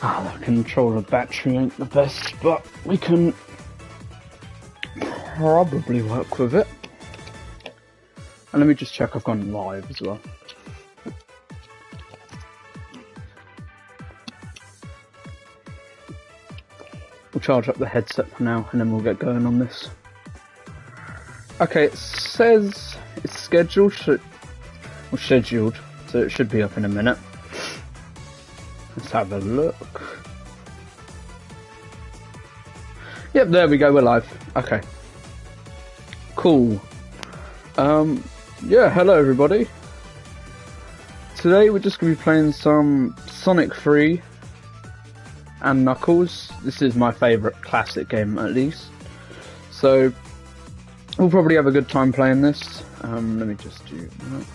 Ah, the controller battery ain't the best, but we can probably work with it. And let me just check I've gone live as well. We'll charge up the headset for now, and then we'll get going on this. Okay, it says it's scheduled, so it should be up in a minute. Let's have a look. Yep, there we go, we're live. Okay. Cool. Yeah, hello everybody. Today we're just going to be playing some Sonic 3 and Knuckles. This is my favourite classic game, at least. So, we'll probably have a good time playing this. Let me just do that.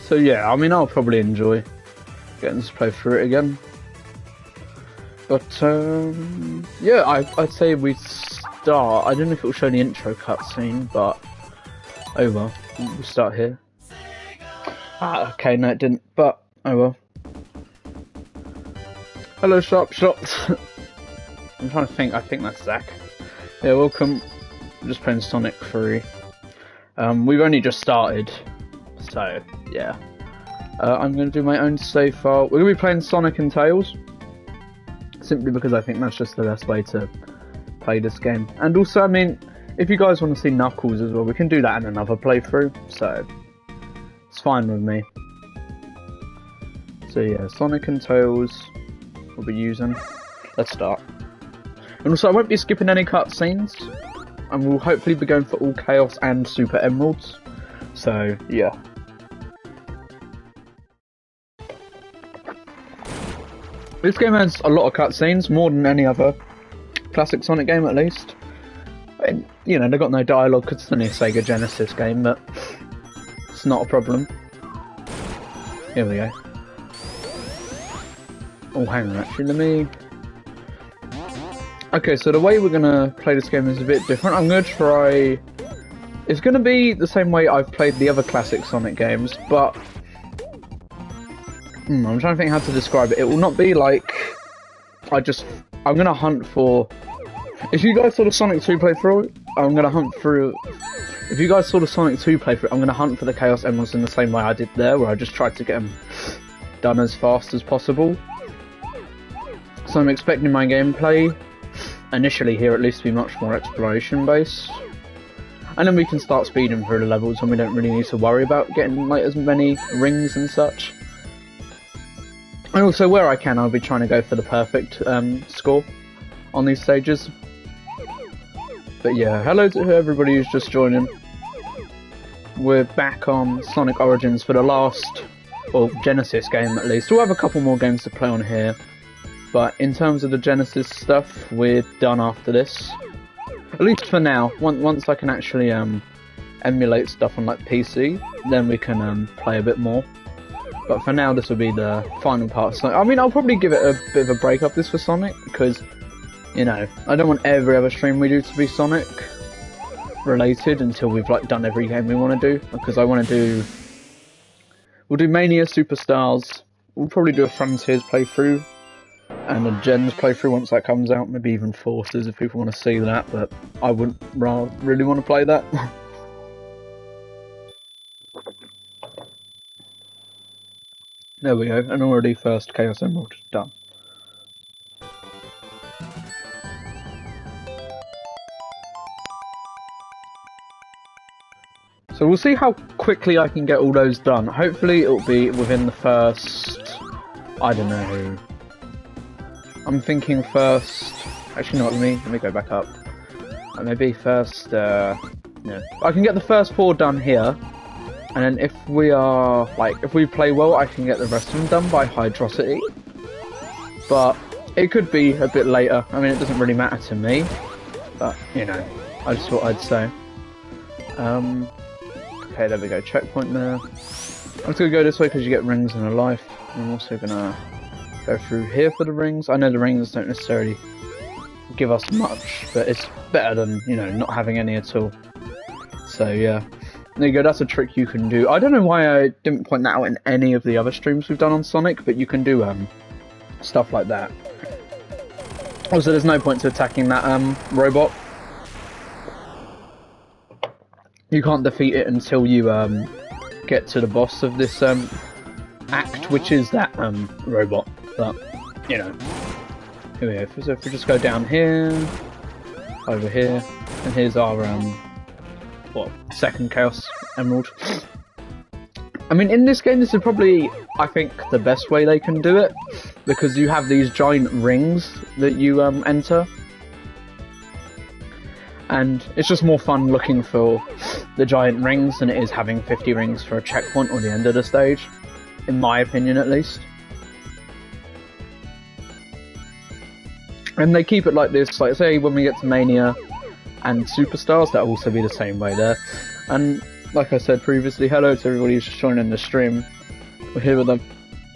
So yeah, I mean, I'll probably enjoy getting to play through it again. But, yeah, I'd say we start. I don't know if it'll show the intro cutscene, but oh well, we'll start here. Ah, okay, no it didn't, but oh well. Hello, Sharp Shots. I'm trying to think, I think that's Zach. Yeah, welcome. I'm just playing Sonic 3. We've only just started, so yeah. I'm going to do my own save file. We're going to be playing Sonic and Tails, simply because I think that's just the best way to play this game. And also, I mean, if you guys want to see Knuckles as well, we can do that in another playthrough, so it's fine with me. So yeah, Sonic and Tails we'll be using. Let's start. And also, I won't be skipping any cutscenes, and we'll hopefully be going for all Chaos and Super Emeralds. So yeah. This game has a lot of cutscenes, more than any other classic Sonic game at least. And, you know, they've got no dialogue because it's only a Sega Genesis game, but it's not a problem. Here we go. Oh, hang on, actually, let me... Okay, so the way we're going to play this game is a bit different. I'm going to try... It's going to be the same way I've played the other classic Sonic games, but... I'm trying to think how to describe it. It will not be like... I'm going to hunt for... If you guys saw the Sonic 2 playthrough, I'm going to hunt through... If you guys saw the Sonic 2 playthrough, I'm going to hunt for the Chaos Emeralds in the same way I did there, where I just tried to get them done as fast as possible. So I'm expecting my gameplay, initially here at least, to be much more exploration based. And then we can start speeding through the levels and we don't really need to worry about getting like as many rings and such. And also, where I can, I'll be trying to go for the perfect score on these stages. But yeah, hello to everybody who's just joining. We're back on Sonic Origins for the last, well, Genesis game at least. We'll have a couple more games to play on here. But in terms of the Genesis stuff, we're done after this. At least for now. Once I can actually emulate stuff on like PC, then we can play a bit more. But for now, this will be the final part of Sonic. I mean, I'll probably give it a bit of a break up this for Sonic, because, you know, I don't want every other stream we do to be Sonic related until we've like done every game we want to do. Because I want to do... We'll do Mania Superstars, we'll probably do a Frontiers playthrough, and a Gens playthrough once that comes out, maybe even Forces if people want to see that, but I wouldn't really want to play that. There we go, and already first Chaos Emerald done. So we'll see how quickly I can get all those done. Hopefully it'll be within the first... I don't know. I'm thinking first... Actually, not let me go back up. Maybe first... yeah. I can get the first 4 done here. And then if we are, like, if we play well, I can get the rest of them done by Hydrosity. But it could be a bit later. I mean, it doesn't really matter to me. But, you know, I just thought I'd say. Okay, there we go. Checkpoint there. I'm just going to go this way because you get rings and a life. I'm also going to go through here for the rings. I know the rings don't necessarily give us much, but it's better than, you know, not having any at all. So, yeah. There you go, that's a trick you can do. I don't know why I didn't point that out in any of the other streams we've done on Sonic, but you can do stuff like that. Also, there's no point to attacking that robot. You can't defeat it until you get to the boss of this act, which is that robot. But you know, here we go. So if we just go down here, over here, and here's our second Chaos Emerald. I mean, in this game, this is probably, I think, the best way they can do it, because you have these giant rings that you enter, and it's just more fun looking for the giant rings than it is having 50 rings for a checkpoint or the end of the stage, in my opinion at least. And they keep it like this, like say when we get to Mania and Superstars, that'll also be the same way there. And like I said previously, hello to everybody who's just joining the stream. We're here with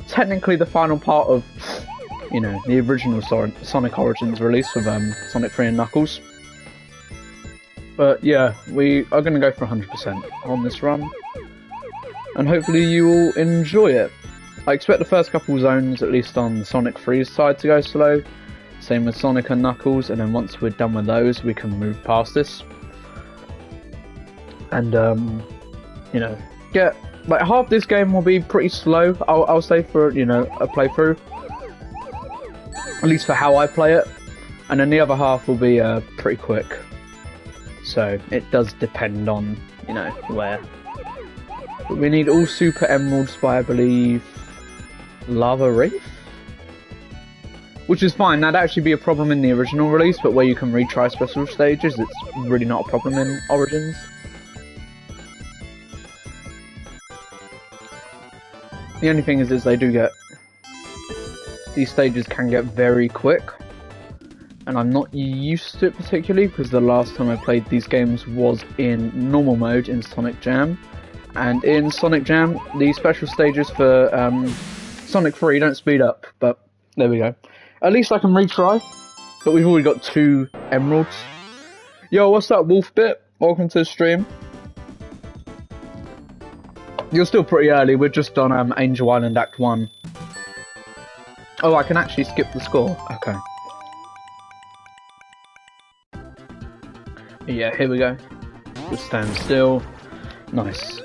technically the final part of, you know, the original Sonic Origins release with Sonic 3 and Knuckles. But yeah, we are going to go for 100% on this run, and hopefully you will enjoy it. I expect the first couple zones, at least on Sonic 3's side, to go slow. Same with Sonic and Knuckles, and then once we're done with those, we can move past this. And, you know, get, like, half this game will be pretty slow, I'll say, for, you know, a playthrough. At least for how I play it. And then the other half will be, pretty quick. So, it does depend on, you know, where. But we need all Super Emeralds by, I believe, Lava Reef? Which is fine, that'd actually be a problem in the original release, but where you can retry special stages, it's really not a problem in Origins. The only thing is they do get... These stages can get very quick. And I'm not used to it particularly, because the last time I played these games was in normal mode in Sonic Jam. And in Sonic Jam, the special stages for Sonic 3 don't speed up, but there we go. At least I can retry, but we've already got 2 emeralds. Yo, what's up, Wolf Bit? Welcome to the stream. You're still pretty early, we're just on Angel Island Act 1. Oh, I can actually skip the score. Okay. Yeah, here we go. Just stand still. Nice.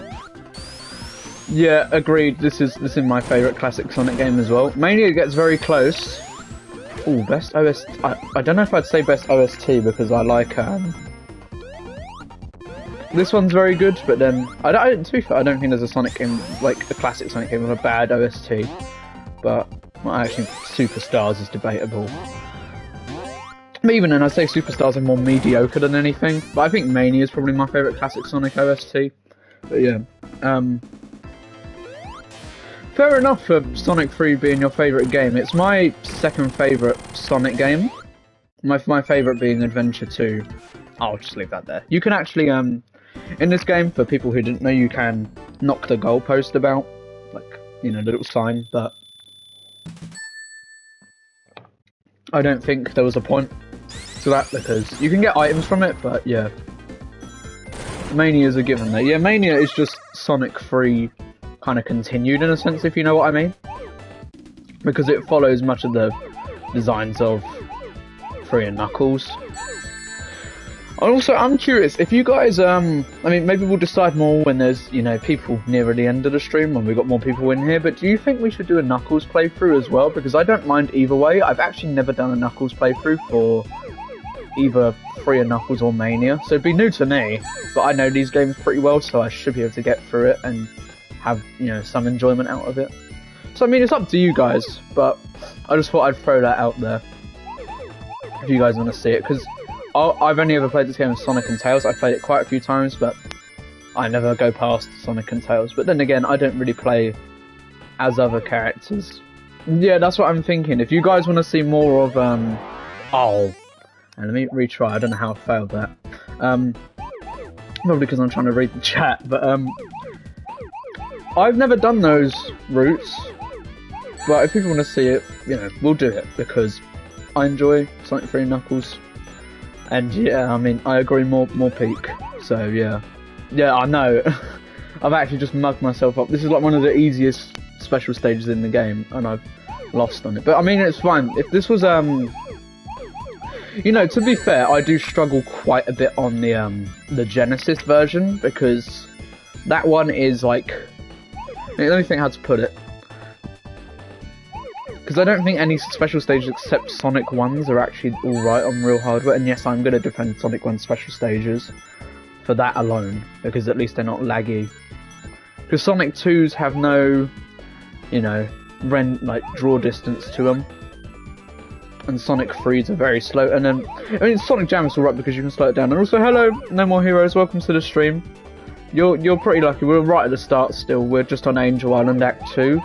Yeah, agreed. This is my favourite classic Sonic game as well. Mania gets very close. Ooh, best OST. I don't know if I'd say best OST because I like this one's very good, but then to be fair, I don't think there's a Sonic game, like a classic Sonic game, with a bad OST. But well, actually, Superstars is debatable. But even then, I'd say Superstars are more mediocre than anything. But I think Mania is probably my favourite classic Sonic OST. But yeah, fair enough for Sonic 3 being your favourite game. It's my second favourite Sonic game. My favourite being Adventure 2. I'll just leave that there. You can actually, in this game, for people who didn't know, you can knock the goalpost about. Like, you know, the little sign, but I don't think there was a point to that, because you can get items from it, but yeah. Mania is a given there. Yeah, Mania is just Sonic 3 kind of continued in a sense, if you know what I mean, because it follows much of the designs of 3 and Knuckles. And also, I'm curious if you guys, I mean, maybe we'll decide more when there's, you know, people nearer the end of the stream, when we've got more people in here, but do you think we should do a Knuckles playthrough as well? Because I don't mind either way. I've actually never done a Knuckles playthrough for either 3 and Knuckles or Mania, so it'd be new to me, but I know these games pretty well, so I should be able to get through it and have, you know, some enjoyment out of it. So I mean, it's up to you guys, but I just thought I'd throw that out there if you guys want to see it, because I've only ever played this game with Sonic and Tails. I've played it quite a few times, but I never go past Sonic and Tails. But then again, I don't really play as other characters. Yeah, that's what I'm thinking. If you guys want to see more of, oh, and let me retry. I don't know how I failed that. Probably because I'm trying to read the chat, but I've never done those routes. But if people want to see it, you know, we'll do it, because I enjoy Sonic 3 and Knuckles. And yeah, I mean, I agree, more peak. So yeah. Yeah, I know. I've actually just mugged myself up. This is like one of the easiest special stages in the game, and I've lost on it. But I mean, it's fine. If this was you know, to be fair, I do struggle quite a bit on the Genesis version, because that one is like, let me think how to put it. Because I don't think any special stages except Sonic 1's are actually alright on real hardware, and yes, I'm going to defend Sonic 1's special stages for that alone, because at least they're not laggy. Because Sonic 2's have no, you know, draw distance to them. And Sonic 3's are very slow, and then, I mean, Sonic Jam is alright because you can slow it down. And also, hello, No More Heroes, welcome to the stream. You're pretty lucky, we're right at the start still, we're just on Angel Island Act 2.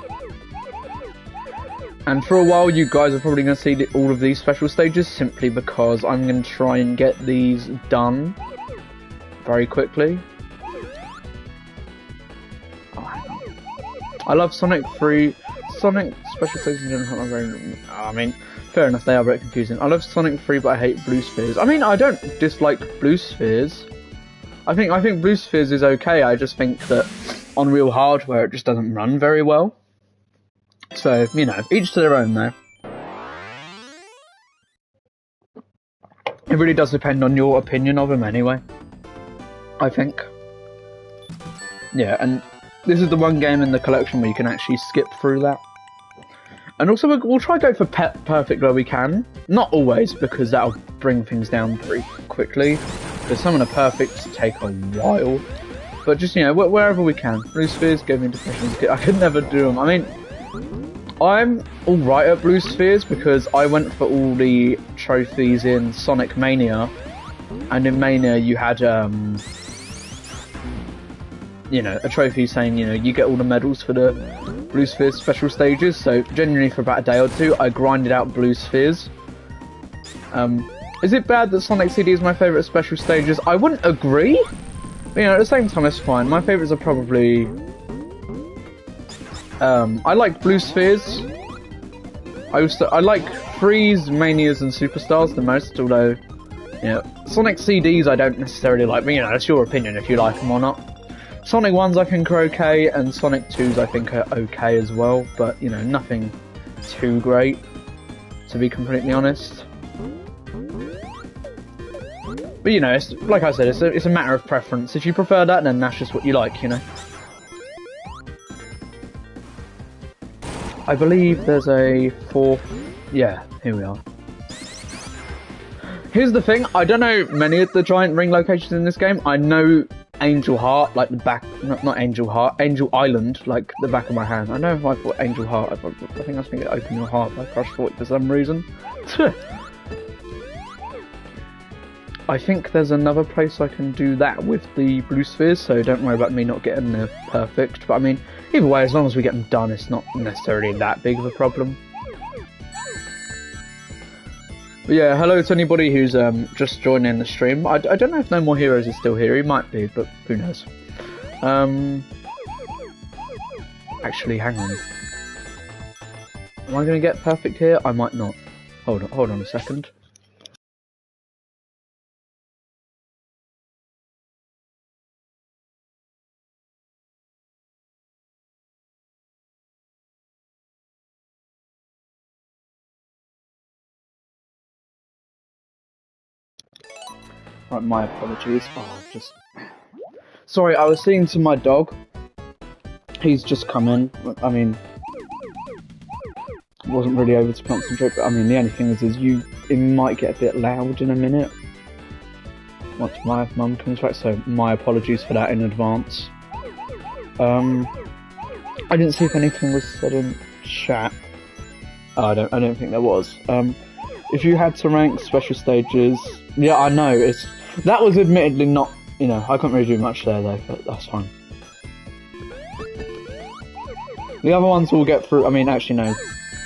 And for a while you guys are probably going to see all of these special stages, simply because I'm going to try and get these done very quickly. Oh, hang on. I love Sonic 3, Sonic special stages in general are very, I mean, fair enough, they are very confusing. I love Sonic 3, but I hate Blue Spheres. I mean, I don't dislike Blue Spheres. I think Blue Spheres is okay, I just think that on real hardware it just doesn't run very well. So, you know, each to their own there. It really does depend on your opinion of them anyway, I think. Yeah, and this is the one game in the collection where you can actually skip through that. And also, we'll try to go for perfect where we can. Not always, because that'll bring things down pretty quickly. Because some of the perfects take a while. But just, you know, wherever we can. Blue Spheres gave me depression. I could never do them. I mean, I'm alright at Blue Spheres because I went for all the trophies in Sonic Mania. And in Mania you had, you know, a trophy saying, you know, you get all the medals for the Blue Spheres special stages. So genuinely for about a day or two I grinded out Blue Spheres. Is it bad that Sonic CD is my favourite special stages? I wouldn't agree. But, you know, at the same time it's fine. My favourites are probably... I like Blue Spheres. I like Freeze, Manias and Superstars the most, although, you know, Sonic CDs I don't necessarily like, but you know, that's your opinion if you like them or not. Sonic 1's I think are okay, and Sonic 2's I think are okay as well, but, you know, nothing too great, to be completely honest. But, you know, it's, like I said, it's a matter of preference. If you prefer that, then that's just what you like, you know. I believe there's a fourth... Yeah, here we are. Here's the thing, I don't know many of the giant ring locations in this game. I know Angel Heart, like the back... Not Angel Heart, Angel Island, like the back of my hand. I know if I thought Angel Heart, I think I was thinking Open Your Heart by Crush 40 for some reason. I think there's another place I can do that with the Blue Spheres, so don't worry about me not getting the perfect. But I mean, either way, as long as we get them done, it's not necessarily that big of a problem. But yeah, hello to anybody who's just joining the stream. I don't know if No More Heroes is still here, he might be, but who knows. Actually, hang on. Am I going to get perfect here? I might not. Hold on a second. Right, my apologies. Oh, just... Sorry, I was saying to my dog. He's just come in. I mean... wasn't really able to concentrate, but I mean, the only thing is it might get a bit loud in a minute. Once my mum comes back, so my apologies for that in advance. I didn't see if anything was said in chat. Oh, I don't think there was. If you had to rank special stages... Yeah, I know, that was admittedly not, you know, I couldn't really do much there though, but that's fine. The other ones we'll get through, I mean, actually no.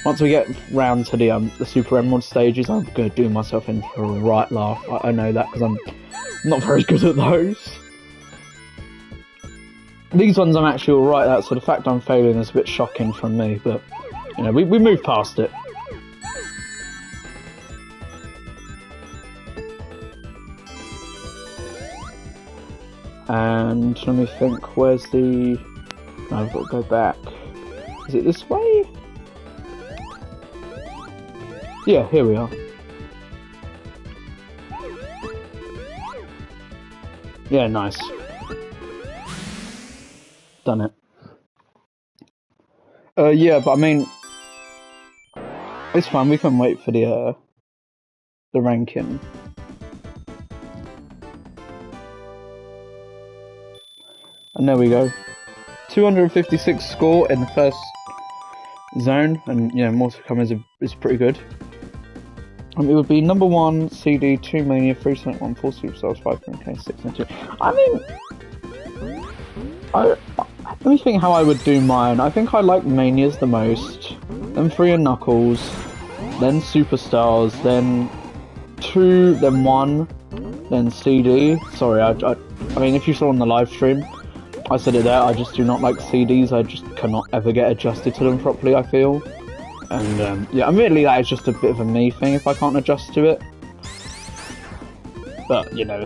Once we get round to the Super Emerald stages, I'm going to do myself in for a right laugh. I know that, because I'm not very good at those. These ones I'm actually alright at, so the fact I'm failing is a bit shocking from me, but, you know, we move past it. And let me think, where's the... No, I've got to go back. Is it this way? Yeah, here we are. Yeah, nice. Done it. Yeah, but I mean, it's fine. We can wait for the ranking. And there we go. 256 score in the first zone, and you know, more to come is pretty good. It would be number 1 CD, 2 Mania, 3 Sonic 1, 4 Superstars, 5 K, 6 and 2. I mean, let me think how I would do mine. I think I like Manias the most, then 3 and Knuckles, then Superstars, then 2, then 1, then CD. Sorry, I mean, if you saw on the live stream, I said it there, I just do not like CDs, I just cannot ever get adjusted to them properly, I feel. And yeah, admittedly that is just a bit of a me thing if I can't adjust to it. But, you know,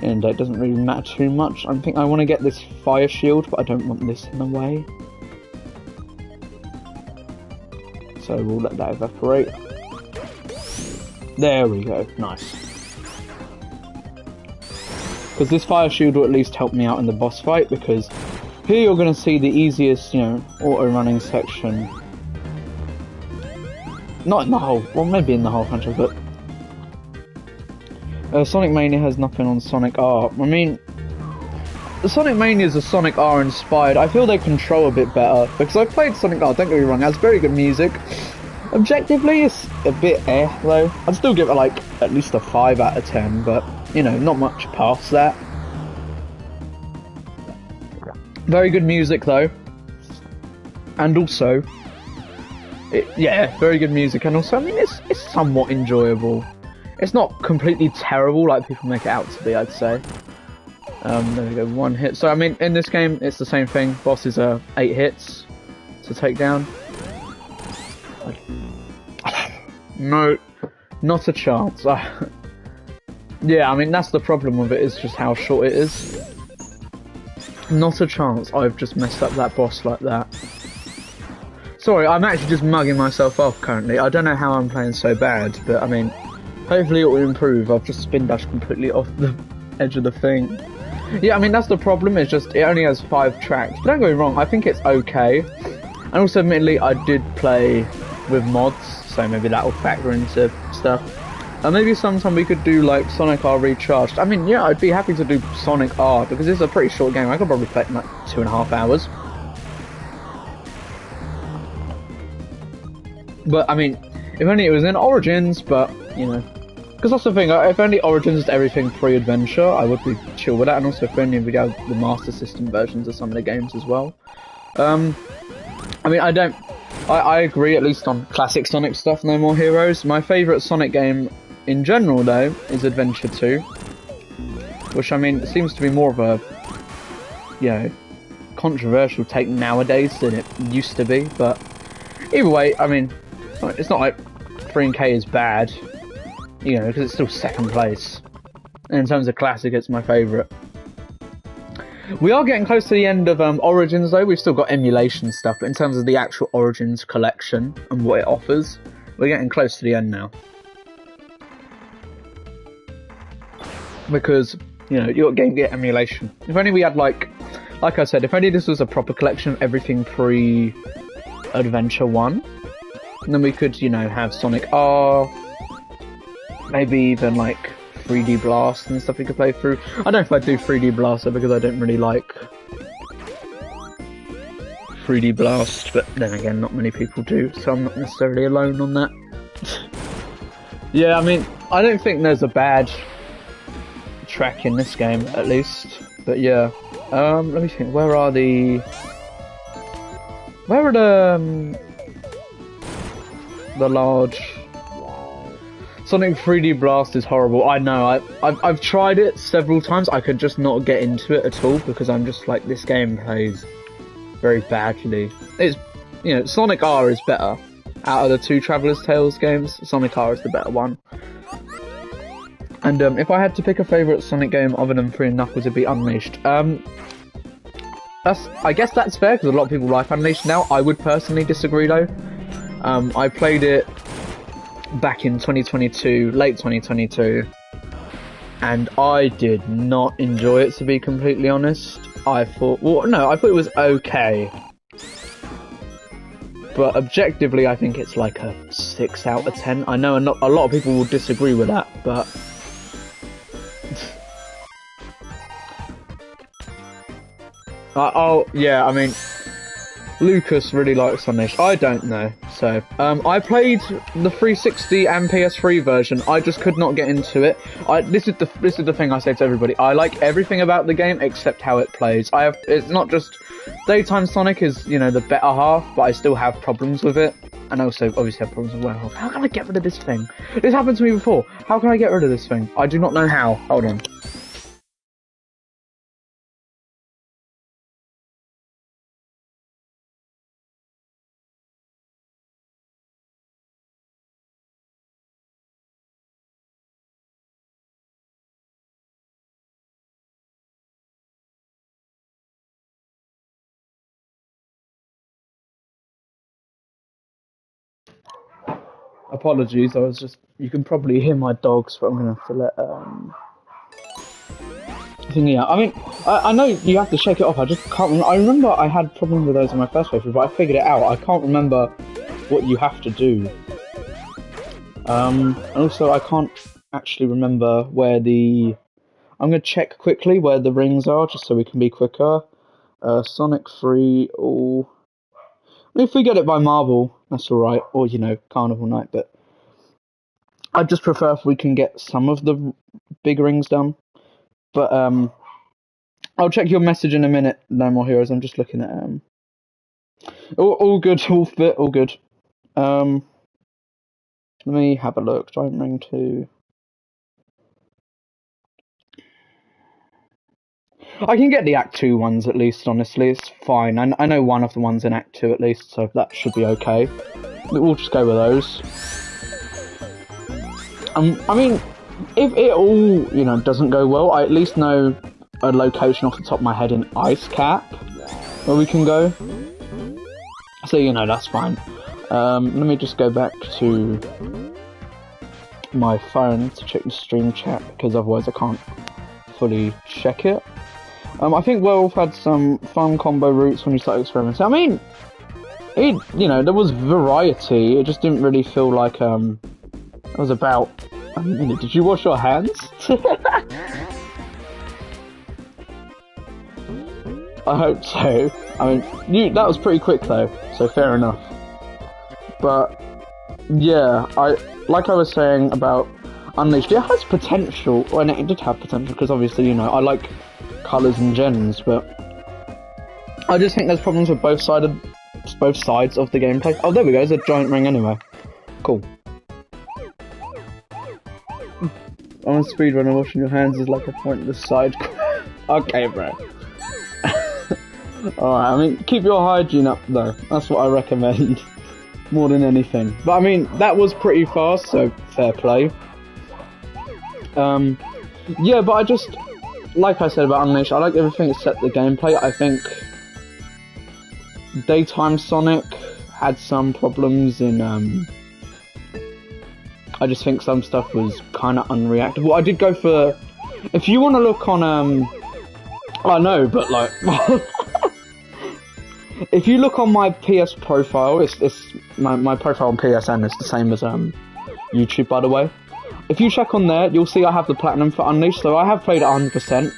it doesn't really matter too much. I think I want to get this fire shield, but I don't want this in the way. So we'll let that evaporate. There we go, nice. Because this fire shield will at least help me out in the boss fight, because here you're going to see the easiest, you know, auto-running section. Not in the whole, well maybe in the whole country, but... Sonic Mania has nothing on Sonic R. I mean, the Sonic Manias are Sonic R inspired. I feel they control a bit better, because I've played Sonic R, don't get me wrong, it has very good music. Objectively, it's a bit though. I'd still give it like at least a 5 out of 10, but you know, not much past that. Very good music though, and also, yeah, very good music, and also, I mean, it's somewhat enjoyable. It's not completely terrible like people make it out to be, I'd say. There we go, 1 hit. So I mean, in this game, it's the same thing. Bosses are 8 hits to take down. No, not a chance. Yeah, I mean, that's the problem with it, is just how short it is. Not a chance I've just messed up that boss like that. Sorry, I'm actually just mugging myself off currently. I don't know how I'm playing so bad, but I mean, hopefully it will improve. I've just spin dashed completely off the edge of the thing. Yeah, I mean, that's the problem, it's just, it only has 5 tracks. But don't get me wrong, I think it's okay. And also, admittedly, I did play with mods, so maybe that will factor into stuff. And maybe sometime we could do like Sonic R Recharged. I mean, yeah, I'd be happy to do Sonic R, because it's a pretty short game. I could probably play it in like 2.5 hours. But, I mean, if only it was in Origins, but, you know. Because that's the thing, if only Origins did everything pre-adventure, I would be chill with that. And also if only we had the Master System versions of some of the games as well. I mean, I agree, at least on classic Sonic stuff, No More Heroes. My favourite Sonic game in general, though, is Adventure 2. Which, I mean, seems to be more of a, you know, controversial take nowadays than it used to be. But either way, I mean, it's not like 3K is bad, you know, because it's still 2nd place. And in terms of classic, it's my favourite. We are getting close to the end of Origins though. We've still got emulation stuff, but in terms of the actual Origins collection and what it offers, we're getting close to the end now. Because, you know, you got Game Gear emulation. If only we had like I said, if only this was a proper collection of everything pre-Adventure 1, then we could, you know, have Sonic R, maybe even like 3D Blast and stuff we could play through. I don't know if I'd do 3D Blaster because I don't really like 3D Blast, but then again, not many people do, so I'm not necessarily alone on that. Yeah, I mean, I don't think there's a bad track in this game, at least, but yeah. Let me think, where are the large... Sonic 3D Blast is horrible. I know, I've tried it several times. I could just not get into it at all because I'm just like, this game plays very badly. It's, you know, Sonic R is better. Out of the 2 Traveller's Tales games, Sonic R is the better one. And if I had to pick a favourite Sonic game other than 3 and Knuckles, it'd be Unleashed. I guess that's fair because a lot of people like Unleashed now. I would personally disagree though. I played it back in 2022, late 2022, and I did not enjoy it, to be completely honest. I thought it was okay, but objectively I think it's like a 6 out of 10. I know a lot of people will disagree with that, but yeah, I mean, Lucas really likes Unleashed. I don't know. So, I played the 360 and PS3 version. I just could not get into it. This is the thing I say to everybody. I like everything about the game except how it plays. It's not just Daytime Sonic is, you know, the better half, but I still have problems with it. And I also obviously have problems with Werewolf. How can I get rid of this thing? This happened to me before. How can I get rid of this thing? I do not know how. Hold on. Apologies, you can probably hear my dogs, but I'm gonna have to let, thingy out. I mean, I know you have to shake it off, I just can't remember. I remember I had problems with those in my first playthrough, but I figured it out. I can't remember what you have to do. And also I can't actually remember where I'm gonna check quickly where the rings are, just so we can be quicker. Sonic 3, or... if we get it by Marble, that's alright, or, you know, Carnival Night, but I'd just prefer if we can get some of the big rings done. But, I'll check your message in a minute, No More Heroes. I'm just looking at, all good, all fit, all good. Let me have a look. Giant Ring 2. I can get the Act 2 ones at least, honestly. It's fine. I know one of the ones in Act 2 at least, so that should be okay. We'll just go with those. I mean, if it all, you know, doesn't go well, I at least know a location off the top of my head in Ice Cap where we can go. So, you know, that's fine. Let me just go back to my phone to check the stream chat, because otherwise I can't fully check it. I think Werewolf had some fun combo routes when you started experimenting. I mean, you know, there was variety. It just didn't really feel like, it was about a minute. Did you wash your hands? I hope so. I mean, that was pretty quick though, so fair enough. But yeah, like I was saying about Unleashed, it has potential, and it did have potential, because obviously, you know, I like colours and gems, but I just think there's problems with both sides of the gameplay. Oh, there we go, there's a giant ring anyway. Cool. On a speedrunner, washing your hands is like a pointless side. Okay, bro. Alright, I mean, keep your hygiene up though. That's what I recommend. More than anything. But I mean, that was pretty fast, so fair play. Yeah, but I just, like I said about Unleashed, I like everything except the gameplay. I think Daytime Sonic had some problems in, I just think some stuff was kind of unreactable. I did go for, if you want to look on, I know, but like, if you look on my PS profile, it's my profile on PSN is the same as YouTube, by the way. If you check on there, you'll see I have the platinum for Unleashed, so I have played it 100%.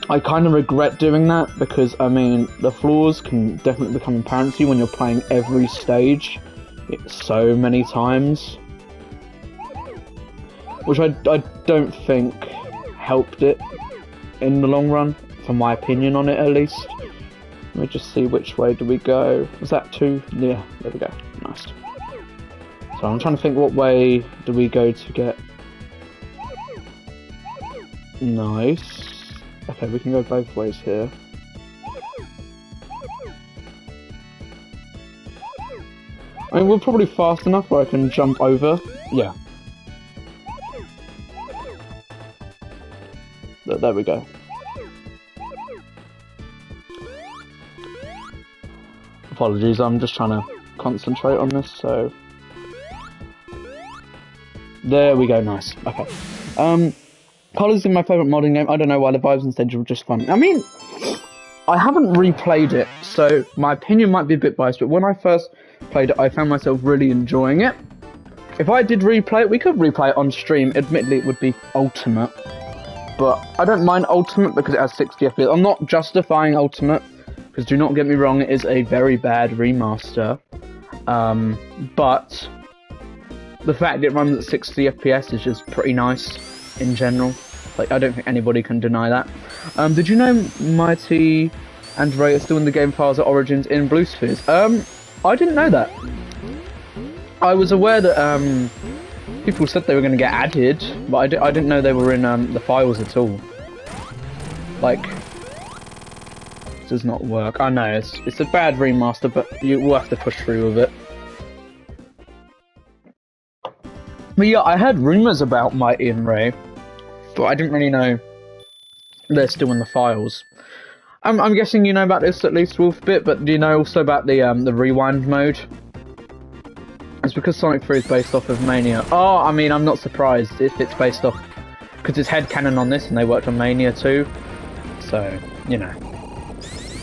I kind of regret doing that, because, I mean, the flaws can definitely become apparent to you when you're playing every stage so many times. Which I don't think helped it in the long run, for my opinion on it at least. Let me just see, which way do we go? Was that 2? Yeah, there we go. Nice. So I'm trying to think, what way do we go to get... Nice. Okay, we can go both ways here. I mean, we're probably fast enough where I can jump over. Yeah. There we go. Apologies, I'm just trying to concentrate on this, so... There we go, nice. Okay. Colours is my favourite modding game. I don't know why, the vibes and stages were just fun. I mean, I haven't replayed it, so my opinion might be a bit biased, but when I first played it, I found myself really enjoying it. If I did replay it, we could replay it on stream. Admittedly, it would be Ultimate. But I don't mind Ultimate because it has 60 FPS. I'm not justifying Ultimate, because do not get me wrong, it is a very bad remaster. But the fact it runs at 60 FPS is just pretty nice in general. Like, I don't think anybody can deny that. Did you know Mighty and Ray are still in the game files at Origins in Blue Spheres? I didn't know that. I was aware that people said they were going to get added, but I didn't know they were in the files at all. Like, it does not work. I know it's a bad remaster, but you will have to push through with it. But yeah, I heard rumours about Mighty and Ray, but I didn't really know they're still in the files. I'm guessing you know about this at least, Wolfbit, but do you know also about the rewind mode? It's because Sonic 3 is based off of Mania. Oh, I mean, I'm not surprised if it's based off, because it's headcanon on this and they worked on Mania too. So, you know,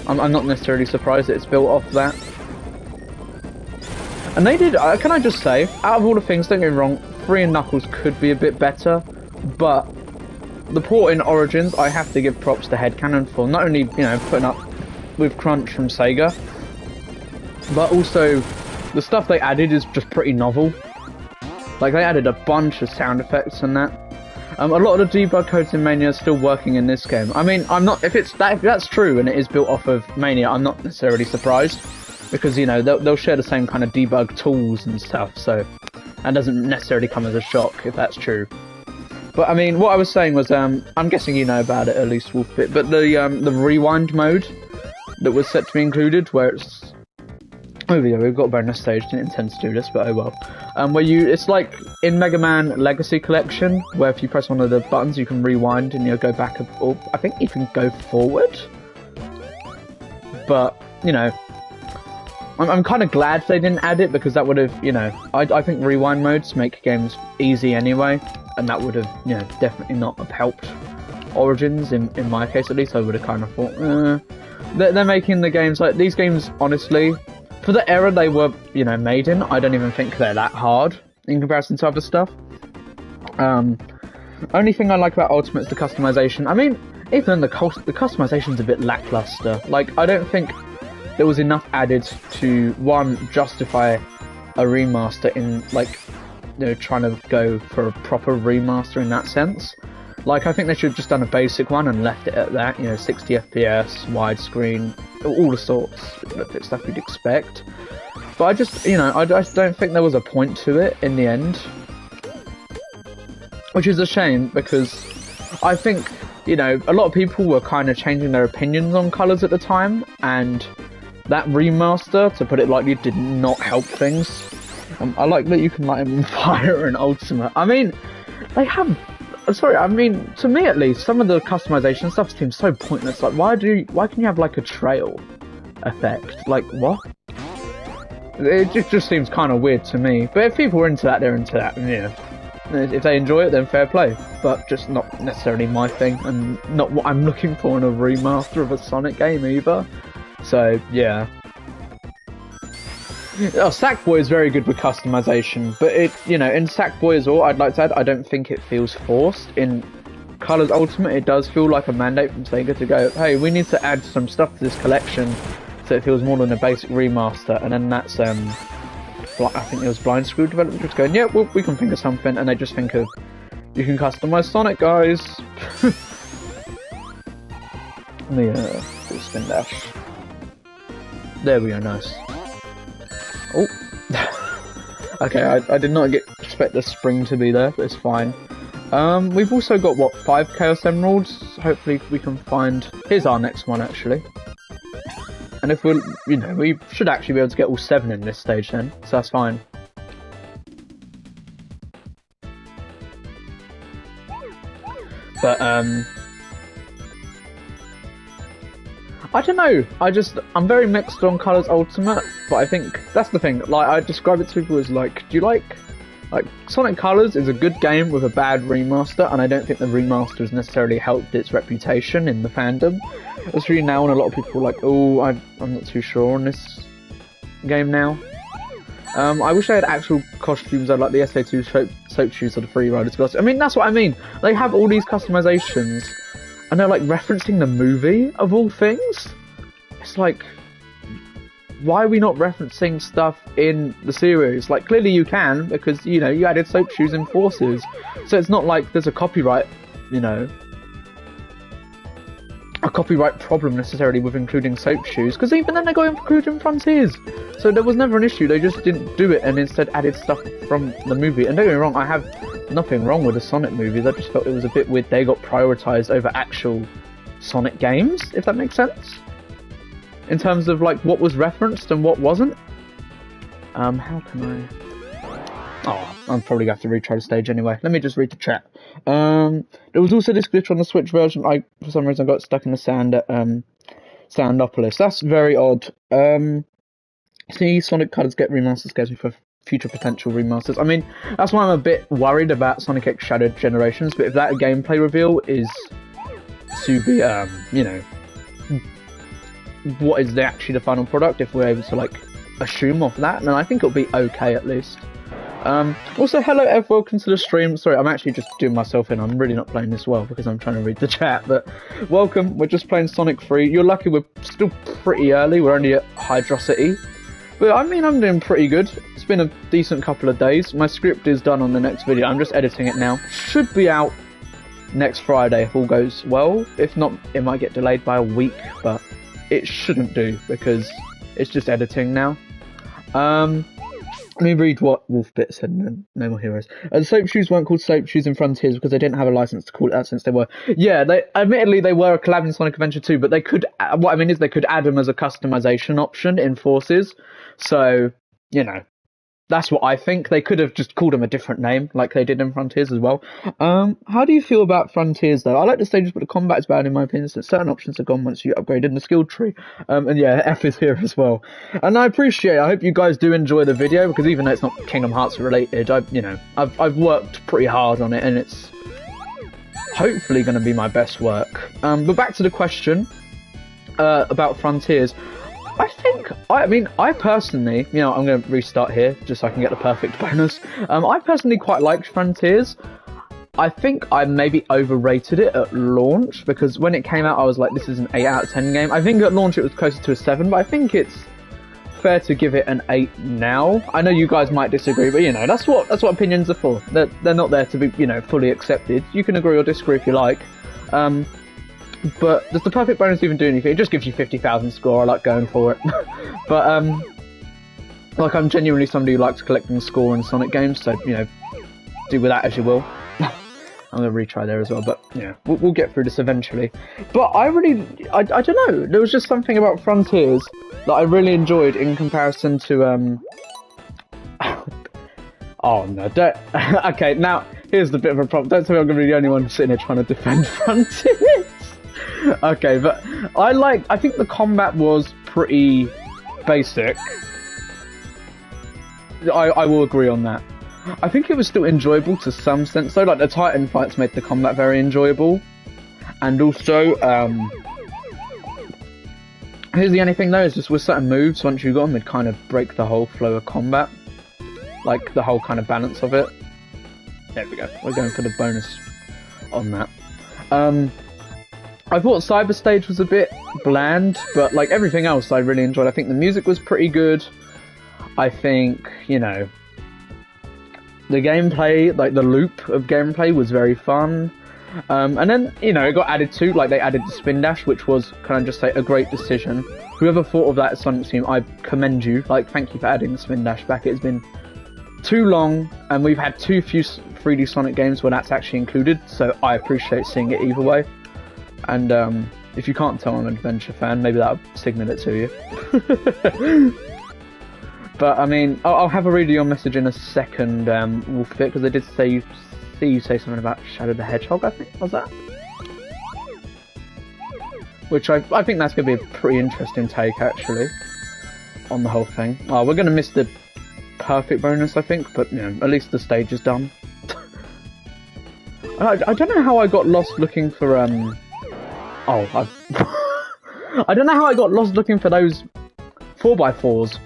I'm not necessarily surprised that it's built off that. And they did, can I just say, out of all the things, don't get me wrong, 3 and Knuckles could be a bit better, but the port in Origins, I have to give props to headcanon for not only, you know, putting up with crunch from Sega, but also the stuff they added is just pretty novel. Like, they added a bunch of sound effects and that. A lot of the debug codes in Mania are still working in this game. I mean, I'm not, if that's true and it is built off of Mania, I'm not necessarily surprised, because, you know, they'll share the same kind of debug tools and stuff, so that doesn't necessarily come as a shock if that's true. But I mean, what I was saying was, I'm guessing you know about it at least, Wolfbit, but the rewind mode that was set to be included, where it's... Oh yeah, we've got a bonus stage, didn't intend to do this, but oh well. Where it's like in Mega Man Legacy Collection, where if you press one of the buttons you can rewind and you'll go back, or I think you can go forward. But, you know, I'm kind of glad they didn't add it, because that would have, you know, I think rewind modes make games easy anyway, and that would have, you know, definitely not have helped Origins, in my case at least. I would have kind of thought, they're making the games, like, these games, honestly, for the era they were, you know, made in, I don't even think they're that hard in comparison to other stuff. Only thing I like about Ultimate is the customization. I mean, even the customization's a bit lackluster. Like, I don't think there was enough added to, one, justify a remaster in, like, you know, trying to go for a proper remaster in that sense. Like, I think they should have just done a basic one and left it at that, you know, 60 FPS, widescreen, all the sorts of stuff you'd expect. But I just, you know, I just don't think there was a point to it in the end. Which is a shame, because I think, you know, a lot of people were kind of changing their opinions on colours at the time, and that remaster, to put it lightly, did not help things. I like that you can light them on fire in Ultimate. I mean, they have... Sorry, I mean, to me at least, some of the customization stuff seems so pointless. Like, why can you have, like, a trail effect? Like, what? It just seems kind of weird to me. But if people are into that, they're into that, yeah. If they enjoy it, then fair play. But just not necessarily my thing, and not what I'm looking for in a remaster of a Sonic game either. So, yeah. Oh, Sackboy is very good with customization, but it, you know, in Sackboy as well, I'd like to add, I don't think it feels forced. In Colors Ultimate, it does feel like a mandate from Sega to go, hey, we need to add some stuff to this collection so it feels more than a basic remaster, and then that's, I think it was Blind Screw Development just going, yeah, well, we can think of something, and they just think of, you can customize Sonic, guys. The full spin dash. There we go, nice. Oh, okay, I did not expect the spring to be there, but it's fine. We've also got, what, 5 Chaos Emeralds? Hopefully we can find... Here's our next one, actually. And if we're, you know, we should actually be able to get all 7 in this stage then, so that's fine. But, I don't know, I'm very mixed on Colors Ultimate. but I think that's the thing. Like, I describe it to people as like, do you like Sonic Colors is a good game with a bad remaster, and I don't think the remaster has necessarily helped its reputation in the fandom. Especially now, and a lot of people are like, oh, I'm not too sure on this game now. I wish they had actual costumes. I'd like the SA2 soap shoes or the Free Riders costume. I mean, that's what I mean. They have all these customizations, and they're like referencing the movie of all things. It's like, why are we not referencing stuff in the series? Like, clearly you can, because, you know, you added soap shoes in Forces. So it's not like there's a copyright, you know, a copyright problem necessarily with including soap shoes, because even then they got included in Frontiers. So there was never an issue, they just didn't do it and instead added stuff from the movie. And don't get me wrong, I have nothing wrong with the Sonic movies, I just felt it was a bit weird they got prioritised over actual Sonic games, if that makes sense. In terms of like what was referenced and what wasn't. How can I? Oh, I'm probably gonna have to retry the stage anyway. Let me just read the chat. There was also this glitch on the Switch version. For some reason I got stuck in the sand at Soundopolis. That's very odd. See, Sonic Colors get remasters scares me for future potential remasters. I mean, that's why I'm a bit worried about Sonic X Shattered Generations. But if that gameplay reveal is to be, you know, what is actually the final product, if we're able to like assume off that, then I think it'll be okay at least. Also, hello Ev, welcome to the stream. Sorry, I'm actually just doing myself in. I'm really not playing this well because I'm trying to read the chat, but welcome. We're just playing Sonic 3. You're lucky we're still pretty early. We're only at Hydrocity. But I mean, I'm doing pretty good. It's been a decent couple of days. My script is done on the next video. I'm just editing it now. Should be out next Friday if all goes well. If not, it might get delayed by a week, but it shouldn't do because it's just editing now. Let me read what Wolfbit said. No more heroes. The soap shoes weren't called soap shoes in Frontiers because they didn't have a license to call it that since they were. Yeah, admittedly they were a collab in Sonic Adventure 2, but they could. What I mean is they could add them as a customization option in Forces. So, you know, that's what I think. They could have just called them a different name, like they did in Frontiers as well. How do you feel about Frontiers, though? I like the stages, but the combat is bad in my opinion, since certain options are gone once you upgraded the skill tree. And yeah, F is here as well. And I appreciate it. I hope you guys do enjoy the video, because even though it's not Kingdom Hearts related, I've worked pretty hard on it, and it's hopefully going to be my best work. But back to the question about Frontiers. I personally, you know, I'm going to restart here just so I can get the perfect bonus. I personally quite liked Frontiers. I think I maybe overrated it at launch, because when it came out I was like, this is an 8 out of 10 game. I think at launch it was closer to a 7, but I think it's fair to give it an 8 now. I know you guys might disagree, but you know, that's what opinions are for. They're not there to be, you know, fully accepted. You can agree or disagree if you like. But does the perfect bonus even do anything? It just gives you 50,000 score. I like going for it. But like, I'm genuinely somebody who likes collecting score in Sonic games, so you know, do with that as you will. I'm gonna retry there as well, but yeah, we'll get through this eventually. But I don't know. There was just something about Frontiers that I really enjoyed in comparison to Oh no! Don't. Okay, now here's the bit of a problem. Don't tell me I'm gonna be the only one sitting here trying to defend Frontiers. Okay, but I think the combat was pretty basic. I will agree on that. I think it was still enjoyable to some sense though, like the Titan fights made the combat very enjoyable. And also, here's the only thing though, is just with certain moves, once you got them, it'd kind of break the whole flow of combat. Like, the whole kind of balance of it. There we go, we're going for the bonus on that. I thought Cyber Stage was a bit bland, but like everything else I really enjoyed. I think the music was pretty good. I think, you know, the gameplay, like the loop of gameplay was very fun. And then, you know, it got added to, like they added the Spin Dash, which was, can I just say, a great decision. Whoever thought of that at Sonic Team, I commend you. Like, thank you for adding the Spin Dash back. It's been too long, and we've had too few 3D Sonic games where that's actually included, so I appreciate seeing it either way. And if you can't tell I'm an adventure fan, maybe that'll signal it to you. But I mean, I'll have a read of your message in a second, Wolfbit, because I did see you say something about Shadow the Hedgehog, I think, was that? Which I think that's going to be a pretty interesting take, actually. on the whole thing. Oh, we're gonna miss the perfect bonus, I think, but you know, at least the stage is done. I don't know how I got lost looking for I don't know how I got lost looking for those 4x4s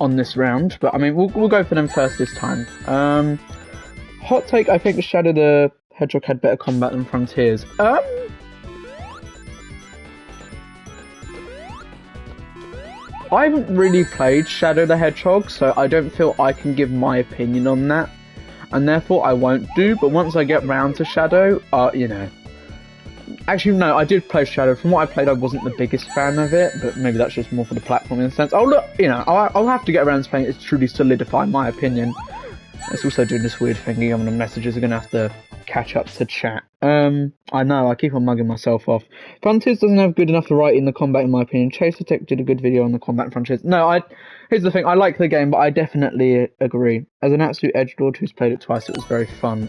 on this round, but I mean we'll go for them first this time. Hot take: I think Shadow the Hedgehog had better combat than Frontiers. I haven't really played Shadow the Hedgehog, so I don't feel I can give my opinion on that, and therefore I won't do. But once I get round to Shadow, you know. Actually, no, I did play Shadow. From what I played, I wasn't the biggest fan of it, but maybe that's just more for the platforming sense. Oh, look, you know, I'll have to get around to playing it to truly solidify my opinion. It's also doing this weird thing on the messages. I'm going to have to catch up to chat. I know, I keep on mugging myself off. Frontiers doesn't have good enough variety in the combat, in my opinion. Chaser Tech did a good video on the combat in Frontiers. No, here's the thing, I like the game, but I definitely agree. As an absolute edgelord who's played it twice, it was very fun.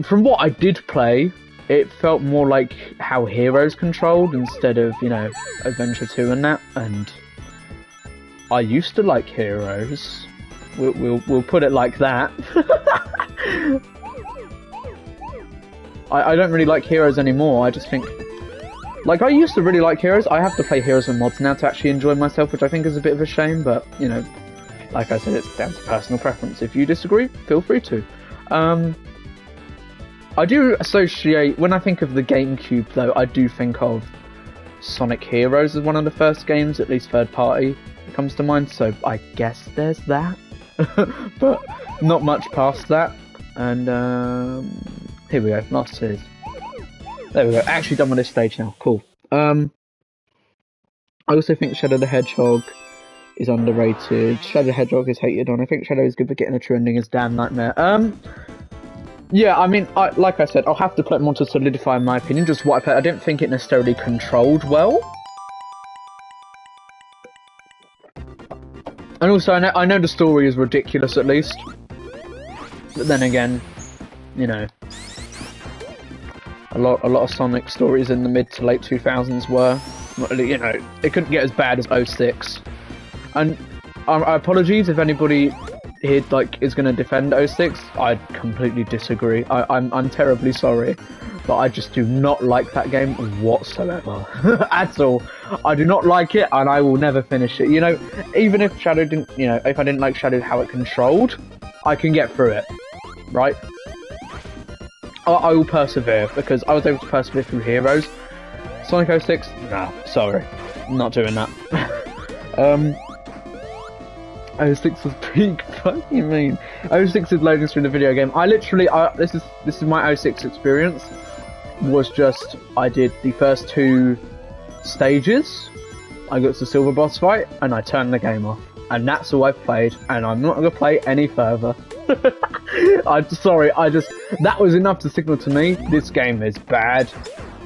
From what I did play, it felt more like how Heroes controlled instead of, you know, Adventure 2 and that, and I used to like Heroes. We'll put it like that. I don't really like Heroes anymore. I just think, like, I used to really like Heroes. I have to play Heroes and mods now to actually enjoy myself, which I think is a bit of a shame, but, you know, like I said, it's down to personal preference. If you disagree, feel free to. I do associate, when I think of the GameCube though, I do think of Sonic Heroes as one of the first games, at least third party, that comes to mind, so I guess there's that. But not much past that. And here we go, last series. There we go, actually done with this stage now, cool. I also think Shadow the Hedgehog is underrated. Shadow the Hedgehog is hated on. I think Shadow is good for getting a true ending is damn nightmare. Yeah, I mean, like I said, I'll have to play more to solidify my opinion. Just what I played, I didn't think it necessarily controlled well. And also, I know the story is ridiculous, at least. But then again, you know, a lot of Sonic stories in the mid to late 2000s were, you know, it couldn't get as bad as 06. And apologies if anybody here like is going to defend 06. I completely disagree. I'm terribly sorry, but I just do not like that game whatsoever. At all. I do not like it, and I will never finish it. You know, even if Shadow didn't, you know, if I didn't like Shadow how it controlled, I can get through it, right? I will persevere, because I was able to persevere through Heroes. Sonic 06, nah, sorry, not doing that. 06 was peak. What do you mean? 06 is loading through the video game. I literally, this is my 06 experience. Was just, I did the first 2 stages. I got to the silver boss fight, and I turned the game off. And that's all I've played, and I'm not going to play any further. I'm sorry, that was enough to signal to me, this game is bad,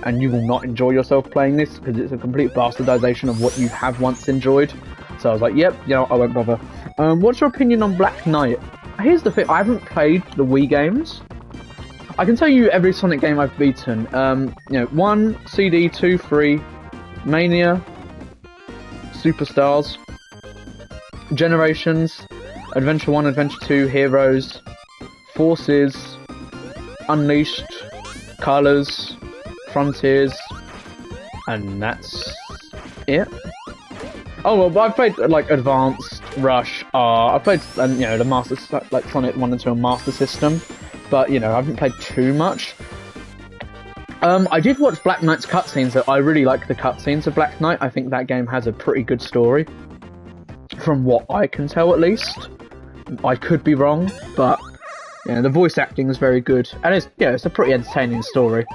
and you will not enjoy yourself playing this, because it's a complete bastardization of what you have once enjoyed. So I was like, yep, you know, I won't bother. What's your opinion on Black Knight? Here's the thing, I haven't played the Wii games. I can tell you every Sonic game I've beaten. You know, 1, CD, 2, 3, Mania, Superstars, Generations, Adventure 1, Adventure 2, Heroes, Forces, Unleashed, Colors, Frontiers, and that's it. Oh well, but I've played like Advanced, Rush, I've played you know, the Master, like Sonic 1 and 2 on Master System, but you know, I haven't played too much. I did watch Black Knight's cutscenes, though. I really like the cutscenes of Black Knight. I think that game has a pretty good story, from what I can tell at least. I could be wrong, but you know, the voice acting is very good, and it's a pretty entertaining story.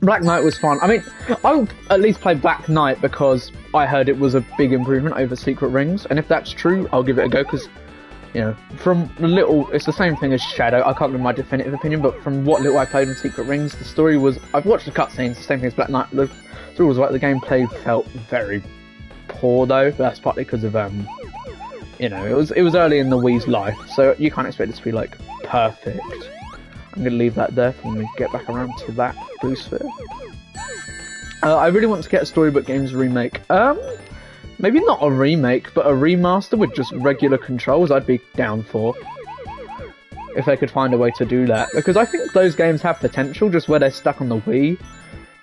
Black Knight was fun. I mean, I'll at least play Black Knight because I heard it was a big improvement over Secret Rings, and if that's true, I'll give it a go, because, you know, from the little, it's the same thing as Shadow. I can't give my definitive opinion, but from what little I played in Secret Rings, the story was, I've watched the cutscenes, the same thing as Black Knight, the story was like, the gameplay felt very poor though, but that's partly because of, you know, it was early in the Wii's life, so you can't expect it to be, like, perfect. I'm going to leave that there for when we get back around to that blue sphere. I really want to get a Storybook Games remake. Maybe not a remake, but a remaster with just regular controls. I'd be down for. If they could find a way to do that, because I think those games have potential. Just where they're stuck on the Wii,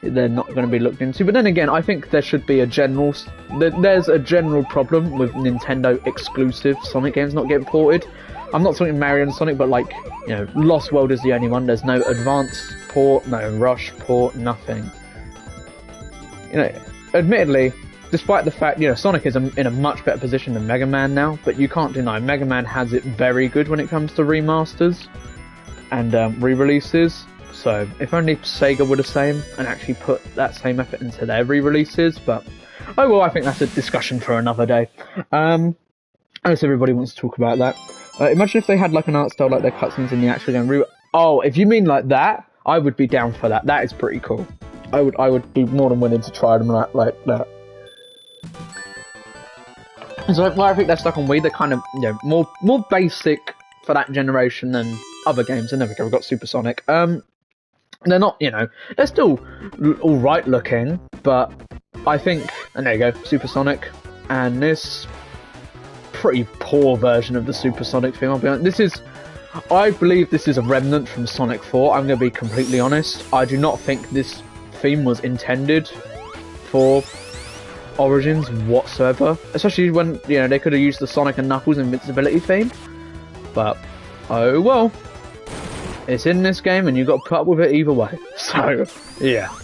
they're not going to be looked into. But then again, I think there should be a general. There's a general problem with Nintendo exclusive Sonic games not getting ported. I'm not talking Mario and Sonic, but like, you know, Lost World is the only one. There's no Advance port, no Rush port, nothing. You know, admittedly, despite the fact, you know, Sonic is in a much better position than Mega Man now, but you can't deny Mega Man has it very good when it comes to remasters and re-releases. So if only Sega were the same and actually put that same effort into their re-releases, but oh well, I think that's a discussion for another day. Unless everybody wants to talk about that. Imagine if they had like an art style like their cutscenes in the actual game. Oh, if you mean like that, I would be down for that. That is pretty cool. I would be more than willing to try them like that. So well, I think they're stuck on Wii. They're kind of, you know, more basic for that generation than other games. And there we go, we've got Supersonic. They're not, you know, they're still all right looking, but I think, and there you go, Supersonic, and this pretty poor version of the Supersonic thing. I'll be honest. I believe this is a remnant from Sonic 4. I'm going to be completely honest. I do not think this theme was intended for Origins whatsoever, especially when, you know, they could have used the Sonic and Knuckles invincibility theme, but oh well, it's in this game and you've got to put up with it either way. So yeah,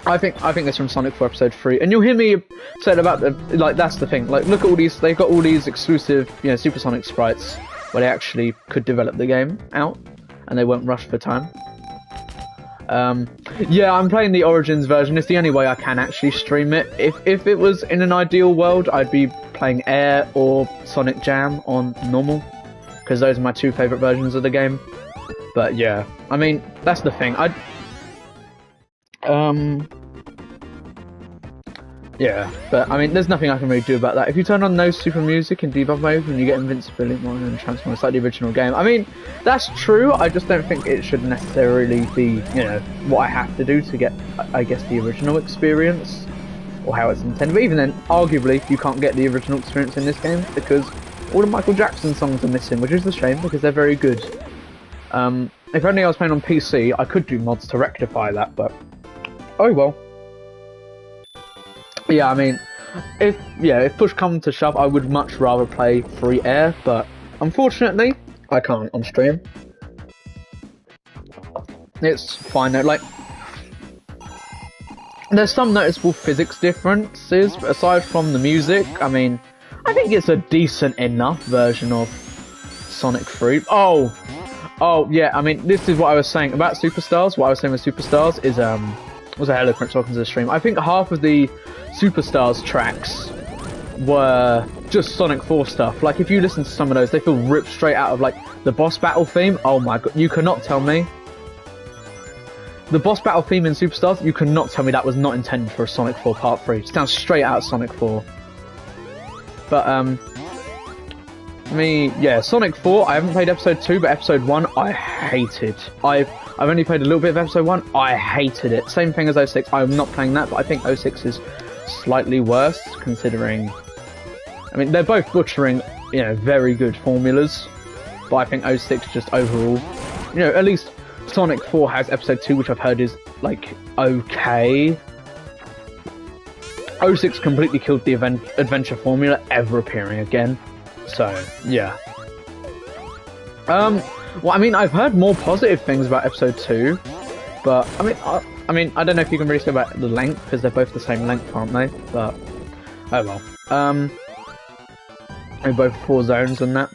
I think it's from Sonic 4 Episode 3, and you'll hear me say about the, like, that's the thing, like, look at all these, they've got all these exclusive, you know, Supersonic sprites where they actually could develop the game out and they weren't rushed for time. Yeah, I'm playing the Origins version. It's the only way I can actually stream it. If it was in an ideal world, I'd be playing Air or Sonic Jam on normal, because those are my two favourite versions of the game. But yeah, I mean, that's the thing. Yeah, but I mean, there's nothing I can really do about that. If you turn on no super music in debug mode, then you get invincibility more and transform. It's like the original game. I mean, that's true. I just don't think it should necessarily be, you know, what I have to do to get, I guess, the original experience, or how it's intended. But even then, arguably, you can't get the original experience in this game because all the Michael Jackson songs are missing, which is a shame because they're very good. If only I was playing on PC, I could do mods to rectify that, but oh well. Yeah, I mean, if push comes to shove, I would much rather play free Air, but unfortunately, I can't on stream. It's fine though, like, there's some noticeable physics differences, but aside from the music, I mean, I think it's a decent enough version of Sonic 3. Oh, yeah, I mean, this is what I was saying about Superstars. What I was saying with Superstars is, was a hell of a talking to the stream. I think half of the Superstars tracks were just Sonic 4 stuff. Like, if you listen to some of those, they feel ripped straight out of, like, the boss battle theme. Oh my god, you cannot tell me. The boss battle theme in Superstars, you cannot tell me that was not intended for a Sonic 4 Part 3. It sounds straight out of Sonic 4. But, yeah, Sonic 4, I haven't played Episode 2, but Episode 1, I hated. I've only played a little bit of Episode 1, I hated it. Same thing as 06, I'm not playing that, but I think 06 is slightly worse, considering... I mean, they're both butchering, you know, very good formulas, but I think 06 just overall... You know, at least Sonic 4 has Episode 2, which I've heard is, like, okay. 06 completely killed the adventure formula ever appearing again. So, yeah. Well, I mean, I've heard more positive things about Episode 2, but, I mean, I don't know if you can really say about the length, because they're both the same length, aren't they? But, oh well. They're both 4 zones and that.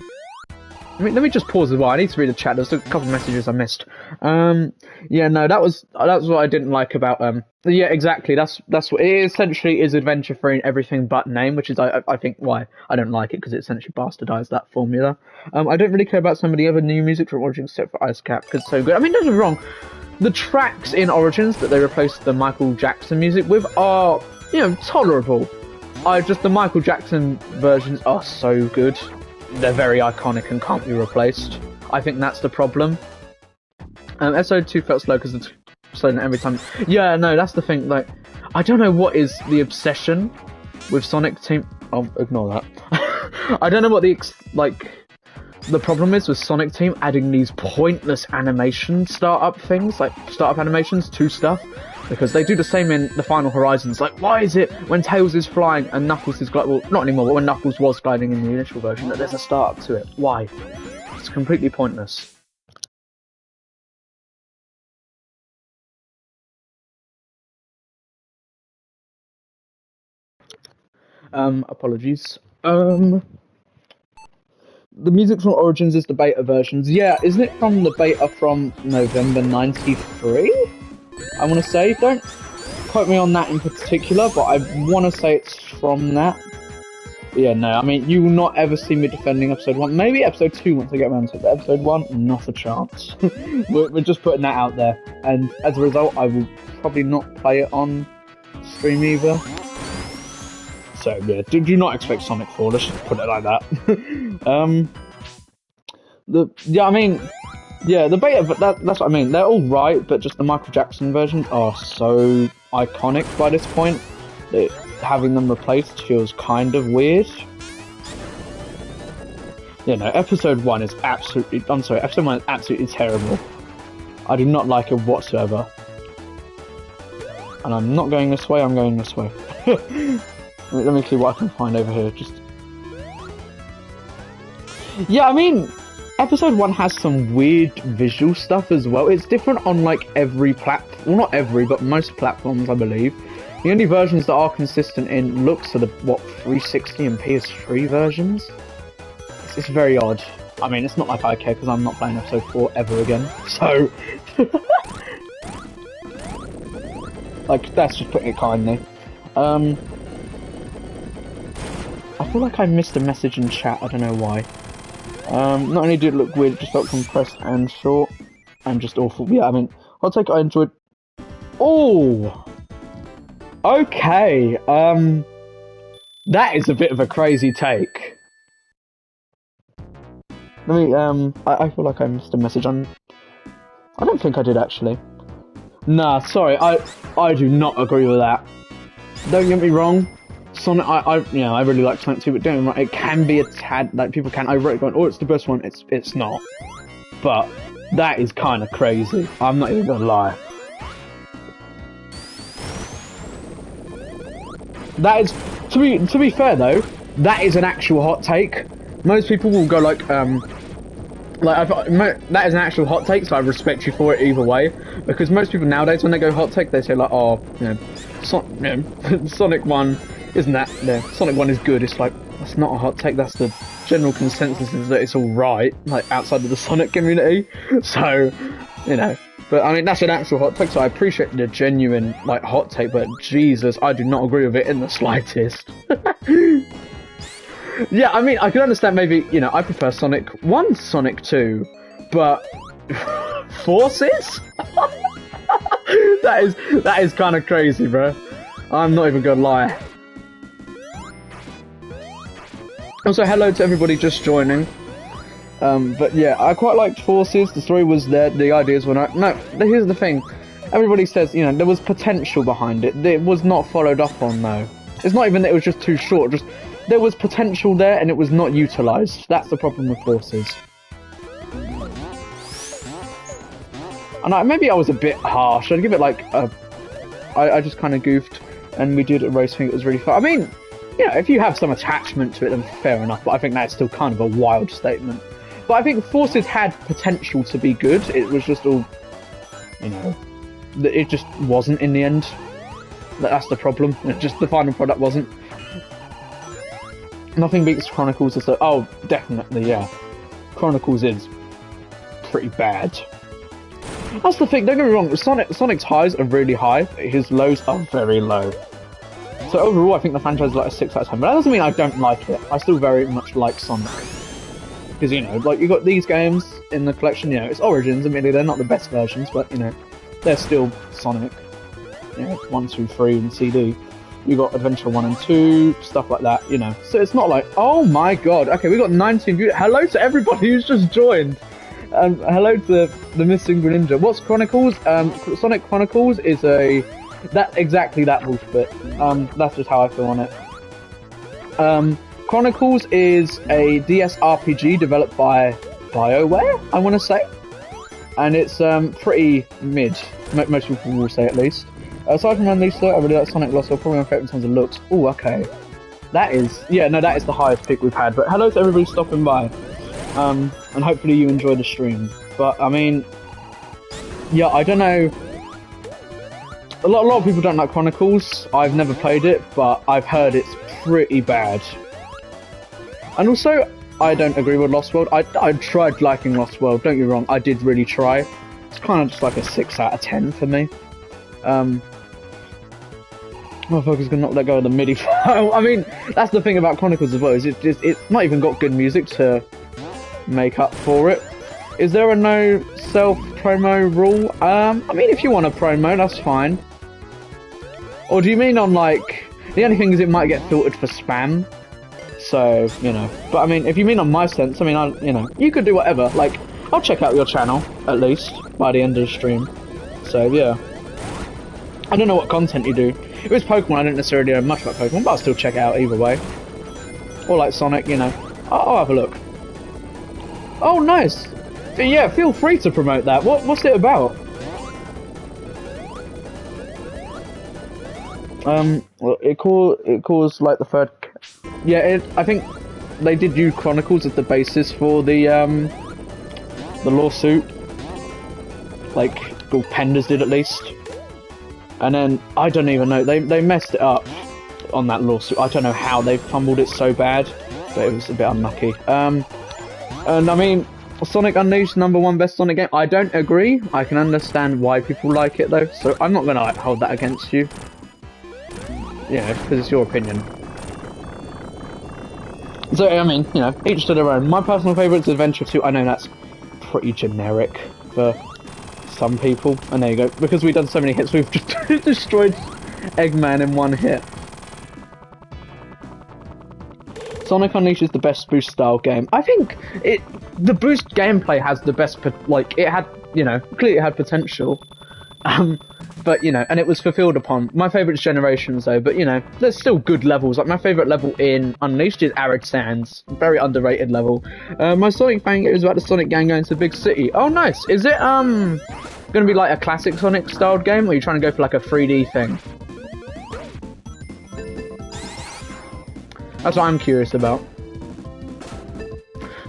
I mean, let me just pause as well. I need to read the chat. There's a couple of messages I missed. Yeah, no, that was what I didn't like about yeah, exactly. That's what it essentially is, adventure free and everything but name, which is I think why I don't like it, because it essentially bastardized that formula. I don't really care about some of the other new music from Origins except for Ice Cap, because it's so good. I mean, don't get me wrong. The tracks in Origins that they replaced the Michael Jackson music with are, you know, tolerable. The Michael Jackson versions are so good. They're very iconic and can't be replaced. I think that's the problem. Episode 2 felt slow because slowing it every time. Yeah, no, that's the thing. Like, I don't know what is the obsession with Sonic Team. I'll ignore that. I don't know what the problem is with Sonic Team adding these pointless animation startup things, like startup animations to stuff, because they do the same in the Final Horizons. Like, why is it when Tails is flying and Knuckles is gliding? Well, not anymore, but when Knuckles was gliding in the initial version, that there's a startup to it? Why? It's completely pointless. Apologies. The music from Origins is the beta versions. Yeah, isn't it from the beta from November 93? I want to say. Don't quote me on that in particular, but I want to say it's from that. Yeah, no, I mean, you will not ever see me defending episode 1. Maybe episode 2 once I get around to it, but episode 1, not a chance. we're just putting that out there. And as a result, I will probably not play it on stream either. So yeah, do not expect Sonic 4, let's just put it like that. The beta, but that's what I mean. They're all right, but just the Michael Jackson versions are so iconic by this point that having them replaced feels kind of weird. You know, episode 1 is absolutely terrible. I do not like it whatsoever. And I'm not going this way, I'm going this way. Let me see what I can find over here. Yeah, I mean, episode 1 has some weird visual stuff as well. It's different on like every platform. Well, not every, but most platforms, I believe. The only versions that are consistent in looks are the 360 and PS3 versions. It's very odd. I mean, it's not like I care because I'm not playing episode 4 ever again. So, like, that's just putting it kindly. I feel like I missed a message in chat, I don't know why. Not only did it look weird, it just felt compressed and short, and just awful. Yeah, I mean, I'll take it, I enjoyed... Oh! Okay, that is a bit of a crazy take. Let me, I feel like I missed a message on... I don't think I did, actually. Nah, sorry, I do not agree with that. Don't get me wrong. Sonic, I really like Sonic 2, but don't get me wrong, it can be a tad, like, people can overrate it going, oh, it's the best one, it's not. But, that is kind of crazy, I'm not even gonna lie. That is, to be fair though, that is an actual hot take. Most people will go like, that is an actual hot take, so I respect you for it either way. Because most people nowadays, when they go hot take, they say like, oh, Sonic 1 isn't that, Sonic 1 is good. It's like, that's not a hot take, that's the general consensus is that it's alright, like, outside of the Sonic community. So, you know, but I mean, that's an actual hot take, so I appreciate the genuine, like, hot take, but Jesus, I do not agree with it in the slightest. Yeah, I mean, I can understand maybe, you know, I prefer Sonic 1, Sonic 2, but Forces? That is kind of crazy, bro. I'm not even gonna lie. Also, hello to everybody just joining. But yeah, I quite liked Forces. The story was there, the ideas were not. No, here's the thing. Everybody says, you know, there was potential behind it. It was not followed up on, though. It's not even that it was just too short. Just there was potential there, and it was not utilised. That's the problem with Forces. And maybe I was a bit harsh. I'd give it like a... I just kind of goofed, and we did a race thing. It was really fun. I mean, you know, if you have some attachment to it, then fair enough. But I think that's still kind of a wild statement. But I think Forces had potential to be good. It was just all, you know, it just wasn't in the end. That's the problem. Just the final product wasn't. Nothing beats Chronicles. Oh, definitely, yeah. Chronicles is pretty bad. That's the thing. Don't get me wrong. Sonic's highs are really high. But his lows are very low. So overall, I think the franchise is like a 6 out of 10. But that doesn't mean I don't like it. I still very much like Sonic. Because, you know, like, you've got these games in the collection, you know, it's Origins, admittedly, they're not the best versions, but, you know, they're still Sonic. You know, 1, 2, 3 and CD. You got Adventure 1 and 2, stuff like that, you know. So it's not like, oh my god, okay, we got 19 viewers. Hello to everybody who's just joined. Hello to the missing Greninja. What's Chronicles? Sonic Chronicles is exactly that wolf bit. That's just how I feel on it. Chronicles is a DS RPG developed by BioWare, I want to say, and it's pretty mid. Most people will say, at least. Aside from Unleashed, I really like Sonic Lost World, probably my favourite in terms of looks. Oh, okay. That is the highest pick we've had. But hello to everybody stopping by, and hopefully you enjoy the stream. But I mean, yeah, I don't know. A lot of people don't like Chronicles. I've never played it, but I've heard it's pretty bad. And also, I don't agree with Lost World. I tried liking Lost World. Don't get me wrong, I did really try. It's kind of just like a 6 out of 10 for me. Motherfucker's gonna not let go of the MIDI file. I mean, that's the thing about Chronicles as well. Is it's not even got good music to make up for it. Is there a no self-promo rule? I mean, if you want a promo, that's fine. Or do you mean on, like... The only thing is it might get filtered for spam. So, you know. But, I mean, if you mean on my sense, I mean, you know, you could do whatever. Like, I'll check out your channel, at least, by the end of the stream. So, yeah. I don't know what content you do. If it's Pokemon, I don't necessarily know much about Pokemon, but I'll still check it out either way. Or, like, Sonic, you know. I'll have a look. Oh, nice! Yeah, feel free to promote that. What's it about? Well, it calls like the third. Yeah, I think they did use Chronicles as the basis for the lawsuit. Like, Pandas did at least. And then I don't even know. They messed it up on that lawsuit. I don't know how they fumbled it so bad, but it was a bit unlucky. And I mean, Sonic Unleashed, #1 best Sonic game. I don't agree. I can understand why people like it though, so I'm not gonna like hold that against you. Yeah, because it's your opinion. So I mean, you know, each to their own. My personal favourite is Adventure 2. I know that's pretty generic for some people, and there you go. Because we've done so many hits, we've just destroyed Eggman in one hit. Sonic Unleashed is the best boost style game. I think the boost gameplay has the best, like, it had, you know, clearly it had potential. But, you know, and it was fulfilled upon. My favourite is Generations, though, but, you know, there's still good levels. Like, my favourite level in Unleashed is Arid Sands. Very underrated level. My Sonic fan is about the Sonic gang going to the big city. Oh, nice. Is it, gonna be like a classic Sonic-styled game, or are you trying to go for, like, a 3D thing? That's what I'm curious about.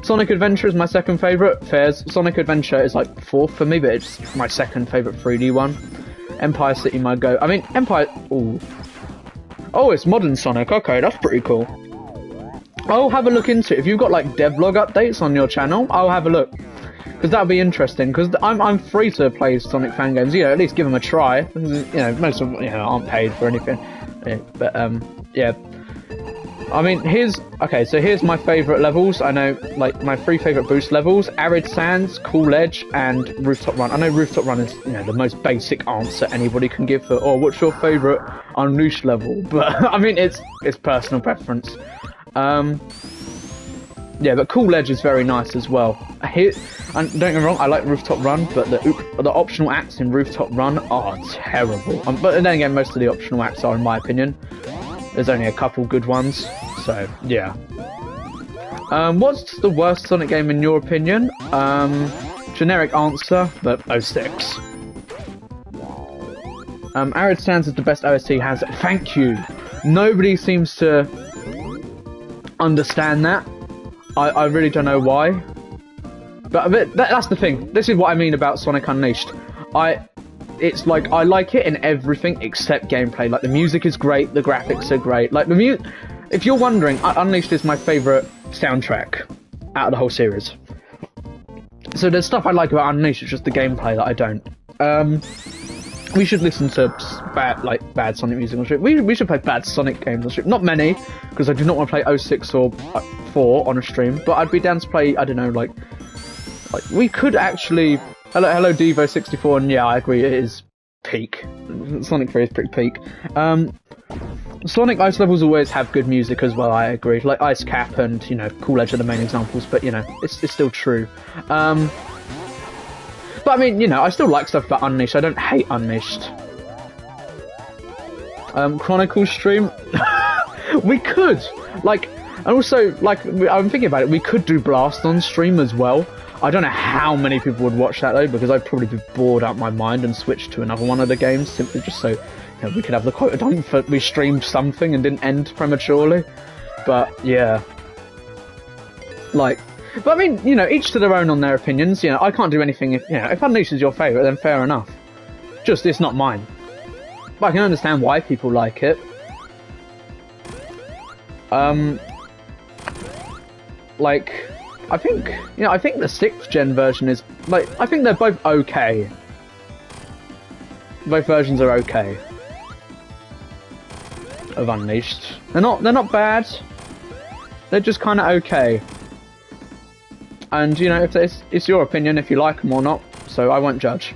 Sonic Adventure is my second favourite. Fairs. Sonic Adventure is like 4th for me, but it's my second favourite 3D one. Empire City might go. I mean, Empire... Ooh. Oh, it's modern Sonic. Okay, that's pretty cool. I'll have a look into it. If you've got like devlog updates on your channel, I'll have a look. Because that'll be interesting. Because I'm free to play Sonic fan games. You know, at least give them a try. You know, most of them, you know, aren't paid for anything. Yeah, but yeah. I mean, here's my favourite levels. I know, like, my 3 favourite boost levels: Arid Sands, Cool Edge, and Rooftop Run. I know Rooftop Run is, you know, the most basic answer anybody can give for, oh, what's your favourite Unleashed level? But I mean, it's personal preference. Yeah, but Cool Edge is very nice as well. And don't get me wrong, I like Rooftop Run, but the optional acts in Rooftop Run are terrible. But then again, most of the optional acts are, in my opinion. There's only a couple good ones, so yeah. What's the worst Sonic game in your opinion? Generic answer, but 06. Arid Sands is the best OST has. Thank you. Nobody seems to understand that. I really don't know why. But that's the thing. This is what I mean about Sonic Unleashed. It's like, I like it in everything except gameplay. Like, the music is great, the graphics are great. Like, if you're wondering, Unleashed is my favourite soundtrack out of the whole series. So there's stuff I like about Unleashed, it's just the gameplay that I don't. We should listen to bad Sonic music on stream. We should play bad Sonic games on stream. Not many, because I do not want to play 06 or 4 on a stream. But I'd be down to play, I don't know, like we could actually... Hello Devo64, and yeah, I agree, it is peak. Sonic 3 is pretty peak. Sonic Ice levels always have good music as well, I agree. Like Ice Cap and, you know, Cool Edge are the main examples, but, you know, it's still true. But I mean, you know, I still like stuff about Unleashed. I don't hate Unleashed. Chronicles stream? We could! Like, and also, like, I'm thinking about it, we could do Blast on stream as well. I don't know how many people would watch that though, because I'd probably be bored out my mind and switch to another one of the games, simply just so, you know, we could have the quota done for we streamed something and didn't end prematurely. But, yeah. Like, but I mean, you know, each to their own on their opinions. You know, I can't do anything if, you know, if Unleashed is your favourite, then fair enough. Just, it's not mine. But I can understand why people like it. Like, I think, you know, I think the 6th gen version is, like, I think they're both okay. Both versions are okay. Of Unleashed. They're not bad. They're just kind of okay. And, you know, if it's your opinion if you like them or not, so I won't judge.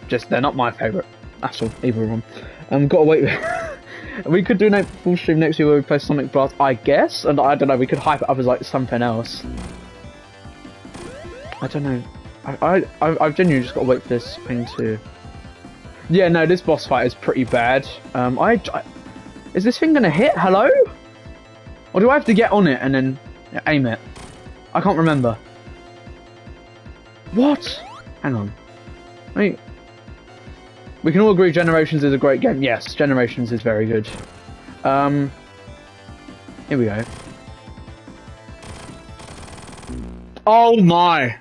Just, they're not my favourite. That's all, either of them. Gotta wait. We could do a full stream next year where we play Sonic Blast, I guess, and I don't know, we could hype it up as like something else. I don't know. I've genuinely just got to wait for this thing to... Yeah, no, this boss fight is pretty bad. Is this thing gonna hit? Hello? Or do I have to get on it and then aim it? I can't remember. What? Hang on. Wait. We can all agree Generations is a great game. Yes, Generations is very good. Here we go. Oh my!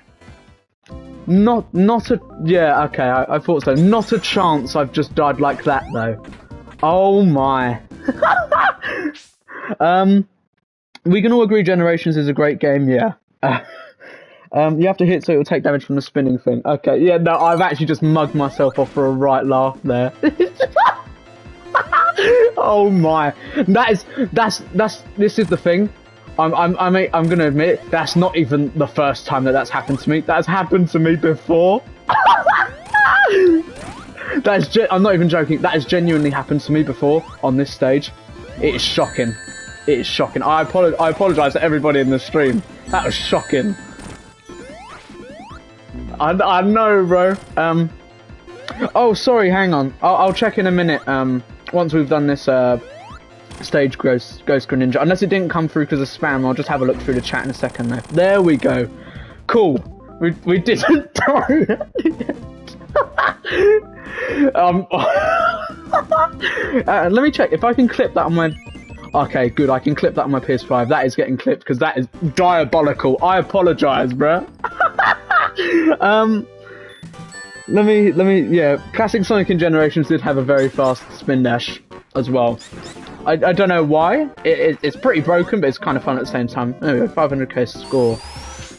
Not a... Yeah, okay, I thought so. Not a chance I've just died like that, though. Oh my. We can all agree Generations is a great game, yeah. You have to hit so it'll take damage from the spinning thing. Okay, yeah, no, I've actually just mugged myself off for a right laugh there. Oh my, this is the thing. I'm gonna admit that's not even the first time that's happened to me. That's happened to me before. I'm not even joking. That has genuinely happened to me before on this stage. It is shocking. It is shocking. I apologise to everybody in the stream. That was shocking. I know, bro. Oh, sorry, hang on. I'll check in a minute, once we've done this, stage Ghost Greninja. Unless it didn't come through because of spam, I'll just have a look through the chat in a second, though. There we go. Cool. We didn't die. Let me check if I can clip that on my... Okay, good, I can clip that on my PS5. That is getting clipped, because that is diabolical. I apologise, bruh. Yeah, classic Sonic and Generations did have a very fast spin dash as well. I don't know why. It's pretty broken, but it's kind of fun at the same time. There we go, 500k score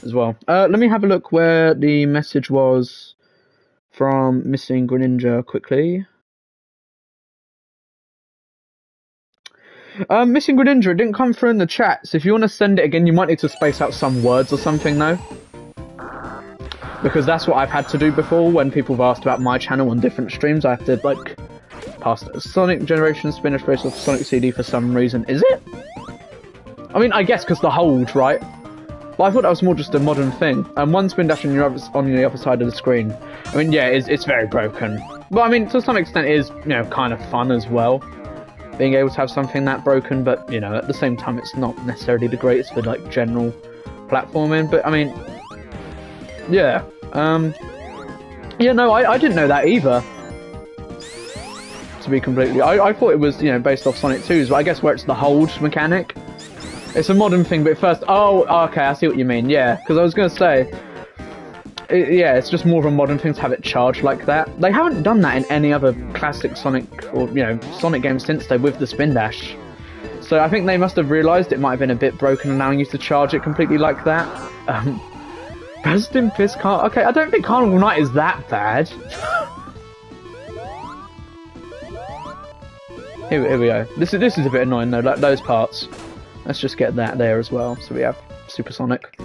as well. Let me have a look where the message was from Missing Greninja quickly. Missing Greninja, it didn't come through in the chat, so if you want to send it again, you might need to space out some words or something, though. Because that's what I've had to do before when people have asked about my channel on different streams. I have to, like, pass Sonic Generations spin dash based off Sonic CD for some reason. Is it? I mean, I guess because the hold, right? But I thought that was more just a modern thing. One spin dash on the other side of the screen. I mean, yeah, it's very broken. But I mean, to some extent, it is, you know, kind of fun as well. Being able to have something that broken, but, you know, at the same time, it's not necessarily the greatest for, like, general platforming. But, I mean, yeah. Yeah, no, I didn't know that either. To be completely... I thought it was, you know, based off Sonic 2's, but I guess where it's the hold mechanic. It's a modern thing, but at first... Oh, okay, I see what you mean, yeah. Because I was going to say... yeah, it's just more of a modern thing to have it charged like that. They haven't done that in any other classic Sonic, or, you know, Sonic game since though, with the spin dash. So I think they must have realised it might have been a bit broken, allowing you to charge it completely like that. Best in Piss Car... Okay, I don't think Carnival Night is that bad. Here we go. This is a bit annoying though, like those parts. Let's just get that there as well, so we have Supersonic.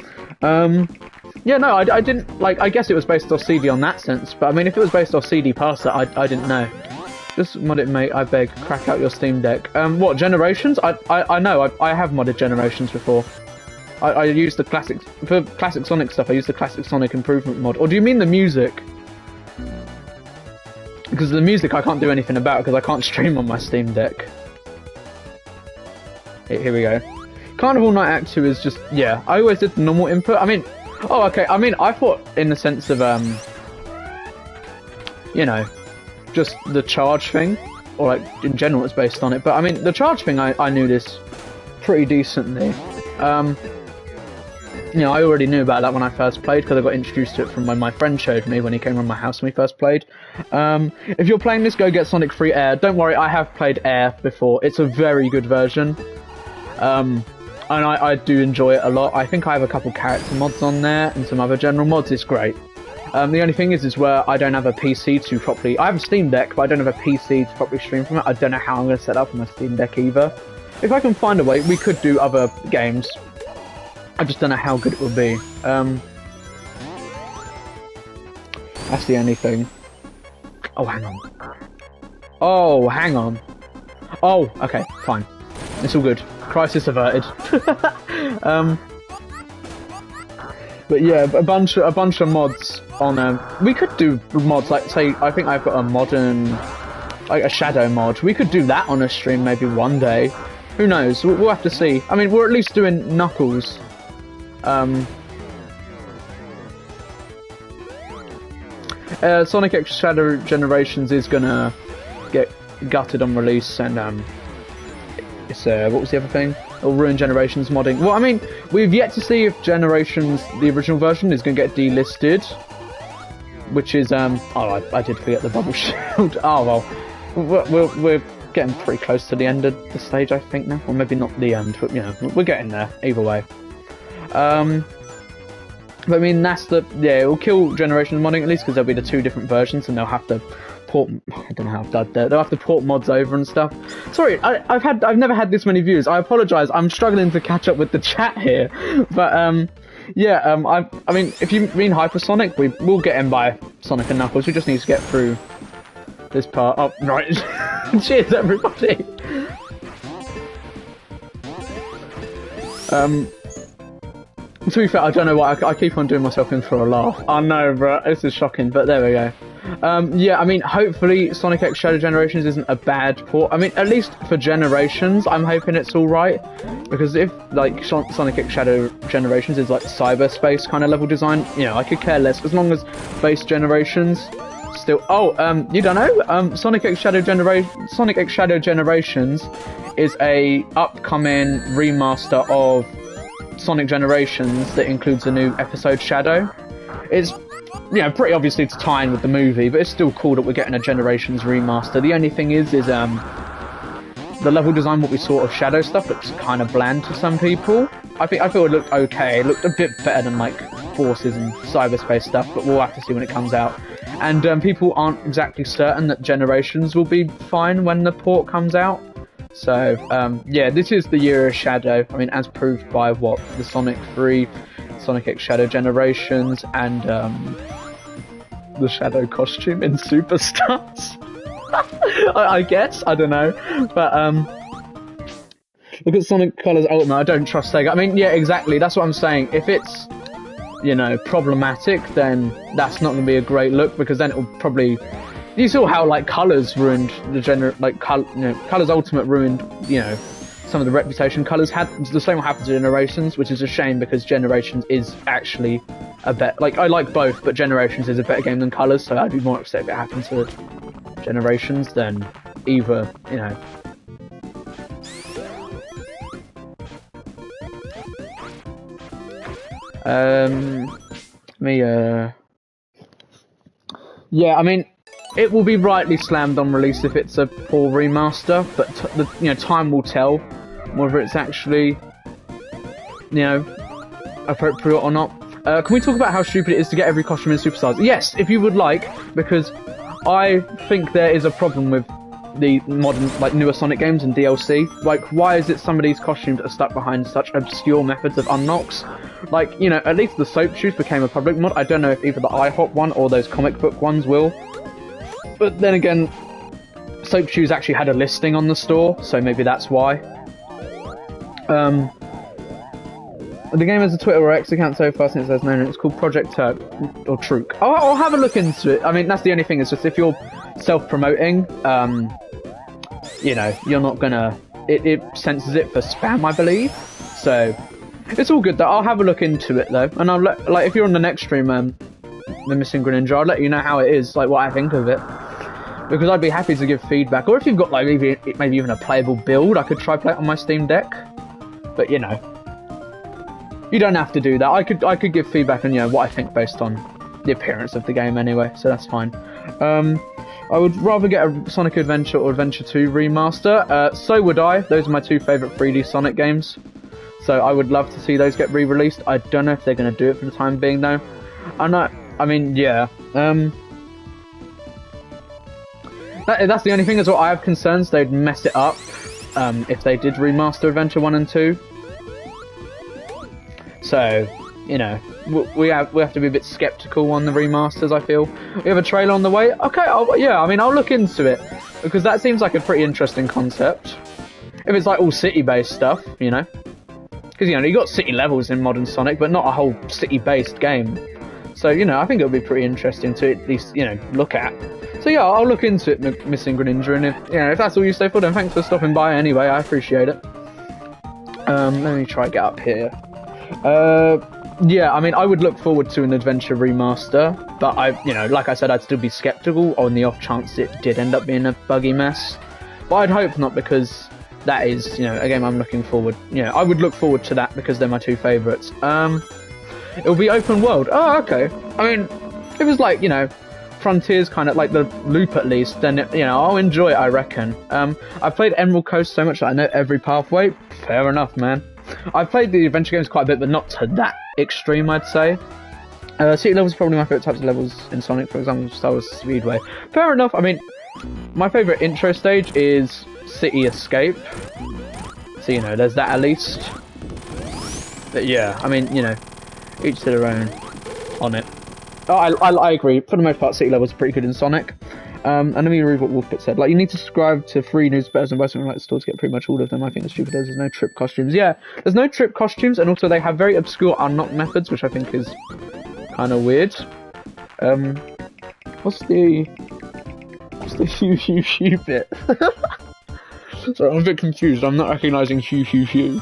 Yeah, no, I didn't, like, I guess it was based off CD on that sense, but I mean, if it was based off CD past that, I didn't know. Just mod it, mate. I beg. Crack out your Steam Deck. What Generations? I know. I have modded Generations before. I used the classic for classic Sonic stuff. I used the classic Sonic improvement mod. Or do you mean the music? Because the music I can't do anything about because I can't stream on my Steam Deck. Here we go. Carnival Night Act 2 is just, yeah, I always did the normal input. I mean, oh, okay, I mean, I thought in the sense of, you know, just the charge thing, or like, in general it's based on it, but I mean, the charge thing, I knew this pretty decently. You know, I already knew about that when I first played, because I got introduced to it from when my friend showed me when he came around my house when we first played. If you're playing this, go get Sonic 3 Air. Don't worry, I have played Air before. It's a very good version. And I do enjoy it a lot. I think I have a couple character mods on there, and some other general mods. It's great. The only thing is where I don't have a PC to properly... I have a Steam Deck, but I don't have a PC to properly stream from it. I don't know how I'm going to set up on my Steam Deck either. If I can find a way, we could do other games. I just don't know how good it will be. That's the only thing. Oh, hang on. Oh, hang on. Oh, okay, fine. It's all good. Crisis averted. But yeah, a bunch of mods on. We could do mods like, say, I think I've got a modern, like a Shadow mod. We could do that on a stream maybe one day. Who knows? We'll have to see. I mean, we're at least doing Knuckles. Sonic X Shadow Generations is gonna get gutted on release, and it's what was the other thing? It'll ruin Generations modding. Well, I mean, we've yet to see if Generations, the original version, is gonna get delisted, which is oh, I did forget the bubble shield. Oh well, we're getting pretty close to the end of the stage, I think now, or maybe not the end, but you know, we're getting there either way. But I mean, that's the, yeah, it'll kill Generations modding at least, because there'll be the two different versions, and they'll have to port, I don't know how I've done that, they'll have to port mods over and stuff. Sorry, I've never had this many views. I apologise, I'm struggling to catch up with the chat here, but yeah, I mean, if you mean Hypersonic, we'll get in by Sonic and Knuckles. We just need to get through this part. Oh, right. Cheers, everybody. To be fair, I don't know why I keep on doing myself in for a laugh. I know, bro. This is shocking, but there we go. Yeah, I mean, hopefully Sonic X Shadow Generations isn't a bad port. I mean, at least for Generations, I'm hoping it's alright. Because if, like, Sonic X Shadow Generations is, like, cyberspace kind of level design, you know, I could care less. As long as base Generations still... Oh, you don't know? Sonic X Shadow Generations is a upcoming remaster of Sonic Generations that includes a new episode Shadow. It's, you know, pretty obviously to tie in with the movie, but it's still cool that we're getting a Generations remaster. The only thing is the level design, what we saw of Shadow stuff, looks kind of bland to some people. I feel it looked okay. It looked a bit better than like Forces and cyberspace stuff, but we'll have to see when it comes out. And people aren't exactly certain that Generations will be fine when the port comes out. So, yeah, this is the year of Shadow. I mean, as proved by what? The Sonic 3, Sonic X Shadow Generations, and the Shadow costume in Superstars. I guess, I don't know. But, look at Sonic Colors Ultimate. I don't trust Sega. I mean, yeah, exactly. That's what I'm saying. If it's, you know, problematic, then that's not going to be a great look, because then it will probably... You saw how, like, Colors ruined the Colors Ultimate ruined, you know, some of the reputation. Colors had the same what happened to Generations, which is a shame because Generations is actually a better... Like, I like both, but Generations is a better game than Colors, so I'd be more upset if it happened to Generations than either, you know. Yeah, I mean, it will be rightly slammed on release if it's a poor remaster, but you know, time will tell whether it's actually, you know, appropriate or not. Can we talk about how stupid it is to get every costume in Superstars? Yes, if you would like, because I think there is a problem with the modern, like, newer Sonic games and DLC. Like, why is it some of these costumes are stuck behind such obscure methods of unlocks? Like, you know, at least the soap shoes became a public mod. I don't know if either the IHOP one or those comic book ones will. But then again, Soap Shoes actually had a listing on the store, so maybe that's why. The game has a Twitter or X account so far since there's no name. It's called Project Turk or Truk. I'll have a look into it. I mean, that's the only thing. It's just if you're self-promoting, you know, you're not gonna. It censors it for spam, I believe. So it's all good though. I'll have a look into it though, and I'll like if you're on the next stream, the Missing Greninja, I'll let you know how it is, like what I think of it. Because I'd be happy to give feedback, or if you've got like maybe even a playable build, I could try play it on my Steam Deck. But you know, you don't have to do that. I could give feedback on, you know, what I think based on the appearance of the game anyway, so that's fine. I would rather get a Sonic Adventure or Adventure 2 remaster. So would I. Those are my two favourite 3D Sonic games. So I would love to see those get re-released. I don't know if they're going to do it for the time being though. I mean, yeah. That's the only thing as well. I have concerns they'd mess it up if they did remaster Adventure 1 and 2. So, you know, we have to be a bit skeptical on the remasters, I feel. We have a trailer on the way. Okay, yeah, I mean, I'll look into it. Because that seems like a pretty interesting concept. If it's like all city-based stuff, you know. Because, you know, you got city levels in modern Sonic, but not a whole city-based game. So, you know, I think it'll be pretty interesting to at least, you know, look at. So yeah, I'll look into it, Missing Greninja, and if that's all you stay for, then thanks for stopping by anyway, I appreciate it. Let me try to get up here. Yeah, I mean, I would look forward to an Adventure remaster, but you know, like I said, I'd still be skeptical on the off chance it did end up being a buggy mess. But I'd hope not, because that is, you know, a game I'm looking forward, you know, I would look forward to that because they're my two favourites. It'll be open world. Oh, okay. I mean, if it was like, you know, Frontiers, kind of like the loop at least, then you know, I'll enjoy it, I reckon. I've played Emerald Coast so much that I know every pathway. Fair enough, man. I've played the adventure games quite a bit, but not to that extreme, I'd say. City levels are probably my favourite types of levels in Sonic, for example, Star Wars Speedway. Fair enough. I mean, my favourite intro stage is City Escape. So, you know, there's that at least. But yeah, I mean, you know, each to their own on it. Oh, I agree. For the most part, city levels are pretty good in Sonic. And let me read what Wolfpit said. Like, you need to subscribe to free newsletters and buy something like the store to get pretty much all of them. I think the stupid is there's no trip costumes. Yeah, there's no trip costumes, and also they have very obscure unlock methods, which I think is kind of weird. What's the Hugh bit? Sorry, I'm a bit confused. I'm not recognising Hugh.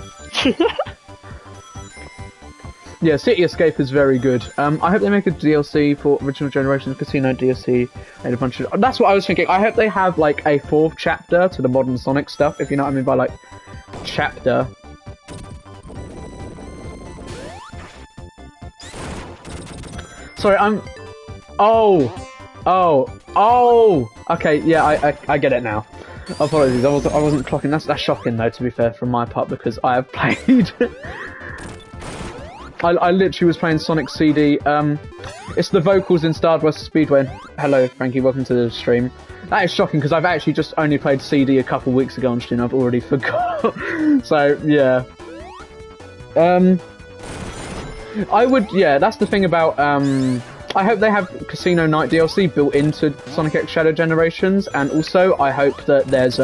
Yeah, City Escape is very good. I hope they make a DLC for Original Generations Casino DLC and a bunch of... That's what I was thinking. I hope they have, like, a fourth chapter to the modern Sonic stuff, if you know what I mean by, like, chapter. Sorry, I'm... Oh! Okay, yeah, I get it now. Apologies, I wasn't clocking. That's shocking, though, to be fair, from my part, because I have played... I literally was playing Sonic CD. It's the vocals in Star Wars Speedway. Hello, Frankie, welcome to the stream. That is shocking, because I've actually just only played CD a couple weeks ago on stream. I've already forgot. So, yeah. Yeah, that's the thing about, I hope they have Casino Night DLC built into Sonic X Shadow Generations, and also I hope that there's,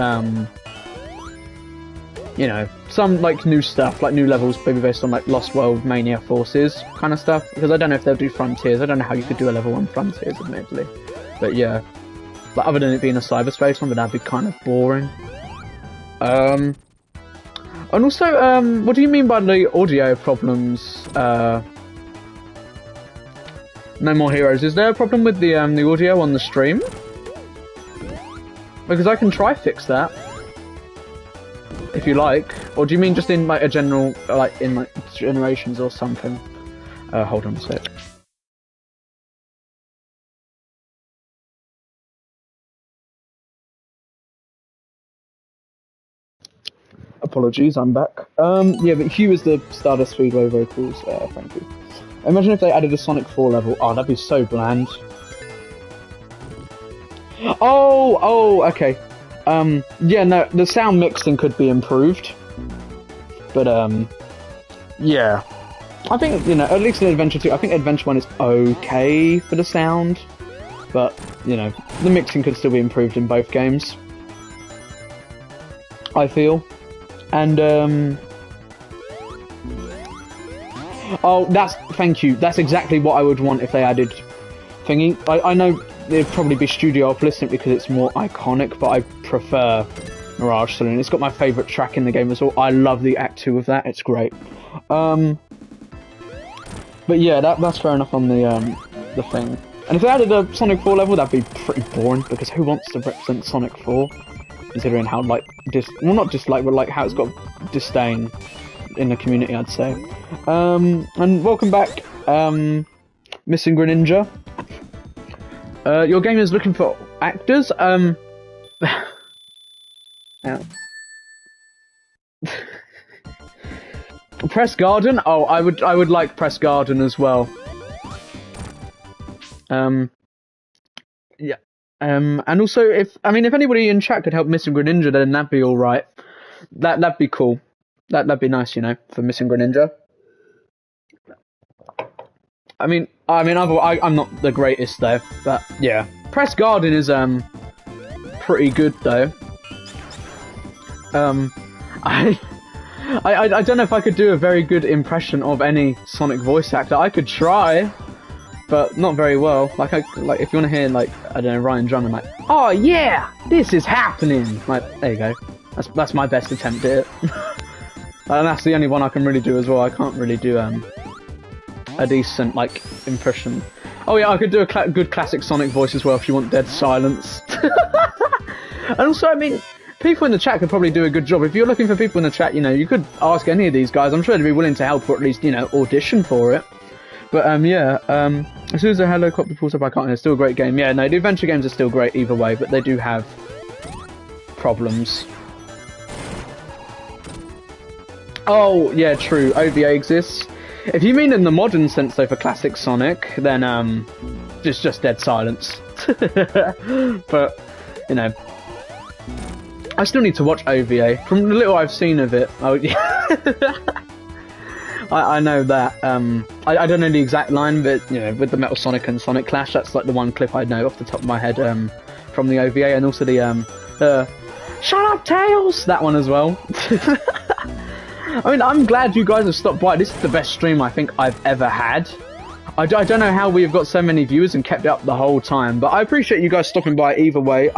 you know, some, like, new stuff, like new levels, maybe based on, like, Lost World, Mania Forces kind of stuff, because I don't know if they'll do Frontiers. I don't know how you could do a level 1 Frontiers, admittedly. But, yeah. But other than it being a cyberspace one, but that'd be kind of boring. And also, what do you mean by the audio problems? No More Heroes. Is there a problem with the audio on the stream? Because I can try fix that. If you like. Or do you mean just in, like, a general, like, in, like, Generations or something? Hold on a sec. Apologies, I'm back. Yeah, but Hugh is the Stardust Speedway vocals, thank you. Imagine if they added a Sonic 4 level. Oh, that'd be so bland. Oh, okay. Yeah, no, the sound mixing could be improved. But, yeah. I think, you know, at least in Adventure 2, I think Adventure 1 is okay for the sound. But, you know, the mixing could still be improved in both games. I feel. And, oh, thank you. That's exactly what I would want if they added thingy. I know it'd probably be Studio Uplift simply because it's more iconic, but I prefer Mirage Saloon. It's got my favourite track in the game as well. I love the Act 2 of that. It's great. But yeah, that's fair enough on the thing. And if they added a Sonic 4 level, that'd be pretty boring, because who wants to represent Sonic 4? Considering how, like, well, not dislike, but, like, how it's got disdain in the community, I'd say. And welcome back, Missing Greninja. Your game is looking for actors, yeah. Press Garden? Oh, I would like Press Garden as well. Yeah. And also, if anybody in chat could help Missing Greninja, then that'd be all right. That'd be cool. That'd be nice, you know, for Missing Greninja. I'm not the greatest though, but yeah, Press Garden is pretty good though. I don't know if I could do a very good impression of any Sonic voice actor. I could try, but not very well. Like if you want to hear, like, I don't know, Ryan Drummond, like, oh yeah, this is happening. Like, there you go. That's my best attempt at it. And that's the only one I can really do as well. I can't really do a decent, like, impression. Oh yeah, I could do a good classic Sonic voice as well if you want Dead Silence. And also, I mean, people in the chat could probably do a good job. If you're looking for people in the chat, you know, you could ask any of these guys. I'm sure they'd be willing to help, or at least, you know, audition for it. But yeah, as soon as the helicopter pulls up, I can't hear. It's still a great game. Yeah, no, the adventure games are still great either way, but they do have problems. Oh, yeah, true. OVA exists. If you mean in the modern sense, though, for classic Sonic, then it's just Dead Silence. But, you know, I still need to watch OVA. From the little I've seen of it, oh yeah, I know that. I don't know the exact line, but you know, with the Metal Sonic and Sonic Clash, that's like the one clip I know off the top of my head from the OVA, and also the "Shut up, Tails!" that one as well. I mean, I'm glad you guys have stopped by. This is the best stream I think I've ever had. I don't know how we've got so many viewers and kept it up the whole time, but I appreciate you guys stopping by either way.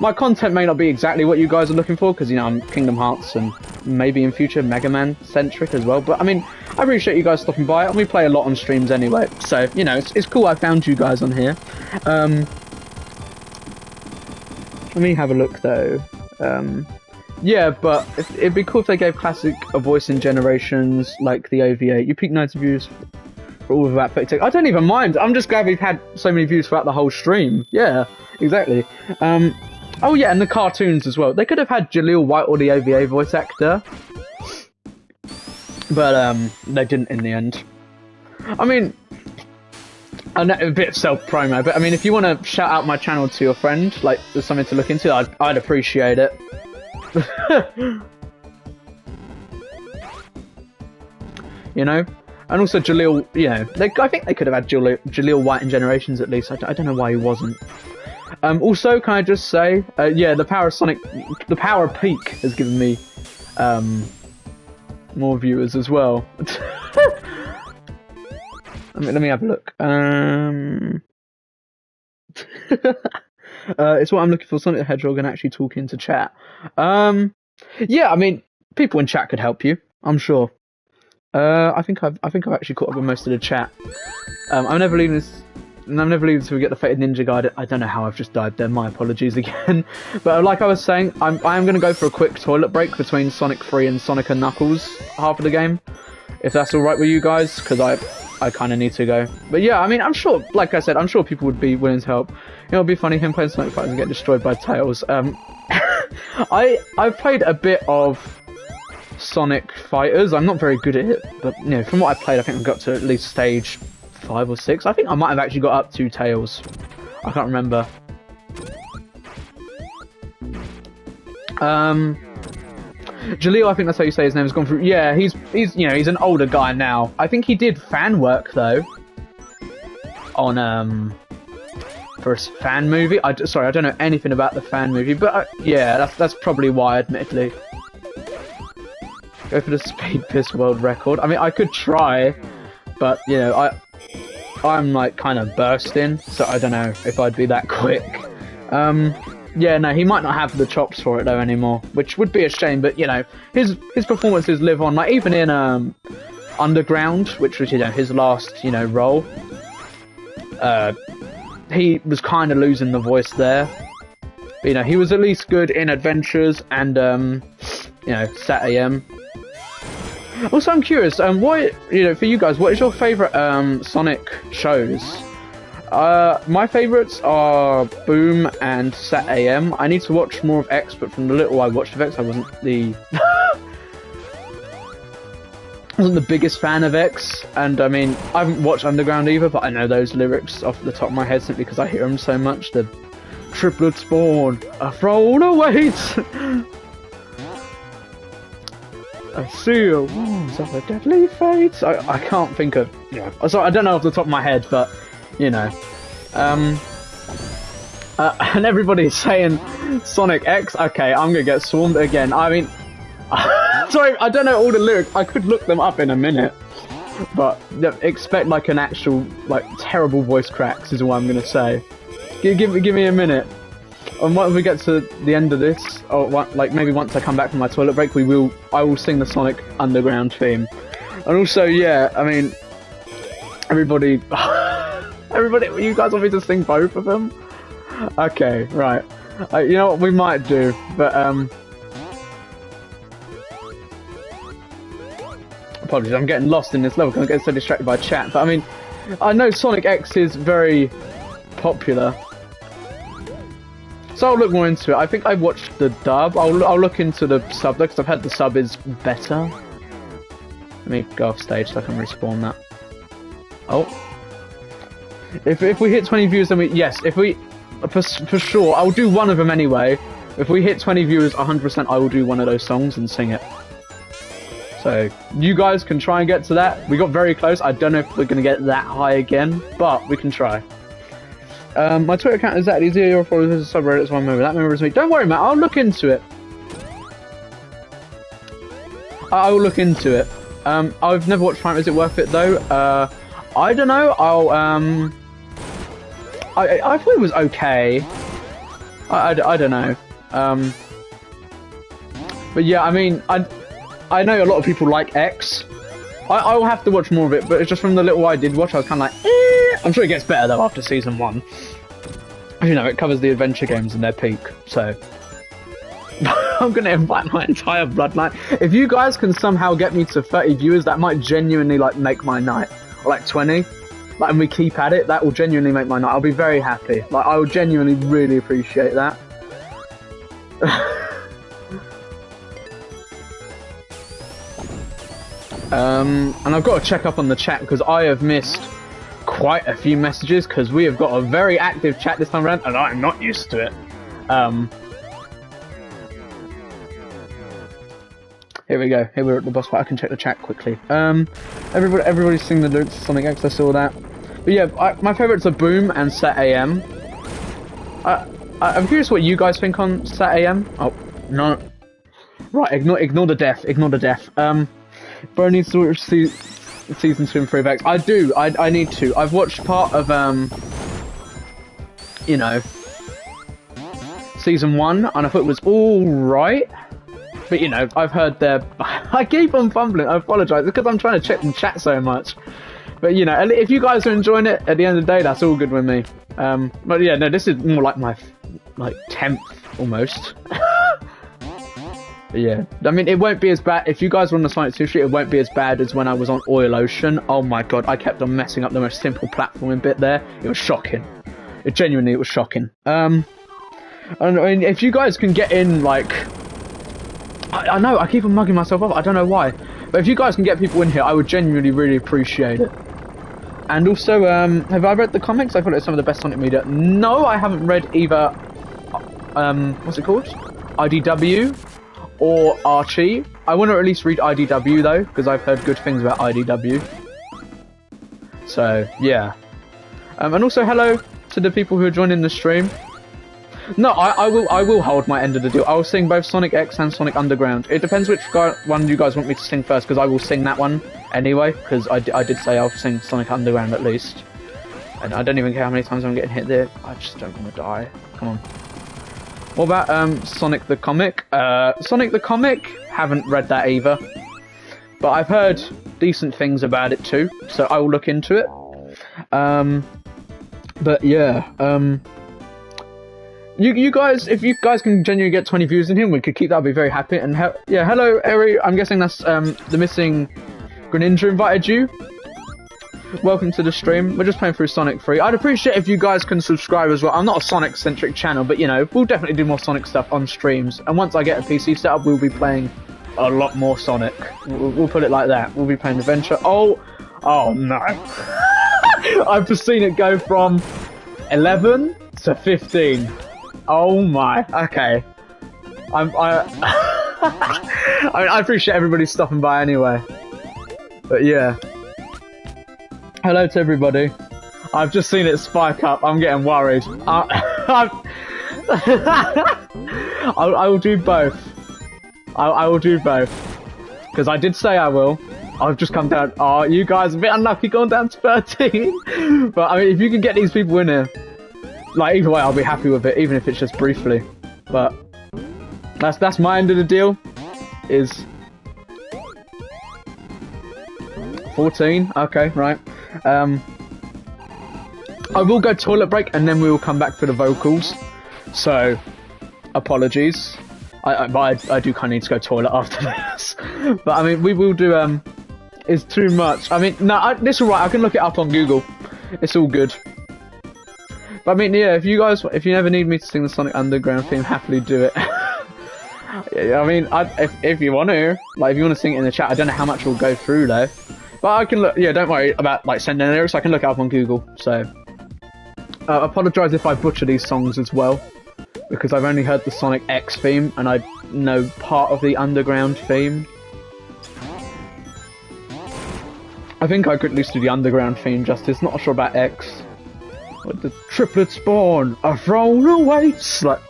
My content may not be exactly what you guys are looking for, because, you know, I'm Kingdom Hearts and maybe in future Mega Man centric as well, but I mean, I appreciate you guys stopping by, and we play a lot on streams anyway, so, you know, it's cool I found you guys on here. Let me have a look though. Yeah, but it'd be cool if they gave Classic a voice in Generations, like the OVA. You peaked 90 views for all of that 30. I don't even mind. I'm just glad we've had so many views throughout the whole stream. Yeah, exactly. Oh yeah, and the cartoons as well. They could have had Jaleel White or the OVA voice actor, but they didn't in the end. I mean, I know a bit of self-promo, but I mean, if you want to shout out my channel to your friend, like there's something to look into, I'd appreciate it. You know, and also Jaleel, you know, I think they could have had Jaleel White in Generations at least. I don't know why he wasn't. Also, can I just say, yeah, the power of Sonic, the power of Peak has given me more viewers as well. Let me have a look. It's what I'm looking for, Sonic the Hedgehog, and actually talking to chat. Yeah, I mean, people in chat could help you, I'm sure. I think I've actually caught up with most of the chat. I'm never leaving this. And I'm never leaving until we get the Fated Ninja Guide. I don't know how I've just died there. My apologies again. But like I was saying, I am going to go for a quick toilet break between Sonic 3 and Sonic and Knuckles half of the game, if that's all right with you guys, because I kind of need to go. But yeah, I mean, I'm sure, like I said, I'm sure people would be willing to help. You know, it'd be funny him playing Sonic Fighters and getting destroyed by Tails. I've played a bit of Sonic Fighters. I'm not very good at it, but you know, from what I played, I think I got to at least stage 5 or 6. I think I might have actually got up to Tails. I can't remember. Jaleel, I think that's how you say his name, has gone through. Yeah, he's you know, he's an older guy now. I think he did fan work though on for for a fan movie. Sorry, I don't know anything about the fan movie, but yeah, that's probably why, admittedly. Go for the Speed Piss world record. I mean, I could try, but you know, I'm like kind of bursting, so I don't know if I'd be that quick. Yeah, no, he might not have the chops for it though anymore, which would be a shame. But you know, his performances live on. Like even in Underground, which was, you know, his last, you know, role, he was kind of losing the voice there. But, you know, he was at least good in Adventures and you know, Sat AM. Also, I'm curious, what, you know, for you guys, what is your favourite Sonic shows? My favourites are Boom and Sat AM. I need to watch more of X, but from the little I watched of X, I wasn't the biggest fan of X. And I mean, I haven't watched Underground either, but I know those lyrics off the top of my head simply because I hear them so much. The triplet spawn, a thrown await. A seal wounds of a deadly fate. I can't think of, you know, sorry, I don't know off the top of my head, but you know, and everybody's saying Sonic X. Okay, I'm gonna get swarmed again. I mean, sorry, I don't know all the lyrics. I could look them up in a minute, but expect like an actual like terrible voice cracks is what I'm gonna say. Give me a minute. And once we get to the end of this, or like maybe once I come back from my toilet break, I will sing the Sonic Underground theme. And also, yeah, I mean, everybody, you guys want me to sing both of them? Okay, right. You know what we might do, but apologies, I'm getting lost in this level because I'm getting so distracted by chat. But I mean, I know Sonic X is very popular. So I'll look more into it. I think I watched the dub. I'll look into the sub though, because I've heard the sub is better. Let me go off stage so I can respawn that. Oh. If we hit 20 views, then yes, if we, for sure, I'll do one of them anyway. If we hit 20 viewers, 100% I will do one of those songs and sing it. So, you guys can try and get to that. We got very close. I don't know if we're going to get that high again, but we can try. My Twitter account is exactly 0 followers as a subreddit, one member. That member is me. Don't worry, Matt. I'll look into it. I will look into it. I've never watched Prime. Is it worth it though? I don't know. I thought it was okay. I don't know. But yeah, I mean, I know a lot of people like X. I will have to watch more of it, but it's just from the little I did watch, I was kind of like, eh. I'm sure it gets better though after season 1. You know, it covers the adventure games in their peak, so I'm gonna invite my entire bloodline. If you guys can somehow get me to 30 viewers, that might genuinely like make my night. Or like 20. Like, and we keep at it, that will genuinely make my night. I'll be very happy. Like, I will genuinely really appreciate that. And I've got to check up on the chat because I have missed quite a few messages because we have got a very active chat this time around and I'm not used to it. Here we go. Here we're at the boss fight. I can check the chat quickly. Everybody's singing the lyrics to Sonic X. I saw that. But yeah, my favourites are Boom and Sat AM. I'm curious what you guys think on Sat AM. Oh no. Right, ignore the death. Ignore the death. Bro needs to watch season 2 and 3 of X. I do. I need to. I've watched part of you know, season 1, and I thought it was all right. But you know, I've heard their. I keep on fumbling. I apologise because I'm trying to check the chat so much. But you know, if you guys are enjoying it, at the end of the day, that's all good with me. But yeah, no, this is more like my 10th almost. But yeah, I mean, it won't be as bad. If you guys are on the Sonic 2 street, it won't be as bad as when I was on Oil Ocean. Oh my god, I kept on messing up the most simple platforming bit there. It was shocking. It was shocking. And I mean, if you guys can get in, like, I know I keep on mugging myself up. I don't know why, but if you guys can get people in here, I would genuinely really appreciate it. And also, have I read the comics? I thought it was some of the best Sonic media. No, I haven't read either. What's it called? IDW. Or Archie. I want to at least read IDW though, because I've heard good things about IDW. So, yeah. And also hello to the people who are joining the stream. No, I will hold my end of the deal. I will sing both Sonic X and Sonic Underground. It depends which one you guys want me to sing first, because I will sing that one anyway, because I did say I'll sing Sonic Underground at least. And I don't even care how many times I'm getting hit there. I just don't want to die. Come on. What about Sonic the Comic? Sonic the Comic, haven't read that either. But I've heard decent things about it too, so I will look into it. But yeah, you guys, if you guys can genuinely get 20 views in here, we could keep that. I'll be very happy. And yeah, hello, Eri. I'm guessing that's the missing Greninja invited you. Welcome to the stream. We're just playing through Sonic 3. I'd appreciate if you guys can subscribe as well. I'm not a Sonic-centric channel, but you know, we'll definitely do more Sonic stuff on streams. And once I get a PC set up, we'll be playing a lot more Sonic. We'll put it like that. We'll be playing Adventure. Oh no. I've just seen it go from 11 to 15. Oh my. Okay. I appreciate everybody stopping by anyway. But yeah. Hello to everybody. I've just seen it spike up. I'm getting worried. I will do both. I will do both. Because I did say I will. I've just come down. Oh, you guys are a bit unlucky going down to 13. But I mean, if you can get these people in here, like either way, I'll be happy with it, even if it's just briefly. But that's my end of the deal. Is 14. Okay, right. I will go toilet break and then we will come back for the vocals. So, apologies. I do kind of need to go toilet after this. But I mean, we will do. It's too much. I mean, no, this is alright. I can look it up on Google. It's all good. But I mean, yeah, if you ever need me to sing the Sonic Underground theme, happily do it. I mean, if you want to, like, if you want to sing it in the chat, I don't know how much will go through though. But I can look. Yeah, don't worry about like sending lyrics. I can look it up on Google. So, apologise if I butcher these songs as well, because I've only heard the Sonic X theme and I know part of the Underground theme. I think I could at least do the Underground theme justice. Not sure about X. With the triplet spawn, a thrown away. Like,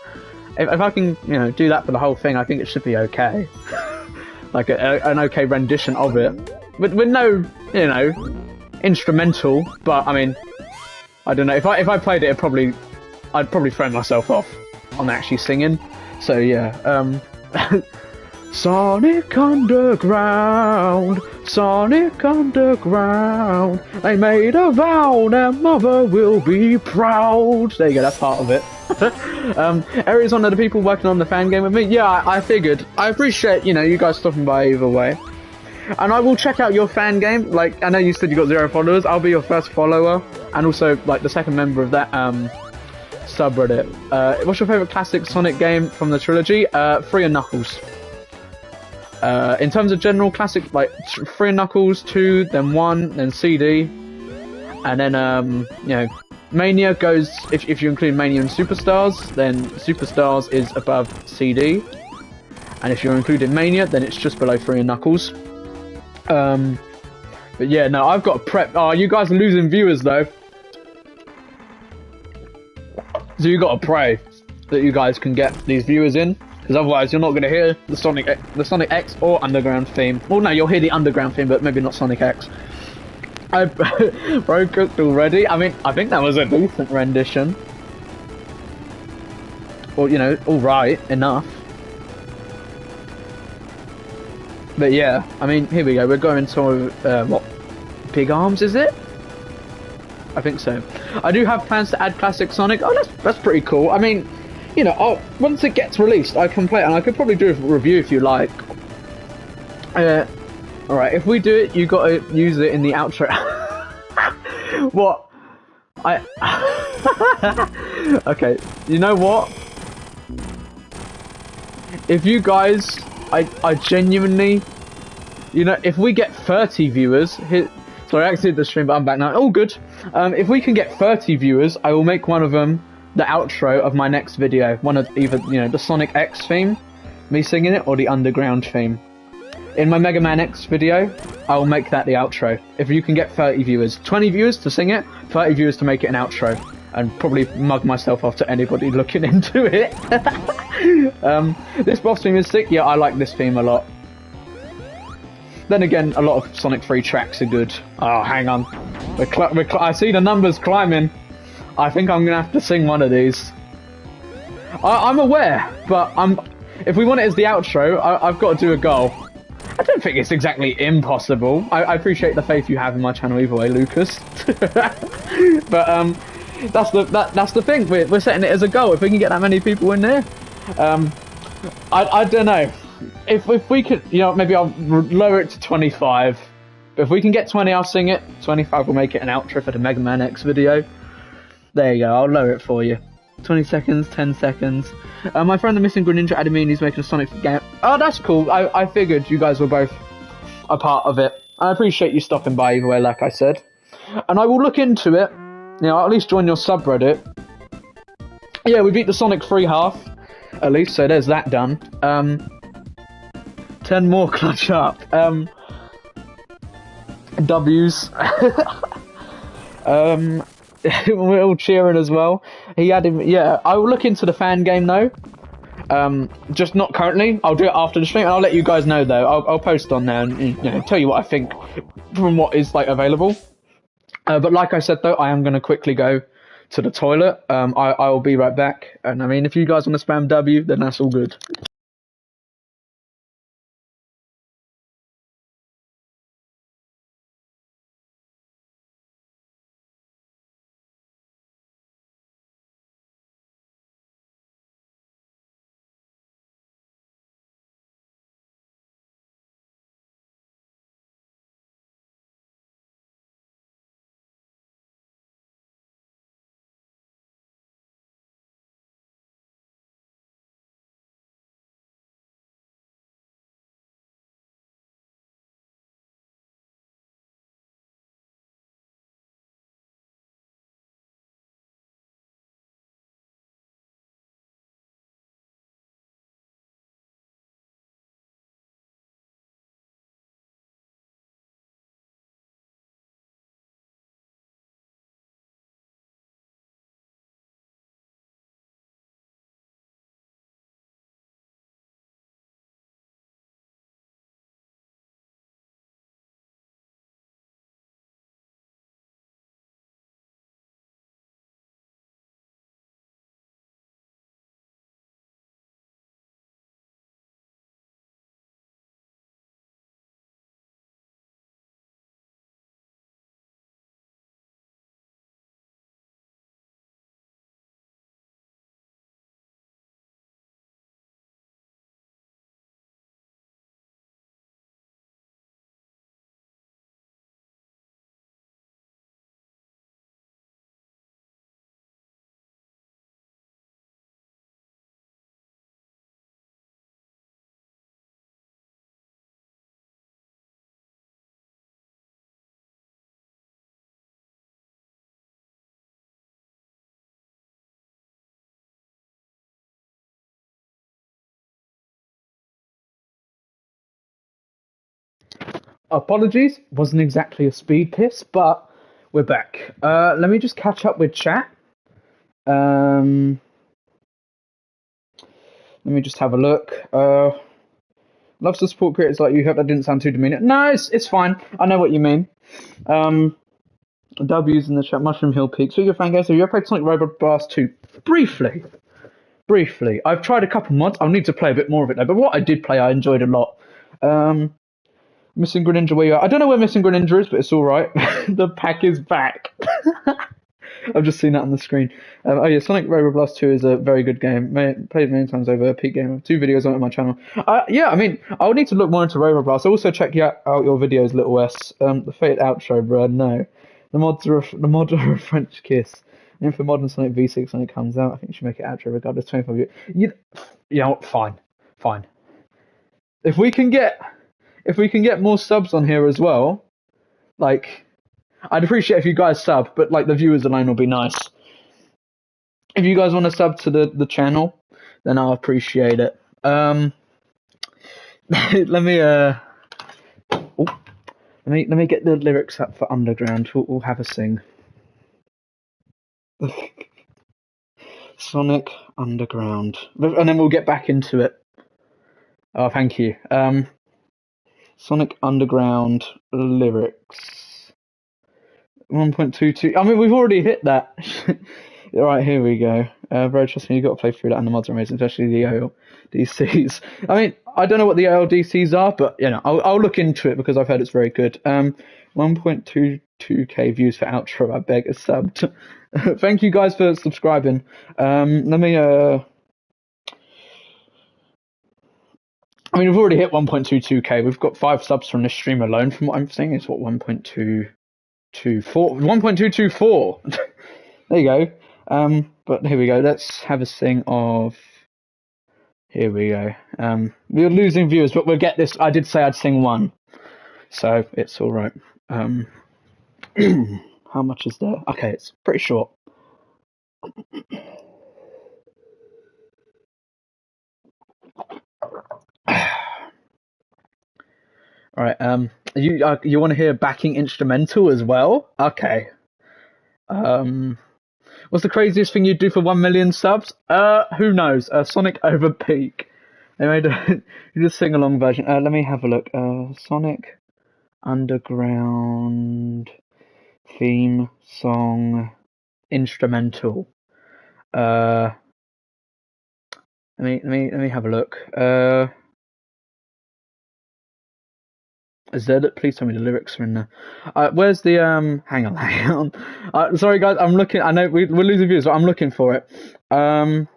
if I can, you know, do that for the whole thing, I think it should be okay. Like an okay rendition of it, with no, you know, instrumental. But I mean, I don't know. If I played it, I'd probably throw myself off on actually singing. So yeah, Sonic Underground, Sonic Underground. They made a vow, their mother will be proud. There you go, that's part of it. Eri's one of the people working on the fan game with me. Yeah, I figured. I appreciate, you know, you guys stopping by either way. And I will check out your fan game. Like, I know you said you got 0 followers. I'll be your first follower. And also, like, the second member of that, subreddit. What's your favourite classic Sonic game from the trilogy? 3 and Knuckles. In terms of general classic, like 3 and Knuckles, 2, then 1, then CD, and then you know, Mania goes. If you include Mania and Superstars, then Superstars is above CD, and if you're including Mania, then it's just below 3 and Knuckles. But yeah, no, I've got a prep. Oh, you guys are losing viewers though. So you got to pray that you guys can get these viewers in, because otherwise you're not going to hear the Sonic X or Underground theme. Well, no, you'll hear the Underground theme, but maybe not Sonic X. Bro cooked already. I mean, I think that was a decent rendition. Or, you know, alright, enough. But yeah, I mean, here we go. We're going to, what? Big Arms, is it? I think so. I do have plans to add Classic Sonic. Oh, that's pretty cool. I mean, you know, once it gets released, I can play it, and I could probably do a review if you like. Alright, if we do it, you gotta use it in the outro. What? Okay, you know what? If you guys, I genuinely, you know, if we get 30 viewers, sorry, I exited the stream, but I'm back now. All good. If we can get 30 viewers, I will make one of them the outro of my next video. One of either, you know, the Sonic X theme, me singing it, or the Underground theme. In my Mega Man X video, I will make that the outro. If you can get 30 viewers. 20 viewers to sing it, 30 viewers to make it an outro. and probably mug myself off to anybody looking into it. This boss theme is sick. Yeah, I like this theme a lot. Then again, a lot of Sonic 3 tracks are good. Oh, hang on. I see the numbers climbing. I think I'm gonna have to sing one of these. I'm aware, but if we want it as the outro, I've got to do a goal. I don't think it's exactly impossible. I appreciate the faith you have in my channel either way, Lucas. But that's the thing. We're setting it as a goal. If we can get that many people in there, I don't know. If we could, you know, maybe I'll lower it to 25. But if we can get 20, I'll sing it. 25 will make it an outro for the Mega Man X video. There you go. I'll lower it for you. 20 seconds, 10 seconds. My friend the Missing Greninja added me and he's making a Sonic game. Oh, that's cool. I figured you guys were both a part of it. I appreciate you stopping by either way, like I said. And I will look into it. You know, I'll at least join your subreddit. Yeah, we beat the Sonic 3 half. At least, so there's that done. 10 more clutch up. W's. We're all cheering as well. He had him. Yeah, I will look into the fan game though. Just not currently. I'll do it after the stream. And I'll let you guys know though. I'll post on there and, you know, tell you what I think from what is like available. But like I said though, I am going to quickly go to the toilet. I will be right back. And I mean, if you guys want to spam W, then that's all good. Apologies, wasn't exactly a speed piss, but we're back. Let me just catch up with chat. Let me just have a look. Loves to support creators like you. Hope that didn't sound too demeaning. No, it's fine. I know what you mean. W's in the chat. Mushroom Hill Peak. So, your fan guys, have you ever played Sonic Robot Blast 2? Briefly. I've tried a couple mods. I'll need to play a bit more of it though. But what I did play, I enjoyed a lot. Missing Greninja, where you are? I don't know where Missing Greninja is, but it's all right. The pack is back. I've just seen that on the screen. Oh yeah, Sonic Robot Blast 2 is a very good game. Played many times over. Peak game. I have 2 videos on it on my channel. Yeah, I mean, I'll need to look more into Robot Blast. Also check out your videos, Little S. The Fate outro, bro. No, the mods are a French kiss. And for modern Sonic V6 when it comes out, I think you should make it outro regardless. 25 years. You know what? Fine. If we can get more subs on here as well, like, I'd appreciate if you guys sub, but like the viewers alone will be nice. If you guys want to sub to the channel, then I'll appreciate it. Let me get the lyrics up for Underground. We'll have a sing. Sonic Underground. And then we'll get back into it. Oh, thank you. Sonic Underground lyrics. 1.22. I mean, we've already hit that. Alright, here we go. Bro, trust me, you've got to play through that, and the mods are amazing, especially the ALDCs. I mean, I don't know what the ALDCs are, but, you know, I'll look into it because I've heard it's very good. 1.22k views for outro, I beg a sub. Thank you guys for subscribing. Let me, I mean, we've already hit 1.22k. We've got 5 subs from this stream alone, from what I'm seeing. It's what, 1.224? 1.224! There you go. But here we go. Let's have a sing of... Here we go. We're losing viewers, but we'll get this. I did say I'd sing one. So, it's alright. How much is there? Okay, it's pretty short. Alright, you want to hear backing instrumental as well? Okay. What's the craziest thing you'd do for 1 million subs? Who knows? Sonic over Peak. They made a just sing along version. Let me have a look. Sonic Underground theme song instrumental. Let me have a look. Please tell me the lyrics are in there. Where's the hang on. Sorry guys, I'm looking. I know we're losing views, but I'm looking for it. Let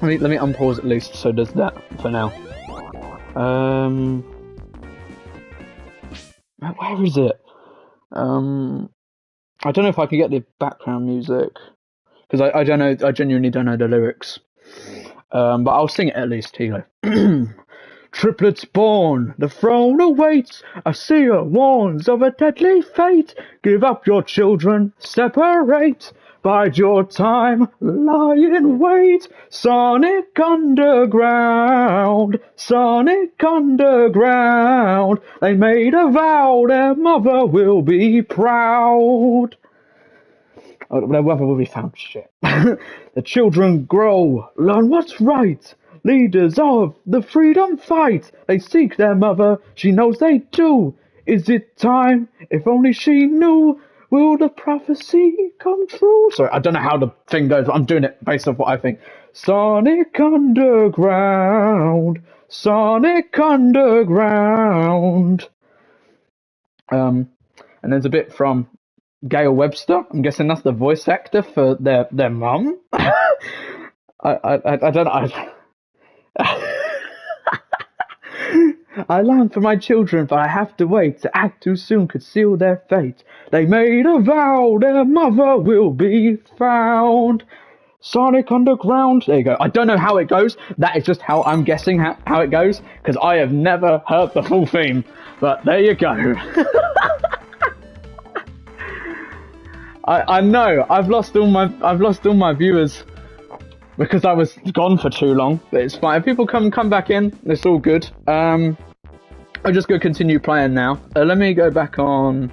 me unpause at least, so does that for now. Where is it? I don't know if I can get the background music because I don't know. I genuinely don't know the lyrics. But I'll sing it at least. Here you go. Triplets born, the throne awaits. A seer warns of a deadly fate. Give up your children, separate. Bide your time, lie in wait. Sonic Underground, Sonic Underground. They made a vow, their mother will be proud. Oh, their mother will be found. Shit. The children grow, learn what's right. Leaders of the freedom fight, they seek their mother, she knows they do. Is it time? If only she knew. Will the prophecy come true? Sorry, I don't know how the thing goes, but I'm doing it based off what I think. Sonic Underground, Sonic Underground. And there's a bit from Gail Webster. I'm guessing that's the voice actor for their mum. I don't know. I long for my children, but I have to wait. To act too soon could seal their fate. They made a vow, their mother will be found. Sonic Underground. There you go. I don't know how it goes. That is just how I'm guessing how it goes, because I have never heard the full theme. But there you go. I know I've lost all my viewers because I was gone for too long, but it's fine. If people come back in, it's all good. I'm just gonna continue playing now. Let me go back on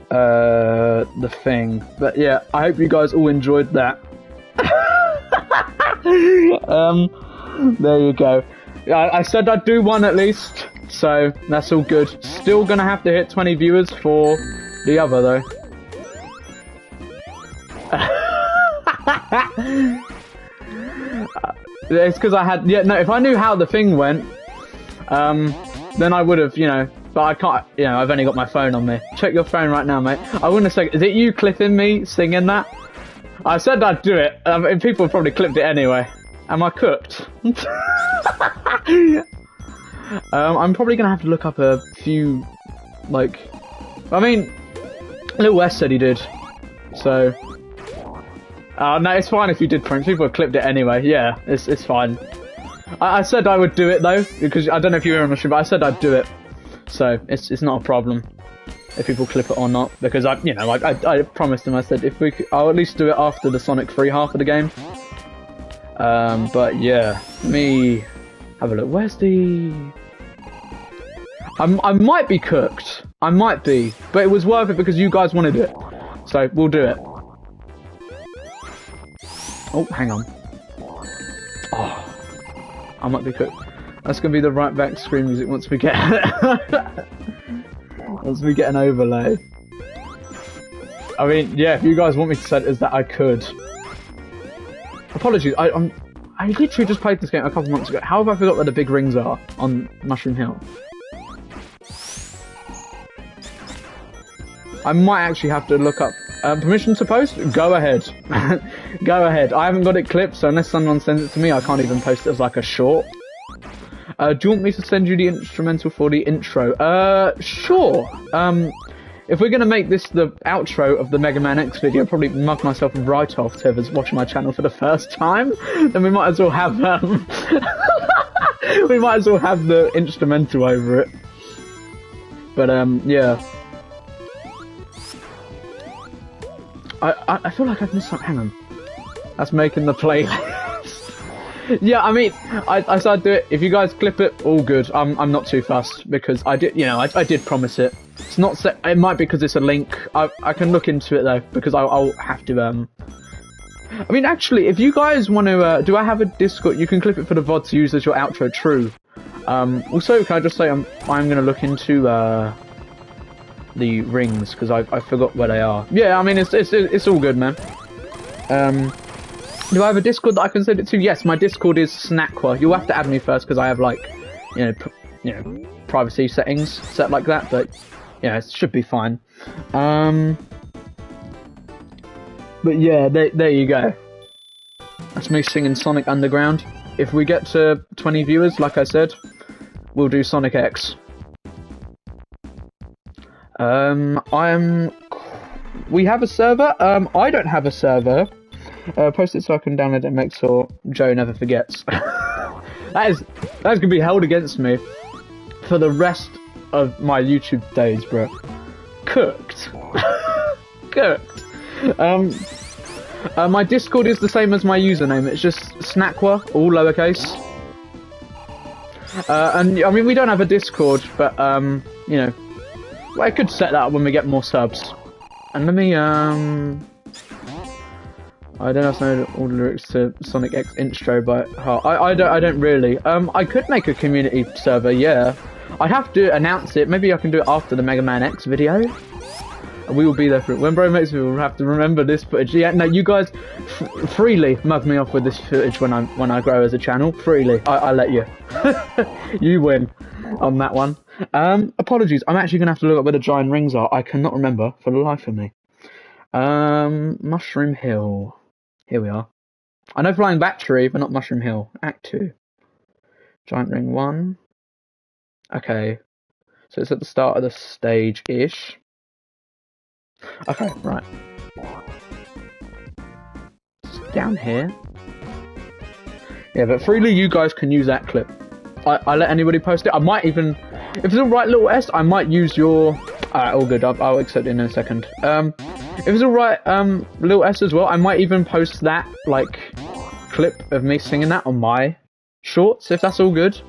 the thing. But yeah, I hope you guys all enjoyed that. There you go. I said I'd do one at least, so that's all good. Still gonna have to hit 20 viewers for the other though. It's because I had, if I knew how the thing went, then I would have, but I can't, I've only got my phone on me. Check your phone right now, mate. I wouldn't have said, is it you clipping me singing that? I said I'd do it. People probably clipped it anyway. Am I cooked? I'm probably gonna have to look up a few, Lil West said he did, so. No, it's fine if you did, Prince. People have clipped it anyway. Yeah, it's fine. I said I would do it though, because I don't know if you were on the stream, but I said I'd do it. So it's not a problem if people clip it or not, because I promised them. I said if we could, I'll at least do it after the Sonic 3 half of the game. But yeah, let me have a look. Where's the? I might be cooked. I might be, but it was worth it because you guys wanted it, so we'll do it. Oh, hang on. Oh, I might be cooked. That's gonna be the right back screen music once we get once we get an overlay. I mean, yeah, if you guys want me to set it as that, I could. Apologies, I literally just played this game a couple months ago. How have I forgot where the big rings are on Mushroom Hill? I might actually have to look up. Permission to post? Go ahead. Go ahead. I haven't got it clipped, so unless someone sends it to me, I can't even post it as like a short. Do you want me to send you the instrumental for the intro? Sure. If we're going to make this the outro of the Mega Man X video, probably mug myself right off to whoever's watching my channel for the first time, then we might as well have we might as well have the instrumental over it. But yeah. I feel like I've missed something. Hang on. That's making the playlist. Yeah, I mean, I started to do it. If you guys clip it, all good. I'm not too fussed because I did, you know, I did promise it. It's not set. It might be because it's a link. I can look into it though because I'll have to. I mean, actually, if you guys want to, do I have a Discord? You can clip it for the VOD to use as your outro. True. Also, can I just say I'm gonna look into the rings because I forgot where they are. Yeah, I mean it's all good, man. Do I have a Discord that I can send it to? Yes, my Discord is Snackwa. You'll have to add me first because I have like, you know, privacy settings set like that. But yeah, it should be fine. But yeah, there you go. That's me singing Sonic Underground. If we get to 20 viewers, like I said, we'll do Sonic X. We have a server. I don't have a server. Post it so I can download it and make sure Joe never forgets. That's gonna be held against me for the rest of my YouTube days, bro. Cooked. Cooked. My Discord is the same as my username. It's just Snackwa, all lowercase. And I mean, we don't have a Discord, but you know, I could set that up when we get more subs. And let me I don't have to know all the lyrics to Sonic X intro by heart. I don't really. I could make a community server, yeah. I'd have to announce it. Maybe I can do it after the Mega Man X video. And we will be there for it. When Bro makes me, we'll have to remember this footage. Yeah, no, you guys freely mug me off with this footage when I grow as a channel. Freely, I let you. You win on that one. Apologies. I'm actually gonna have to look up where the giant rings are. I cannot remember for the life of me. Mushroom Hill. Here we are. I know Flying Battery, but not Mushroom Hill. Act 2. Giant Ring 1. Okay. So it's at the start of the stage-ish. Okay, right. It's down here. Yeah, but freely you guys can use that clip. I let anybody post it. I might even... If it's alright, Little S, I might use your... Alright, all good. I'll accept it in a second. If it's alright, Lil S as well, I might even post that, like, clip of me singing that on my shorts, if that's all good.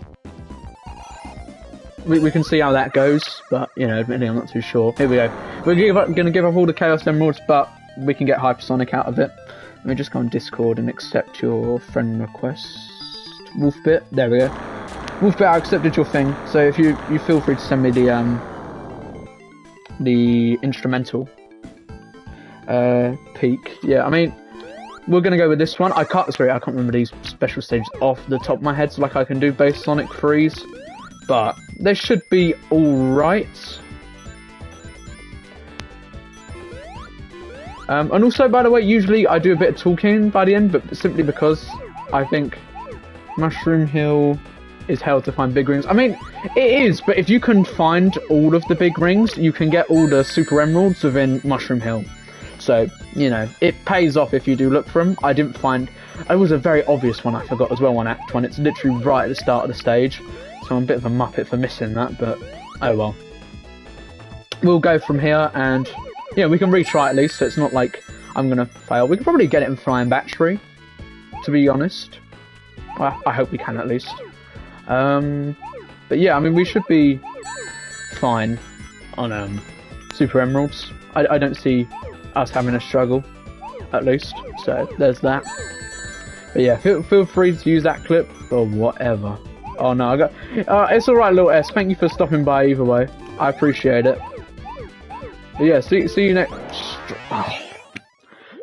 We can see how that goes, but, you know, admittedly, I'm not too sure. Here we go. We're gonna give up all the Chaos Emeralds, but we can get Hypersonic out of it. Let me just go on Discord and accept your friend request. Wolfbit, there we go. Wolfbit, I accepted your thing, so if you feel free to send me the instrumental. Peak. Yeah, I mean, we're gonna go with this one. I can't remember these special stages off the top of my head, so like I can do both Sonic Freeze, but they should be alright. And also, by the way, usually I do a bit of talking by the end, but simply because I think Mushroom Hill is hell to find big rings. I mean, it is, but if you can find all of the big rings, you can get all the Super Emeralds within Mushroom Hill. So, you know, it pays off if you do look for them. I didn't find... It was a very obvious one I forgot as well on Act 1. It's literally right at the start of the stage. So I'm a bit of a muppet for missing that, but oh well. We'll go from here and... Yeah, we can retry at least, so it's not like I'm going to fail. We can probably get it in Flying Battery, to be honest. Well, I hope we can at least. But yeah, I mean, we should be fine on Super Emeralds. I don't see us having a struggle, at least. So there's that. But yeah, feel free to use that clip or whatever. Oh no, I got. It's alright, little S. Thank you for stopping by either way. I appreciate it. But yeah, see you next. Oh,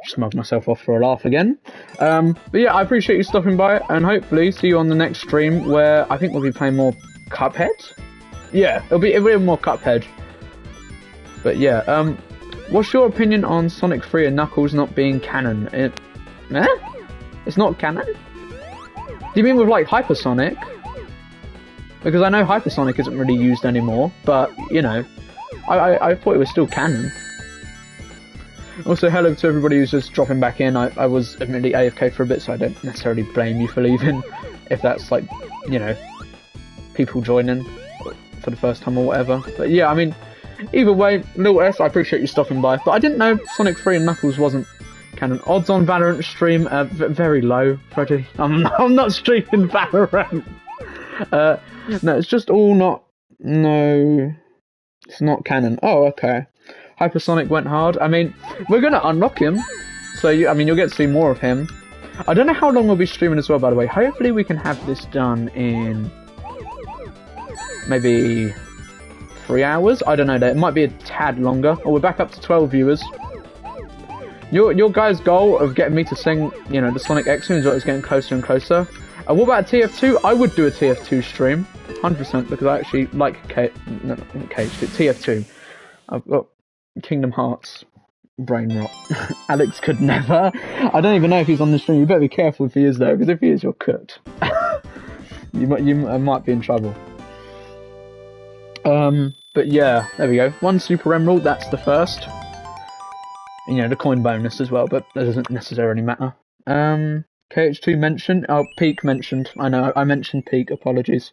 just mugged myself off for a laugh again. But yeah, I appreciate you stopping by, and hopefully see you on the next stream where I think we'll be playing more Cuphead. Yeah, it'll be more Cuphead. But yeah, what's your opinion on Sonic 3 and Knuckles not being canon? It's not canon? Do you mean with like Hypersonic? Because I know Hypersonic isn't really used anymore, but you know, I thought it was still canon. Also, hello to everybody who's just dropping back in. I was admittedly AFK for a bit, so I don't necessarily blame you for leaving. If that's like, you know, people joining for the first time or whatever. But yeah, I mean, either way, little S, I appreciate you stopping by. But I didn't know Sonic 3 and Knuckles wasn't canon. Odds on Valorant stream, very low, Freddy. I'm not streaming Valorant. No, it's just all not... No, it's not canon. Oh, okay. Hypersonic went hard. I mean, we're going to unlock him. So, I mean, you'll get to see more of him. I don't know how long we'll be streaming as well, by the way. Hopefully we can have this done in... maybe 3 hours? I don't know. It might be a tad longer. Oh, we're back up to 12 viewers. Your guys' goal of getting me to sing, you know, the Sonic X tunes is getting closer and closer. What about a TF2? I would do a TF2 stream. 100%, because I actually like TF2. I've got Kingdom Hearts brain rot. Alex could never. I don't even know if he's on the stream. You better be careful if he is though, because if he is, you're cooked. you might be in trouble. But yeah, there we go. 1 Super Emerald, that's the first. You know, the coin bonus as well, but that doesn't necessarily matter. KH2 mentioned. Oh, Peak mentioned. I know, I mentioned Peak, apologies.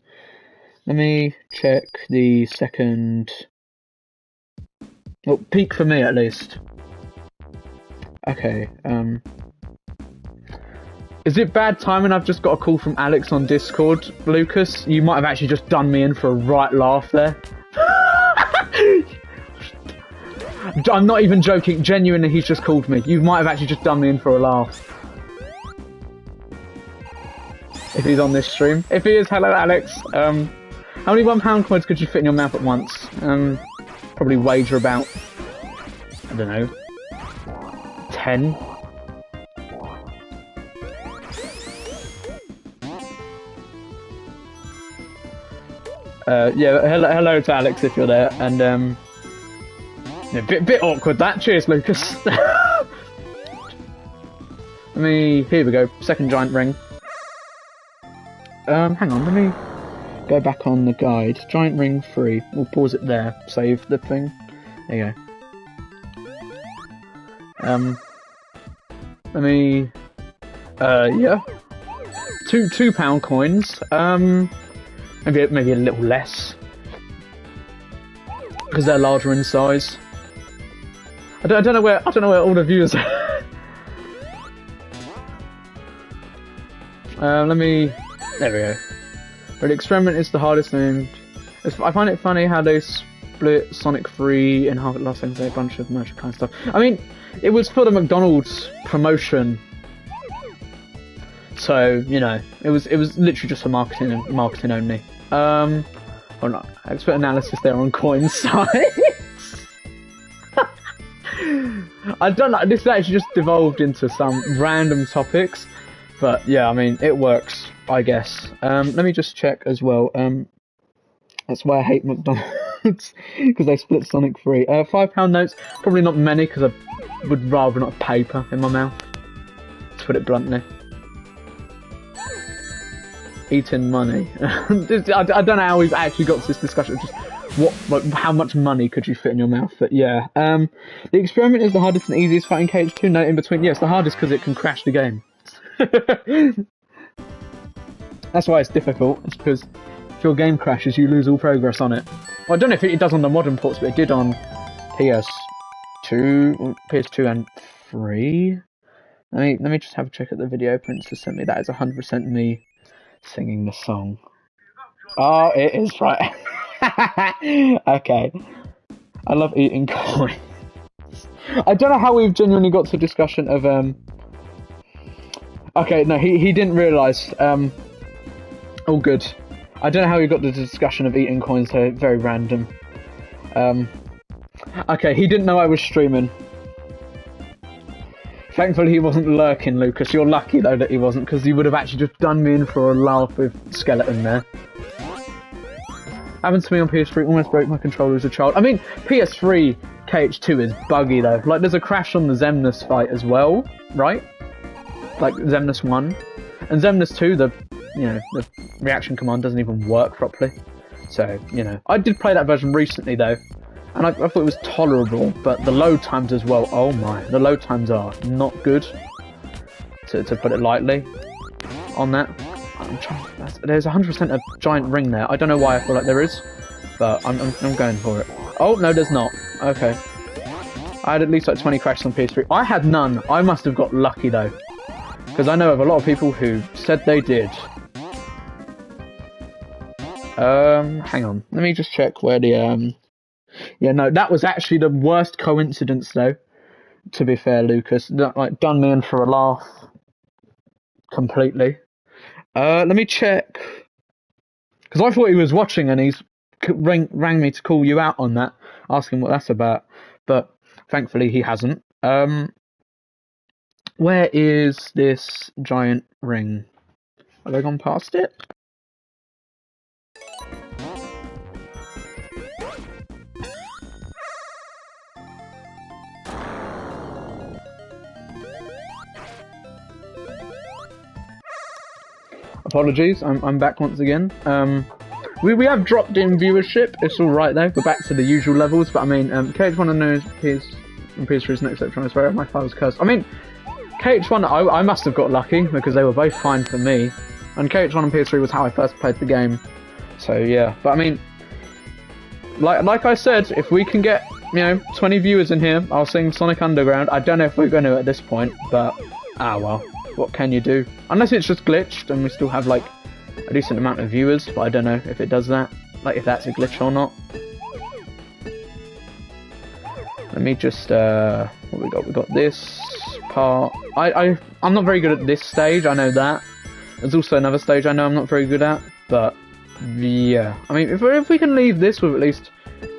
Let me check the second... Well, Peak for me, at least. Okay, Is it bad timing I've just got a call from Alex on Discord, Lucas? You might have actually just done me in for a right laugh there. I'm not even joking, genuinely, he's just called me. You might have actually just done me in for a laugh. If he's on this stream. If he is, hello Alex. How many £1 coins could you fit in your mouth at once? Probably wager about, I don't know, 10. Yeah, hello to Alex if you're there, and yeah, bit awkward that. Cheers, Lucas. Here we go. Second giant ring. Hang on, let me go back on the guide. Giant ring 3. We'll pause it there. Save the thing. There you go. Yeah. £2 coins. Maybe a little less. Because they're larger in size. I don't know where all the viewers are. There we go. But the experiment is the hardest thing. I find it funny how they split Sonic 3 in half. Last thing, a bunch of merchant kind of stuff. I mean, it was for the McDonald's promotion, so you know, it was literally just for marketing only. Or not. Expert analysis there on coin size. I don't know. This actually just devolved into some random topics. But yeah, I mean, it works, I guess. Let me just check as well. That's why I hate McDonald's, because they split Sonic 3. £5 notes, probably not many, because I would rather not have paper in my mouth, to put it bluntly. Eating money. I don't know how we've actually got to this discussion. Just how much money could you fit in your mouth? But yeah, the experiment is the hardest and easiest fighting KH2 note in between. Yeah, it's the hardest because it can crash the game. That's why it's difficult. It's because if your game crashes, you lose all progress on it. Well, I don't know if it does on the modern ports, but it did on PS2 and 3. Let me just have a check at the video Princess sent me. That is 100% me singing the song. Oh, it is right. Okay. I love eating coins. I don't know how we've genuinely got to a discussion of Okay, no, he didn't realise. All good. I don't know how we got the discussion of eating coins, so very random. Okay, he didn't know I was streaming. Thankfully he wasn't lurking, Lucas. You're lucky though that he wasn't, because he would have actually just done me in for a laugh with Skeleton there. Happened to me on PS3, almost broke my controller as a child. I mean, PS3 KH2 is buggy though. Like, there's a crash on the Xemnas fight as well, right? Like, Xemnas 1. And Xemnas 2, the reaction command doesn't even work properly. So, I did play that version recently though, and I thought it was tolerable, but the load times as well, oh my, the load times are not good, to put it lightly, on that. There's 100% a giant ring there. I don't know why I feel like there is, but I'm going for it. Oh, no, there's not. Okay. I had at least like 20 crashes on PS3. I had none. I must have got lucky though, because I know of a lot of people who said they did. Hang on. Let me just check where the, yeah, no, that was actually the worst coincidence though, to be fair, Lucas. That, like, done me in for a laugh. Completely. Let me check. Because I thought he was watching and he's rang me to call you out on that, asking what that's about. But thankfully he hasn't. Where is this giant ring? Have I gone past it? Apologies, I'm back once again. We have dropped in viewership. It's all right though. We're back to the usual levels. But I mean, KH1 knows PS3 is next electronic. I swear my file was cursed. I mean, KH1 I must have got lucky because they were both fine for me, and KH1 on PS3 was how I first played the game. So yeah, but I mean, like I said, if we can get 20 viewers in here, I'll sing Sonic Underground. I don't know if we're going to at this point, but well. What can you do? Unless it's just glitched and we still have like a decent amount of viewers, but I don't know if it does that. Like, if that's a glitch or not. Let me just what we got? We got this part. I'm not very good at this stage, I know that. There's also another stage I know I'm not very good at, but yeah. I mean, if we can leave this with at least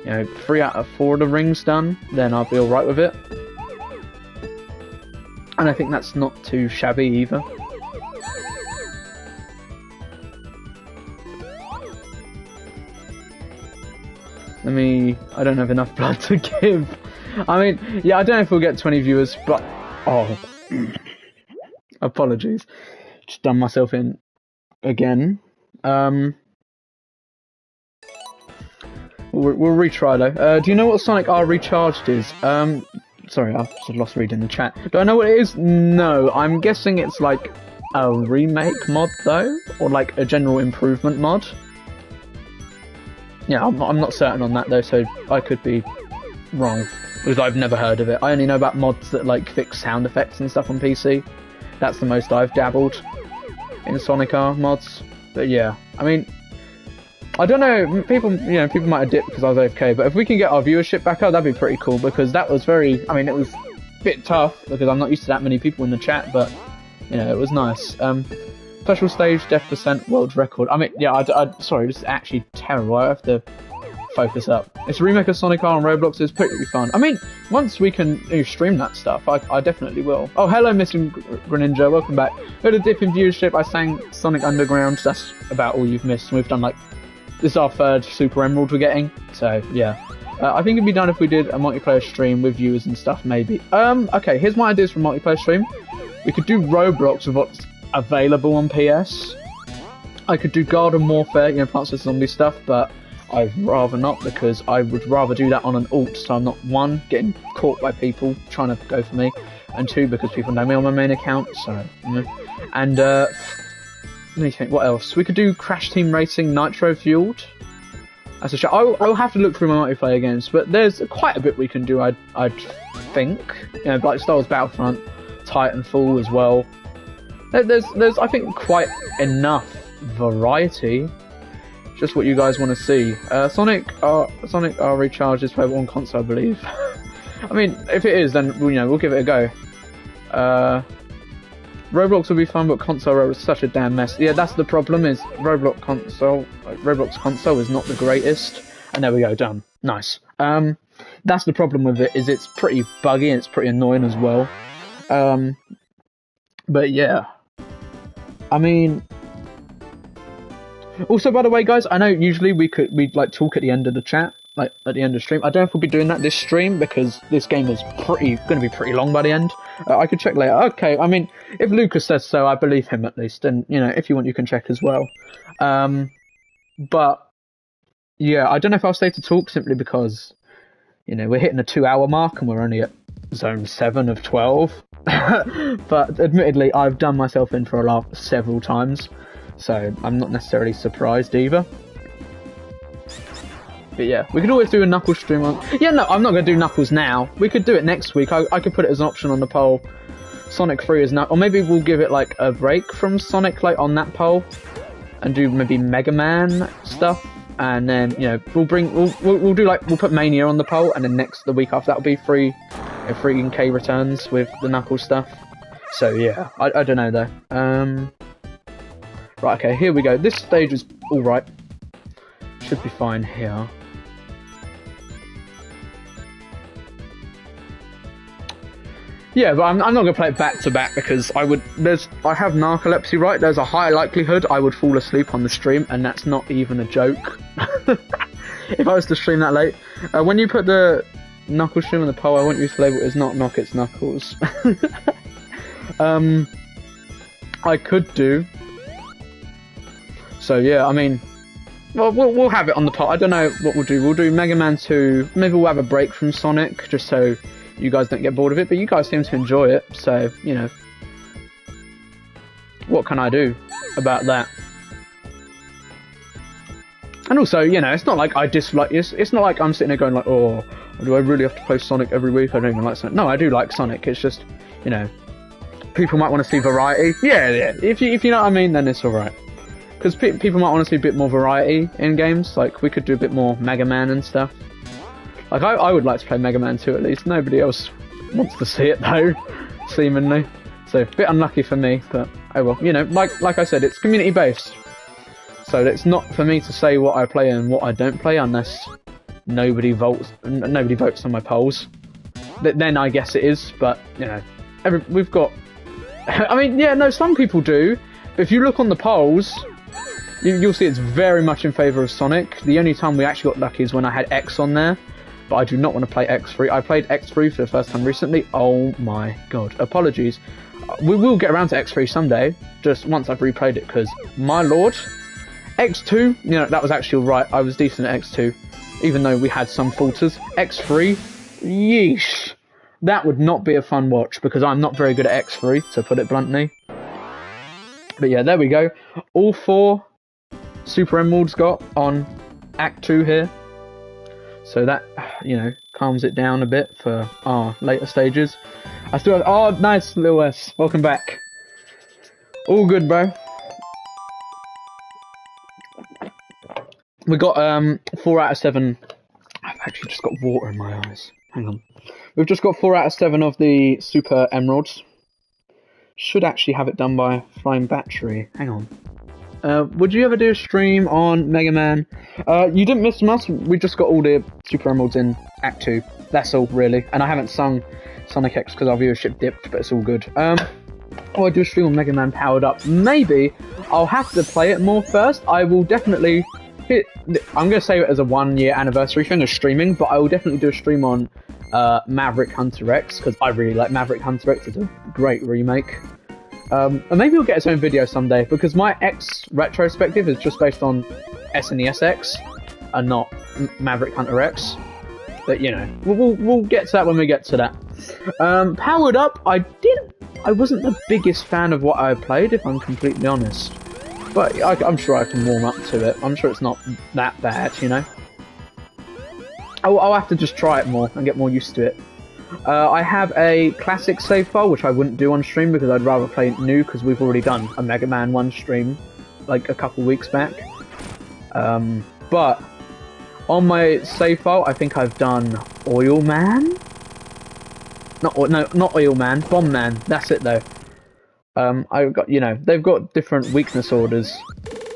3 out of 4 of the rings done, then I'll be alright with it. And I think that's not too shabby either. I don't have enough blood to give. I mean, yeah, I don't know if we'll get 20 viewers, but apologies. Just done myself in again. We'll retry though. Do you know what Sonic R Recharged is? Sorry, I've sort of lost reading the chat. Do I know what it is? No, I'm guessing it's like a remake mod though, or like a general improvement mod. Yeah, I'm not certain on that though, so I could be wrong, because I've never heard of it. I only know about mods that like fix sound effects and stuff on PC. That's the most I've dabbled in Sonic R mods. But yeah, I mean, I don't know, people might have dipped because I was AFK, but if we can get our viewership back up, that'd be pretty cool, because that was it was a bit tough, because I'm not used to that many people in the chat, but, it was nice. Special stage, death percent, world record. I mean, yeah, sorry, this is actually terrible, I have to focus up. It's a remake of Sonic R on Roblox, it's pretty fun. I mean, once we can stream that stuff, I definitely will. Oh, hello, Mr. Greninja, welcome back. We had a dip in viewership, I sang Sonic Underground, that's about all you've missed, and we've done like, this is our 3rd Super Emerald we're getting, so yeah. I think it'd be done if we did a multiplayer stream with viewers and stuff, maybe. Okay, here's my ideas for a multiplayer stream. We could do Roblox with what's available on PS. I could do Garden Warfare, Plants vs Zombie stuff, but I'd rather not, because I would rather do that on an alt, so I'm not, 1, getting caught by people trying to go for me, and 2, because people know me on my main account, so, and, let me think, what else? We could do Crash Team Racing Nitro Fueled. That's a show. I'll have to look through my multiplayer games, but there's quite a bit we can do, I'd think. Like Star Wars Battlefront, Titanfall as well. There's I think, quite enough variety. Just what you guys want to see. Sonic R Recharged is playable on console, I believe. I mean, if it is, then we'll give it a go. Roblox would be fun, but console is such a damn mess. Yeah, that's the problem. Is Roblox console is not the greatest. And there we go, done. Nice. That's the problem with it. Is it's pretty buggy and it's pretty annoying as well. But yeah, I mean. Also, by the way, guys, I know usually we'd like talk at the end of the chat, like at the end of the stream. I don't know if we'll be doing that this stream because this game is going to be pretty long by the end. I could check later. Okay, I mean, if Lucas says so, I believe him at least. And you know, if you want, you can check as well. But yeah, I don't know if I'll stay to talk simply because you know we're hitting the 2-hour mark and we're only at zone 7 of 12. But admittedly, I've done myself in for a laugh several times. So I'm not necessarily surprised either. But yeah, we could always do a Knuckles stream on... Yeah, no, I'm not going to do Knuckles now. We could do it next week. I could put it as an option on the poll. Sonic 3 is not... Or maybe we'll give it like a break from Sonic like on that poll. And do maybe Mega Man stuff. And then, you know, we'll do like... We'll put Mania on the poll. And then the week after that will be free in K returns with the Knuckles stuff. So yeah, I don't know though. Right, okay, here we go. This stage is alright. Should be fine here. Yeah, but I'm not going to play it back to back because I have narcolepsy, right? There's a high likelihood I would fall asleep on the stream, and that's not even a joke. If I was to stream that late. When you put the Knuckles stream on the poll, I want you to label it as not Knock, it's Knuckles. I could do... So yeah, I mean, well, we'll have it on the pot. I don't know what we'll do. We'll do Mega Man 2. Maybe we'll have a break from Sonic, just so you guys don't get bored of it. But you guys seem to enjoy it, so, you know. What can I do about that? And also, you know, it's not like I dislike this. It's not like I'm sitting there going like, oh, do I really have to play Sonic every week? I don't even like Sonic. No, I do like Sonic. It's just, you know, people might want to see variety. Yeah. If you know what I mean, then it's alright. Because people might want to see a bit more variety in games. Like, we could do a bit more Mega Man and stuff. Like, I would like to play Mega Man 2 at least. Nobody else wants to see it, though, seemingly. So, a bit unlucky for me, but oh well. You know, like I said, it's community-based. So, it's not for me to say what I play and what I don't play unless nobody votes on my polls. Then I guess it is, but, you know, we've got... I mean, yeah, no, some people do. But if you look on the polls... You'll see it's very much in favour of Sonic. The only time we actually got lucky is when I had X on there. But I do not want to play X3. I played X3 for the first time recently. Oh my god. Apologies. We will get around to X3 someday. Just once I've replayed it. Because, my lord. X2, you know, that was actually right. I was decent at X2. Even though we had some falters. X3, yeesh. That would not be a fun watch. Because I'm not very good at X3, to put it bluntly. But yeah, there we go. All 4... Super Emeralds got on Act 2 here. So that, you know, calms it down a bit for our later stages. I still have... Oh, nice, Lil S. Welcome back. All good, bro. We got 4 out of 7... I've actually just got water in my eyes. Hang on. We've just got 4 out of 7 of the Super Emeralds. Should actually have it done by Flying Battery. Hang on. Would you ever do a stream on Mega Man? You didn't miss much. We just got all the Super Emeralds in Act 2. That's all, really. And I haven't sung Sonic X because our viewership dipped, but it's all good. Oh, I do a stream on Mega Man Powered Up. Maybe. I'll have to play it more first. I will definitely... I'm going to save it as a 1-year anniversary thing of streaming, but I will definitely do a stream on Maverick Hunter X, because I really like Maverick Hunter X. It's a great remake. And maybe we'll get its own video someday, because my X retrospective is just based on SNES X, and not Maverick Hunter X. But, you know, we'll get to that when we get to that. Powered Up, I wasn't the biggest fan of what I played, if I'm completely honest. But I'm sure I can warm up to it. I'm sure it's not that bad, you know. I'll have to just try it more and get more used to it. I have a classic save file, which I wouldn't do on stream because I'd rather play new, because we've already done a Mega Man 1 stream like a couple weeks back. But on my save file, I think I've done Oil Man? No, not Oil Man, Bomb Man. That's it though. I got, you know, they've got different weakness orders,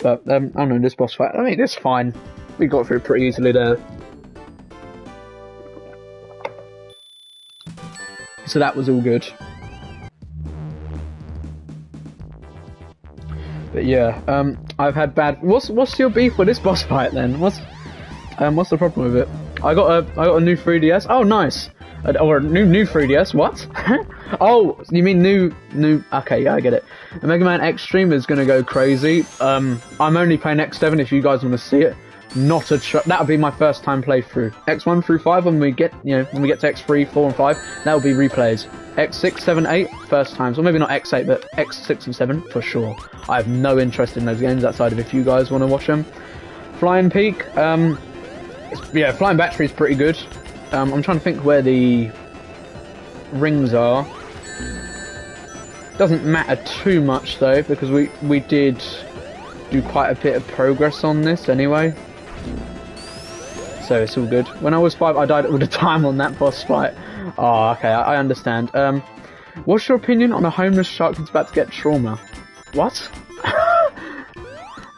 but I don't know, this boss fight, I mean, it's fine. We got through pretty easily there. So that was all good. But yeah, I've had bad. What's your beef with this boss fight then? What's the problem with it? I got a new 3DS. Oh, nice. Or a new 3DS. What? Oh, you mean new? Okay, yeah, I get it. The Mega Man X stream is gonna go crazy. I'm only playing X7 if you guys want to see it. Not a that'll be my first time playthrough. X1 through 5 when we get to X3, 4 and 5, that'll be replays. X6, 7, 8, first times. Or maybe not X8, but X6 and 7 for sure. I have no interest in those games outside of if you guys want to watch them. Flying Peak, yeah, Flying Battery is pretty good. I'm trying to think where the rings are. Doesn't matter too much though, because we did do quite a bit of progress on this anyway. So it's all good. When I was 5, I died all the time on that boss fight. Oh, okay, I understand. What's your opinion on a homeless shark that's about to get trauma? What?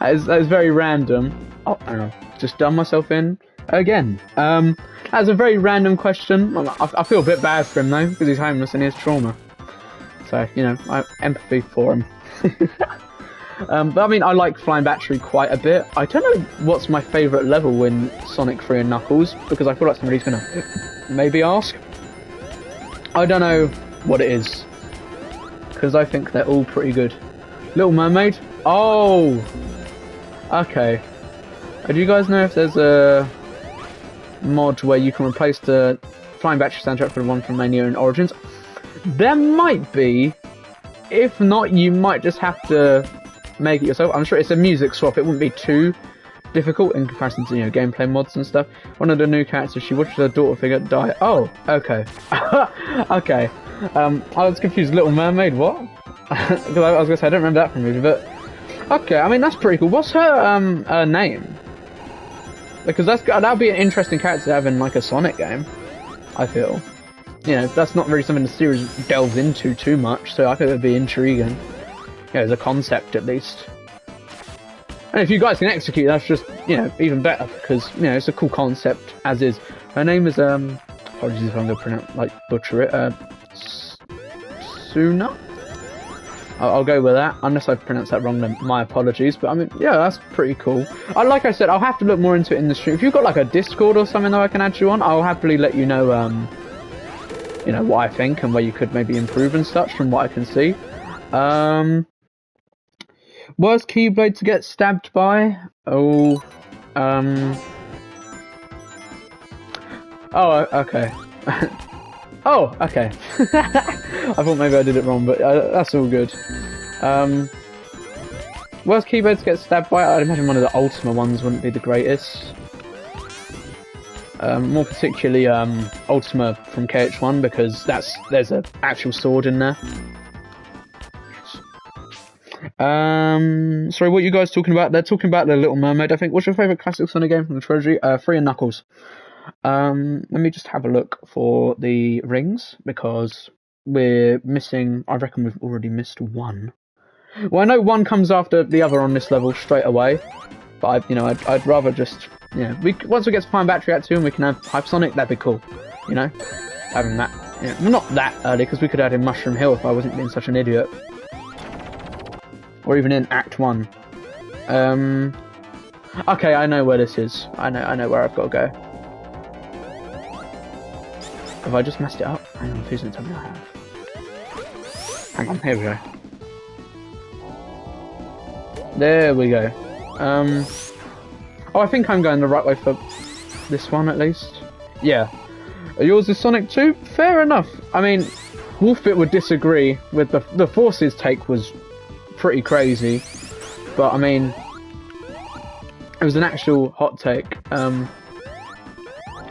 that is very random. Oh, I don't know. Just done myself in again. That's a very random question. I feel a bit bad for him though, because he's homeless and he has trauma. So, you know, I have empathy for him. But I mean, I like Flying Battery quite a bit. I don't know what's my favourite level in Sonic 3 and Knuckles, because I feel like somebody's going to maybe ask. I don't know what it is, because I think they're all pretty good. Little Mermaid? Oh! Okay. Do you guys know if there's a mod where you can replace the Flying Battery soundtrack for the one from Mania and Origins? There might be. If not, you might just have to make it yourself. I'm sure it's a music swap. It wouldn't be too difficult in comparison to, you know, gameplay mods and stuff. One of the new characters, she watches her daughter figure die. Oh, okay. Okay. I was confused. Little Mermaid, what? Because I was gonna say I don't remember that from the movie, but okay. I mean, that's pretty cool. What's her name? Because that'd be an interesting character to have in like a Sonic game. I feel. You know, that's not really something the series delves into too much, so I think it'd be intriguing. Yeah, as a concept at least. And if you guys can execute, that's just, you know, even better, because, you know, it's a cool concept as is. Her name is, apologies if I'm going to pronounce, like, butcher it, Suna? I'll go with that, unless I pronounce that wrong, then my apologies, but I mean, yeah, that's pretty cool. Like I said, I'll have to look more into it in the stream. If you've got, like, a Discord or something that I can add you on, I'll happily let you know, you know, what I think and where you could maybe improve and such from what I can see. Worst Keyblade to get stabbed by? Oh, oh, okay. Oh, okay. I thought maybe I did it wrong, but that's all good. Worst Keyblade to get stabbed by? I'd imagine one of the Ultima ones wouldn't be the greatest. More particularly Ultima from KH1, because there's an actual sword in there. Sorry, what are you guys talking about? They're talking about The Little Mermaid, I think. What's your favourite classic Sonic game from the trilogy? 3 and Knuckles. Let me just have a look for the rings, because we're missing, I reckon we've already missed one. Well, I know one comes after the other on this level straight away, but I'd rather just, you know, once we get to Flying Battery Act 2 and we can have Hypersonic, that'd be cool, you know, having that, you know, well, not that early, because we could add in Mushroom Hill if I wasn't being such an idiot. Or even in Act 1. Okay, I know where this is. I know where I've got to go. Have I just messed it up? Hang on, please don't tell me I have. Hang on, here we go. There we go. Oh, I think I'm going the right way for this one, at least. Yeah. Yours is Sonic 2? Fair enough. I mean, Wolfbit would disagree with the Forces take was pretty crazy, but I mean, it was an actual hot take,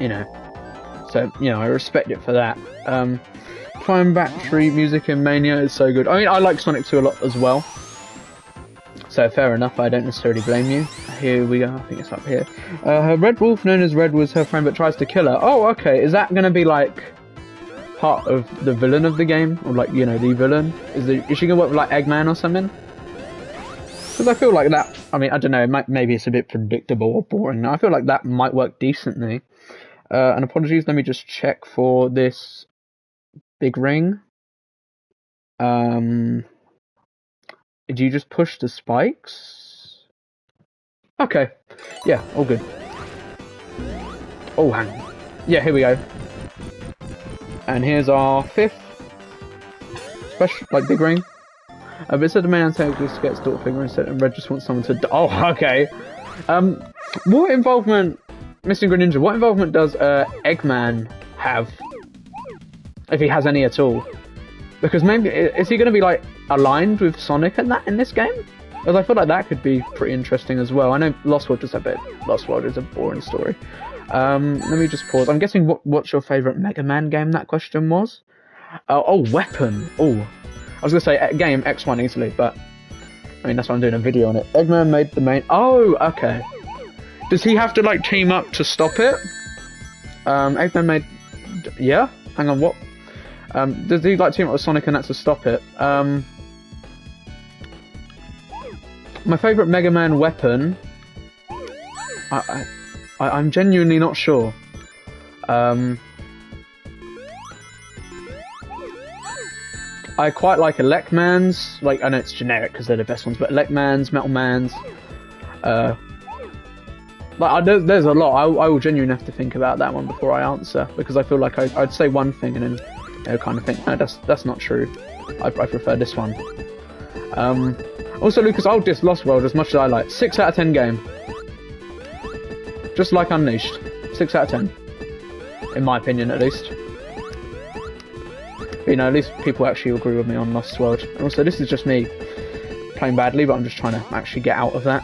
you know, so, you know, I respect it for that. Flying Battery music in Mania is so good. I mean, I like Sonic 2 a lot as well, so fair enough, I don't necessarily blame you. Here we go, I think it's up here. Her Red Wolf, known as Red, was her friend but tries to kill her. Oh, okay, is that going to be like part of the villain of the game, or like, you know, the villain? Is she gonna work with like Eggman or something? Because I feel like that, I mean, I don't know, maybe it's a bit predictable or boring. I feel like that might work decently. And apologies, let me just check for this big ring. Do you just push the spikes? Okay, yeah, all good. Oh, hang on. Yeah, here we go. And here's our 5th special, like, big ring. But instead of main antagonist gets daughter figure instead, and Red just wants someone to. Oh, okay. What involvement, Mr. Green Ninja? What involvement does Eggman have, if he has any at all? Because maybe is he going to be like aligned with Sonic and that in this game? Because I feel like that could be pretty interesting as well. I know Lost World is a bit. Lost World is a boring story. Let me just pause. I'm guessing what's your favourite Mega Man game? That question was. Oh, weapon. Oh, I was gonna say game X1 easily, but I mean that's why I'm doing a video on it. Eggman made the main. Oh, okay. Does he have to like team up to stop it? Eggman made. Yeah. Hang on. What? Does he like team up with Sonic and that to stop it? My favourite Mega Man weapon. I'm genuinely not sure. I quite like Electman's. Like, I know it's generic because they're the best ones, but Electman's, Metal Man's. Like, there's a lot. I will genuinely have to think about that one before I answer, because I feel like I'd say one thing and then kind of think, no, that's not true. I prefer this one. Also, Lucas, I'll diss Lost World as much as I like. 6 out of 10 game. Just like Unleashed. 6 out of 10. In my opinion, at least. But, you know, at least people actually agree with me on Lost World. And also, this is just me playing badly, but I'm just trying to actually get out of that.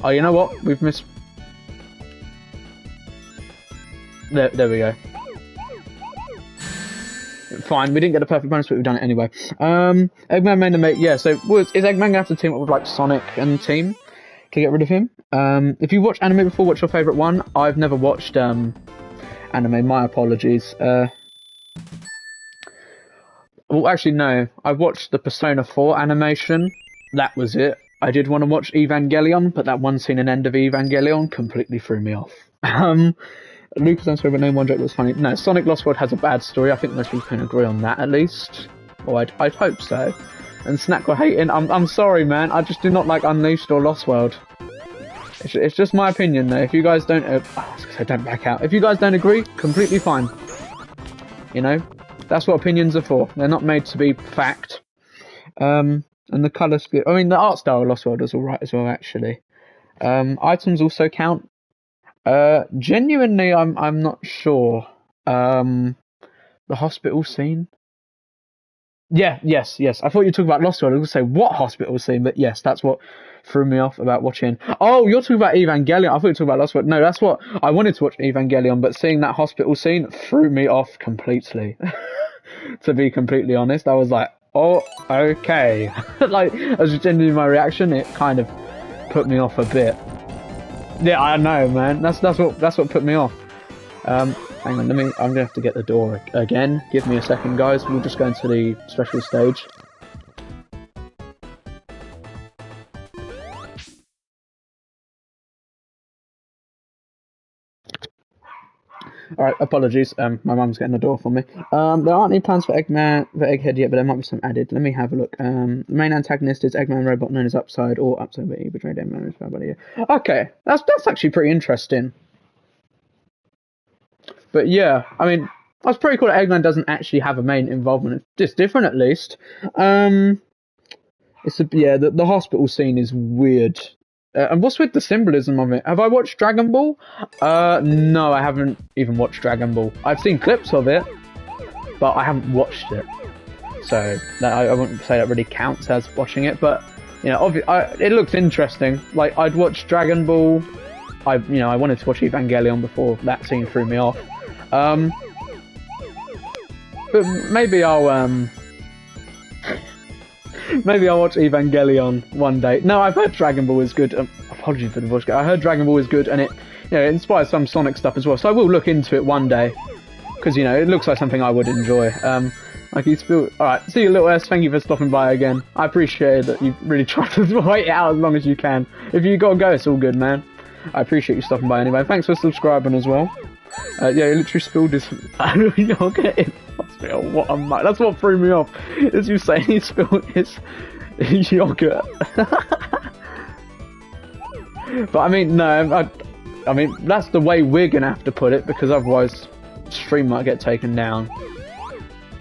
Oh, you know what? We've missed... There we go. Fine, we didn't get a perfect bonus, but we've done it anyway. Eggman made the mate. Yeah, so is Eggman going to have to team up with like Sonic and Team to get rid of him? If you watched anime before, what's your favourite one? I've never watched anime, my apologies. Well, actually no, I watched the Persona 4 animation. That was it. I did want to watch Evangelion, but that one scene and end of Evangelion completely threw me off. Lucas, I'm sorry, but no one joke was funny. No, Sonic Lost World has a bad story. I think most people can agree on that, at least. Or I'd hope so. And Snack were hating. I'm sorry, man. I just do not like Unleashed or Lost World. It's just my opinion, though. If you guys don't... don't back out. If you guys don't agree, completely fine. You know? That's what opinions are for. They're not made to be fact. And the colour scheme... I mean, the art style of Lost World is alright as well, actually. Items also count. Genuinely, I'm not sure. The hospital scene. Yeah, yes. I thought you were talking about Lost World. I was going to say, what hospital scene? But yes, that's what threw me off about watching. Oh, you're talking about Evangelion. I thought you were talking about Lost World. No, that's what I wanted to watch Evangelion, but seeing that hospital scene threw me off completely. To be completely honest, I was like, oh, okay. Like, as genuinely my reaction, it kind of put me off a bit. Yeah, I know, man. That's what put me off. Hang on, I'm gonna have to get the door again. Give me a second, guys. We'll just go into the special stage. Alright, apologies. My mum's getting the door for me. There aren't any plans for Egghead yet, but there might be some added. Let me have a look. The main antagonist is Eggman robot known as Upside, or Upside, but he betrayed Eggman. Okay, that's actually pretty interesting. But yeah, I mean, that's pretty cool that Eggman doesn't actually have a main involvement. It's just different, at least. The hospital scene is weird. And what's with the symbolism of it? Have I watched Dragon Ball? No, I haven't even watched Dragon Ball. I've seen clips of it, but I haven't watched it. So I wouldn't say that really counts as watching it. But you know, it looks interesting. Like, I'd watched Dragon Ball. I wanted to watch Evangelion before that scene threw me off. But maybe I'll maybe I'll watch Evangelion one day. No, I've heard Dragon Ball is good. Apologies for the voice. I heard Dragon Ball is good, and you know, it inspires some Sonic stuff as well. So I will look into it one day, because, you know, it looks like something I would enjoy. Like you spill. Alright, see you, little S. Thank you for stopping by again. I appreciate that you really tried to wait it out as long as you can. If you gotta go, it's all good, man. I appreciate you stopping by anyway. Thanks for subscribing as well. Yeah, you literally spilled his yogurt in hospital. What a mate. That's what threw me off. Is you saying he spilled his yogurt. But I mean, no, I mean, that's the way we're gonna have to put it, because otherwise stream might get taken down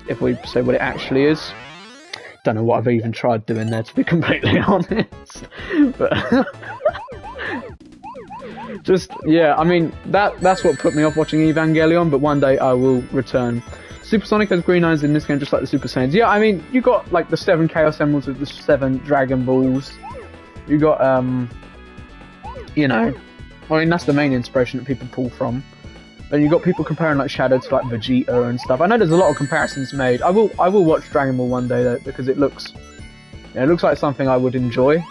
if we say what it actually is. Don't know what I've even tried doing there, to be completely honest. But just, yeah, I mean, that's what put me off watching Evangelion, but one day I will return. Super Sonic has green eyes in this game, just like the Super Saiyans. Yeah, I mean, you got, like, the 7 Chaos Emeralds with the 7 Dragon Balls. You got, you know, I mean, that's the main inspiration that people pull from. And you got people comparing, like, Shadow to, like, Vegeta and stuff. I know there's a lot of comparisons made. I will watch Dragon Ball one day, though, because it looks, you know, it looks like something I would enjoy.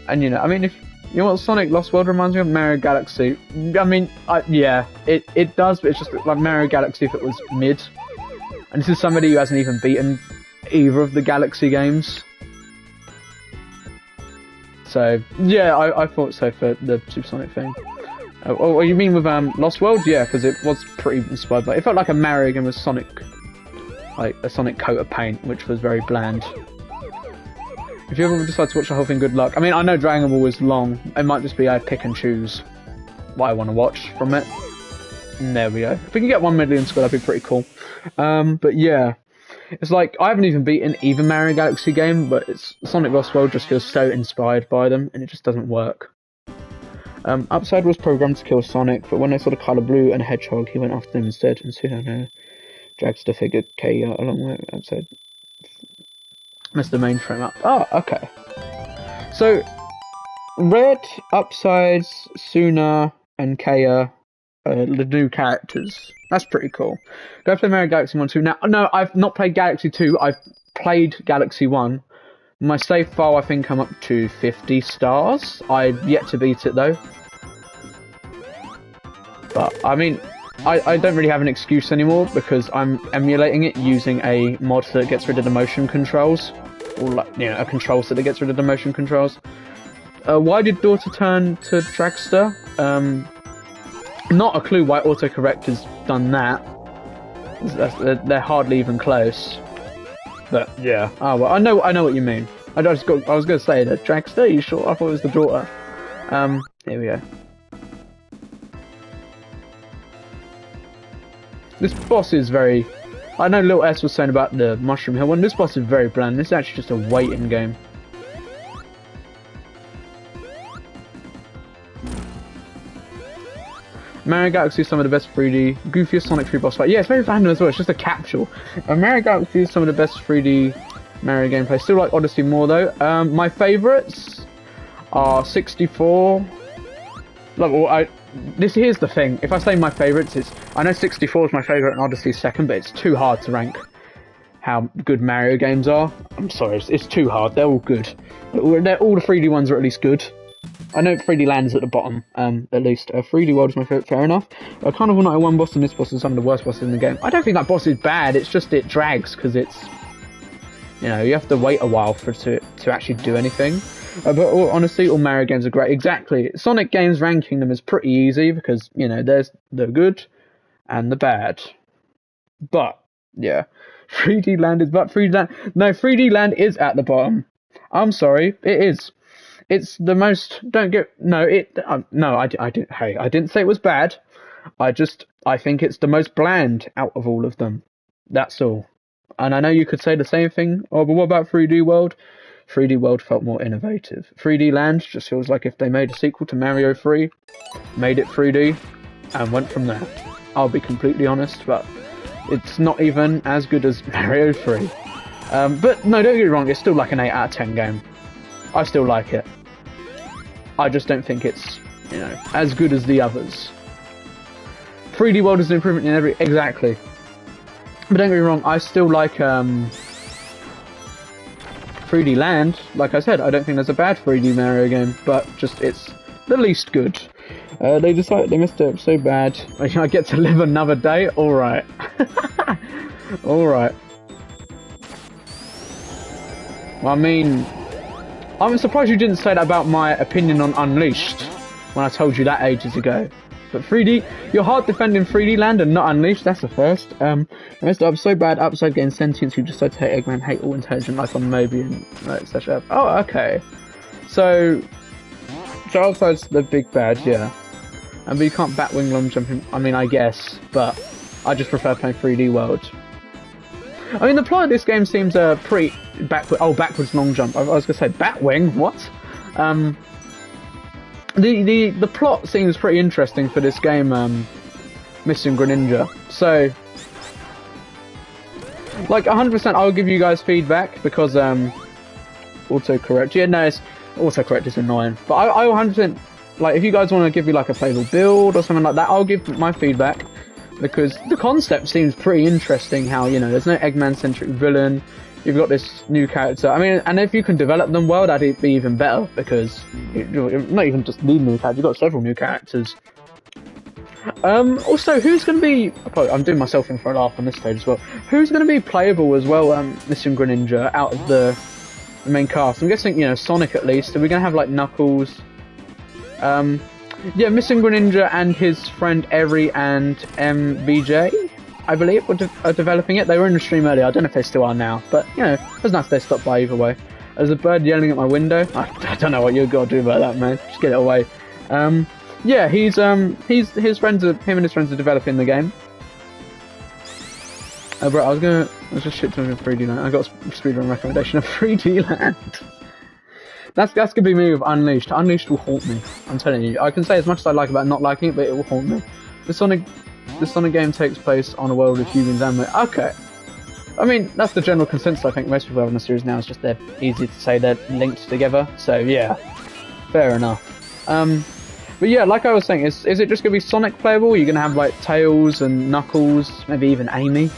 And, you know, I mean, if you know what Sonic Lost World reminds me of? Mario Galaxy. I mean, yeah, it does, but it's just like Mario Galaxy if it was mid. And this is somebody who hasn't even beaten either of the Galaxy games. So, yeah, I thought so for the Super Sonic thing. Oh, you mean with Lost World? Yeah, because it was pretty inspired by it. It felt like a Mario game with Sonic, like a Sonic coat of paint, which was very bland. If you ever decide to watch the whole thing, good luck. I mean, I know Dragon Ball is long. It might just be I pick and choose what I want to watch from it. And there we go. If we can get 1 million score, that'd be pretty cool. But yeah, it's like, I haven't even beaten either Mario Galaxy game, but it's Sonic Lost World just feels so inspired by them, and it just doesn't work. Upside was programmed to kill Sonic, but when they saw the colour blue and Hedgehog, he went after them instead, and soon I know Dragster figured K along with Upside. That's the main frame up. Oh, okay. So, Red, Upsides, Suna, and Kaya are the new characters. That's pretty cool. Go play Mario Galaxy 1 2. Now, no, I've not played Galaxy 2. I've played Galaxy 1. My save file, I think I'm up to 50 stars. I've yet to beat it, though. But, I mean, I don't really have an excuse anymore, because I'm emulating it using a mod that gets rid of the motion controls. Or, like, you know, a control set that gets rid of the motion controls. Why did Daughter turn to Dragster? Not a clue why autocorrect has done that. They're hardly even close. But, yeah. Oh, well, I know what you mean. I was going to say that. Dragster, are you sure? I thought it was the daughter. Here we go. This boss is very... I know Little S was saying about the Mushroom Hill one. This boss is very bland. This is actually just a waiting game. Mario Galaxy is some of the best 3D... Goofiest Sonic 3 boss fight. Yeah, it's very random as well. It's just a capsule. Mario Galaxy is some of the best 3D Mario gameplay. Still like Odyssey more, though. My favourites are 64... Here's the thing. If I say my favourites, I know 64 is my favourite and Odyssey's second, but it's too hard to rank how good Mario games are. I'm sorry, it's too hard. They're all good. All the 3D ones are at least good. I know 3D Land is at the bottom, at least. 3D World is my favourite, fair enough. I kind of want to one boss, and this boss is some of the worst bosses in the game. I don't think that boss is bad, it's just it drags, because it's... You know, you have to wait a while for it to actually do anything. But honestly, all Mario games are great. Exactly. Sonic games, ranking them is pretty easy because, you know, there's the good and the bad. But, yeah. 3D Land is... But 3D Land... No, 3D Land is at the bottom. I'm sorry. It is. It's the most... Don't get... No, it... no, I didn't... Hey, I didn't say it was bad. I think it's the most bland out of all of them. That's all. And I know you could say the same thing. Oh, but what about 3D World? 3D World felt more innovative. 3D Land just feels like if they made a sequel to Mario 3, made it 3D, and went from there. I'll be completely honest, but it's not even as good as Mario 3. But no, don't get me wrong, it's still like an 8 out of 10 game. I still like it. I just don't think it's, you know, as good as the others. 3D World is an improvement in every... Exactly. But don't get me wrong, I still like 3D Land. Like I said, I don't think there's a bad 3D Mario game, but just it's the least good. They decided they missed it so bad. I get to live another day? Alright. Alright. I mean, I'm surprised you didn't say that about my opinion on Unleashed when I told you that ages ago. But 3D, you're hard defending 3D Land and not Unleashed, that's the first. I messed it up so bad, upside getting sentience, who decided to hate Eggman, hate all intelligent life on Moby and etc. Oh, okay. So upside's the big bad, yeah. And but you can't Batwing long jumping, I mean, I guess, but I just prefer playing 3D World. I mean, the plot of this game seems pretty backwards long jump. I was gonna say Batwing, what? The plot seems pretty interesting for this game, Missing Greninja. So, like 100%, I'll give you guys feedback because autocorrect. Yeah, no, autocorrect is annoying. But I will 100%, like, if you guys want to give me like a playable build or something like that, I'll give my feedback because the concept seems pretty interesting. How, you know, there's no Eggman-centric villain. You've got this new character. I mean, and if you can develop them well, that'd be even better because you're not even just need new characters. You've got several new characters. Also, who's going to be? I'm doing myself in for a laugh on this stage as well. Who's going to be playable as well? Missing Greninja out of the main cast. I'm guessing, you know, Sonic at least. Are we going to have like Knuckles? Yeah, Missing Greninja and his friend Eri and MVJ, I believe, are developing it. They were in the stream earlier. I don't know if they still are now, but you know, it was nice they stopped by either way. There's a bird yelling at my window. I don't know what you've got to do about that, man. Just get it away. Yeah, his friends are, him and his friends are developing the game. Bro, I was just shit talking 3D Land. I got a speedrun recommendation of 3D Land. That's gonna be me with Unleashed. Unleashed will haunt me. I'm telling you. I can say as much as I like about not liking it, but it will haunt me. The Sonic game takes place on a world of humans and okay. I mean, that's the general consensus I think most people have in the series now. It's just they're easy to say they're linked together. So yeah, fair enough. But yeah, like I was saying, is it just gonna be Sonic playable? You're gonna have like Tails and Knuckles, maybe even Amy?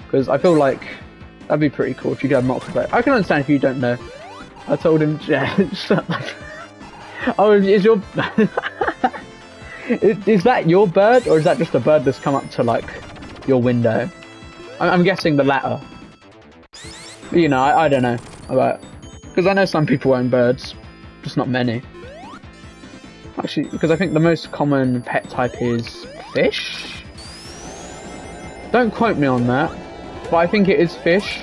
Because I feel like that'd be pretty cool if you could have multiple players. I can understand if you don't know. I told him, yeah, shut up. Oh, is your... is that your bird, or is that just a bird that's come up to, like, your window? I'm guessing the latter. You know, I don't know about... Because I know some people own birds, just not many. Actually, because I think the most common pet type is fish? Don't quote me on that, but I think it is fish.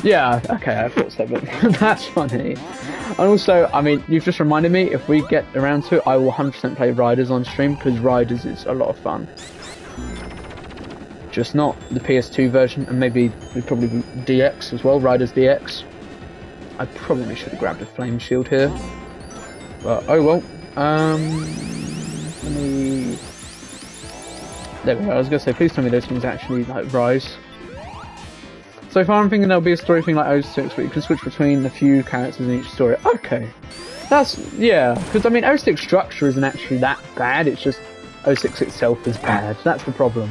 Yeah, okay, I thought so, but that's funny. And also, I mean, you've just reminded me, if we get around to it, I will 100% play Riders on stream, because Riders is a lot of fun. Just not the PS2 version, and maybe probably DX as well, Riders DX. I probably should have grabbed a flame shield here. But, oh well. Let me... There we go, I was going to say, please tell me those things actually, like, rise. So far I'm thinking there'll be a story thing like 06 where you can switch between a few characters in each story. Okay. That's, yeah, because I mean 06 structure isn't actually that bad, it's just 06 itself is bad. That's the problem.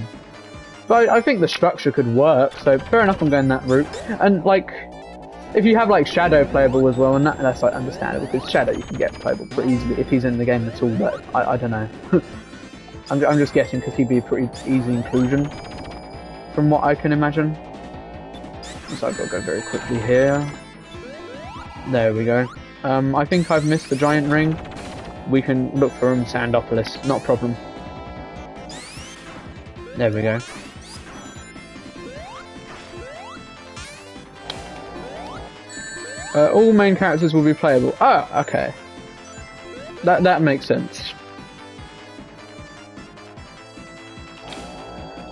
But I think the structure could work, so fair enough I'm going that route. And like, if you have like Shadow playable as well, and that's like understandable, because Shadow you can get playable pretty easily if he's in the game at all, but I don't know. I'm just guessing because he'd be a pretty easy inclusion, from what I can imagine. So I've got to go very quickly here. There we go. I think I've missed the giant ring. We can look for him in Sandopolis, not a problem. There we go. All main characters will be playable. Oh, okay. That makes sense.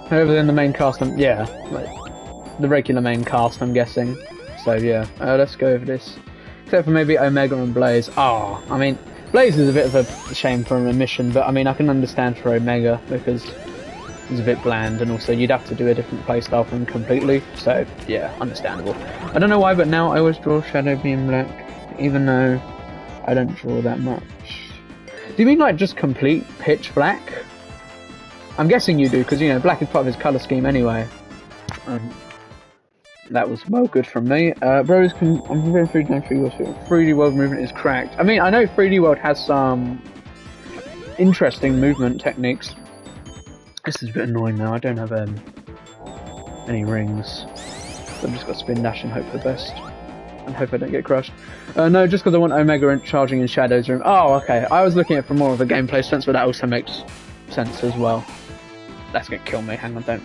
However, in the main cast, yeah, like the regular main cast, I'm guessing. So yeah, let's go over this. Except for maybe Omega and Blaze. Oh, I mean, Blaze is a bit of a shame for a mission, but I mean, I can understand for Omega because he's a bit bland, and also you'd have to do a different playstyle for him completely. So yeah, understandable. I don't know why, but now I always draw Shadow being black, even though I don't draw that much. Do you mean like just complete pitch black? I'm guessing you do, because you know black is part of his colour scheme anyway. That was well good from me. Bros, I'm comparing 3D and 3D World. 3D World movement is cracked. I mean, I know 3D World has some interesting movement techniques. This is a bit annoying now. I don't have any rings. So I've just got spin dash and hope for the best. And hope I don't get crushed. No, just because I want Omega and charging in Shadow's room. Oh, okay. I was looking at it from more of a gameplay sense, but that also makes sense as well. That's going to kill me. Hang on, don't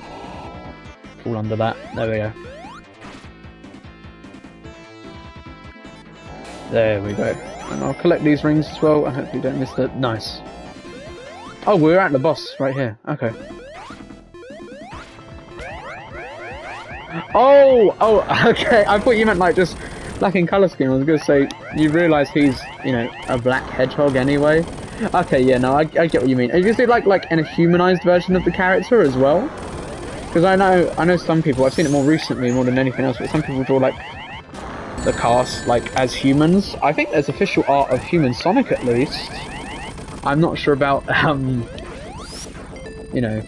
fall under that. There we go. There we go. And I'll collect these rings as well, and hopefully don't miss the... Nice. Oh, we're at the boss right here. Okay. Oh, okay. I thought you meant like just black in colour scheme. I was going to say, you realise he's, you know, a black hedgehog anyway. Okay, yeah, no, I get what you mean. Is it like in a humanised version of the character as well? Because I know some people, I've seen it more recently more than anything else, but some people draw like the cast like as humans. I think there's official art of human Sonic at least. I'm not sure about you know,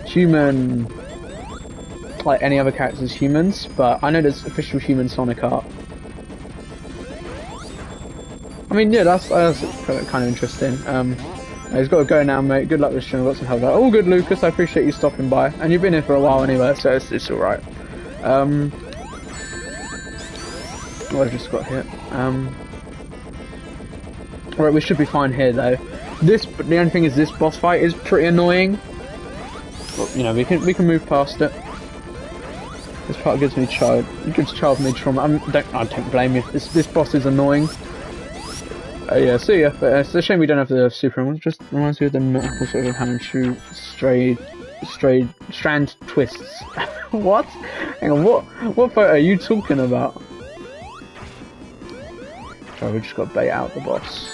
human like any other characters as humans, but I know there's official human Sonic art. I mean, yeah, that's kind of interesting. He's got to go now, mate. Good luck with stream. I've got some help. All good, Lucas. I appreciate you stopping by, and you've been here for a while anyway, so it's all right. What I've just got here. Alright, we should be fine here though. The only thing is this boss fight is pretty annoying. But, you know, we can move past it. This part gives childhood trauma. I don't blame you. This boss is annoying. Yeah, see ya. But it's a shame we don't have the super one. Just reminds me of the medical sort of hand shoe strand twists. What? Hang on, what photo are you talking about? Sorry, we just got to bait out the boss.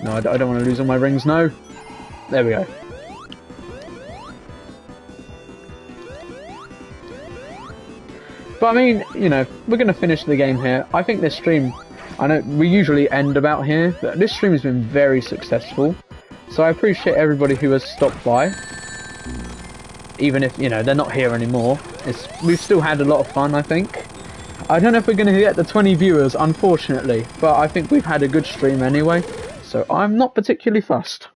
No, I don't want to lose all my rings, no. There we go. But I mean, you know, we're going to finish the game here. I think this stream, I know we usually end about here, but this stream has been very successful. So I appreciate everybody who has stopped by. Even if, you know, they're not here anymore. We've still had a lot of fun, I think. I don't know if we're going to get the 20 viewers, unfortunately. But I think we've had a good stream anyway. So I'm not particularly fussed.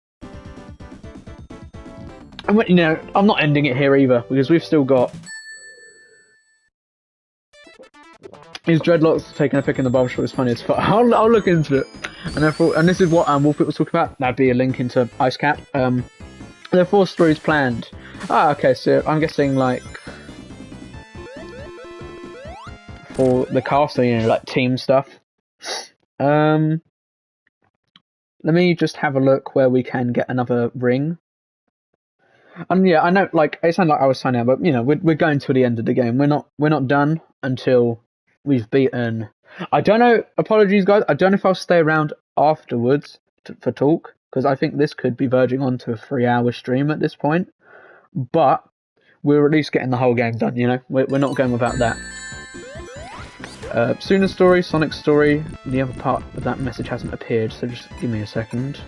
And, you know, I'm not ending it here either. Because we've still got... His dreadlocks taking a pic in the barbershop is funny as fuck. I'll look into it. And this is what Wolfit was talking about. That'd be a link into Ice Cap. There are 4 stories planned. Ah, okay, so I'm guessing like for the cast, you know, like team stuff. Let me just have a look where we can get another ring. And yeah, I know, like it sounded like I was signing out, but you know, we're going to the end of the game. We're not done until we've beaten. I don't know. Apologies, guys. I don't know if I'll stay around afterwards for talk, because I think this could be verging on to a 3-hour stream at this point. But we're at least getting the whole game done, you know? We're not going without that. Sooner story, Sonic story. The other part of that message hasn't appeared, so just give me a second.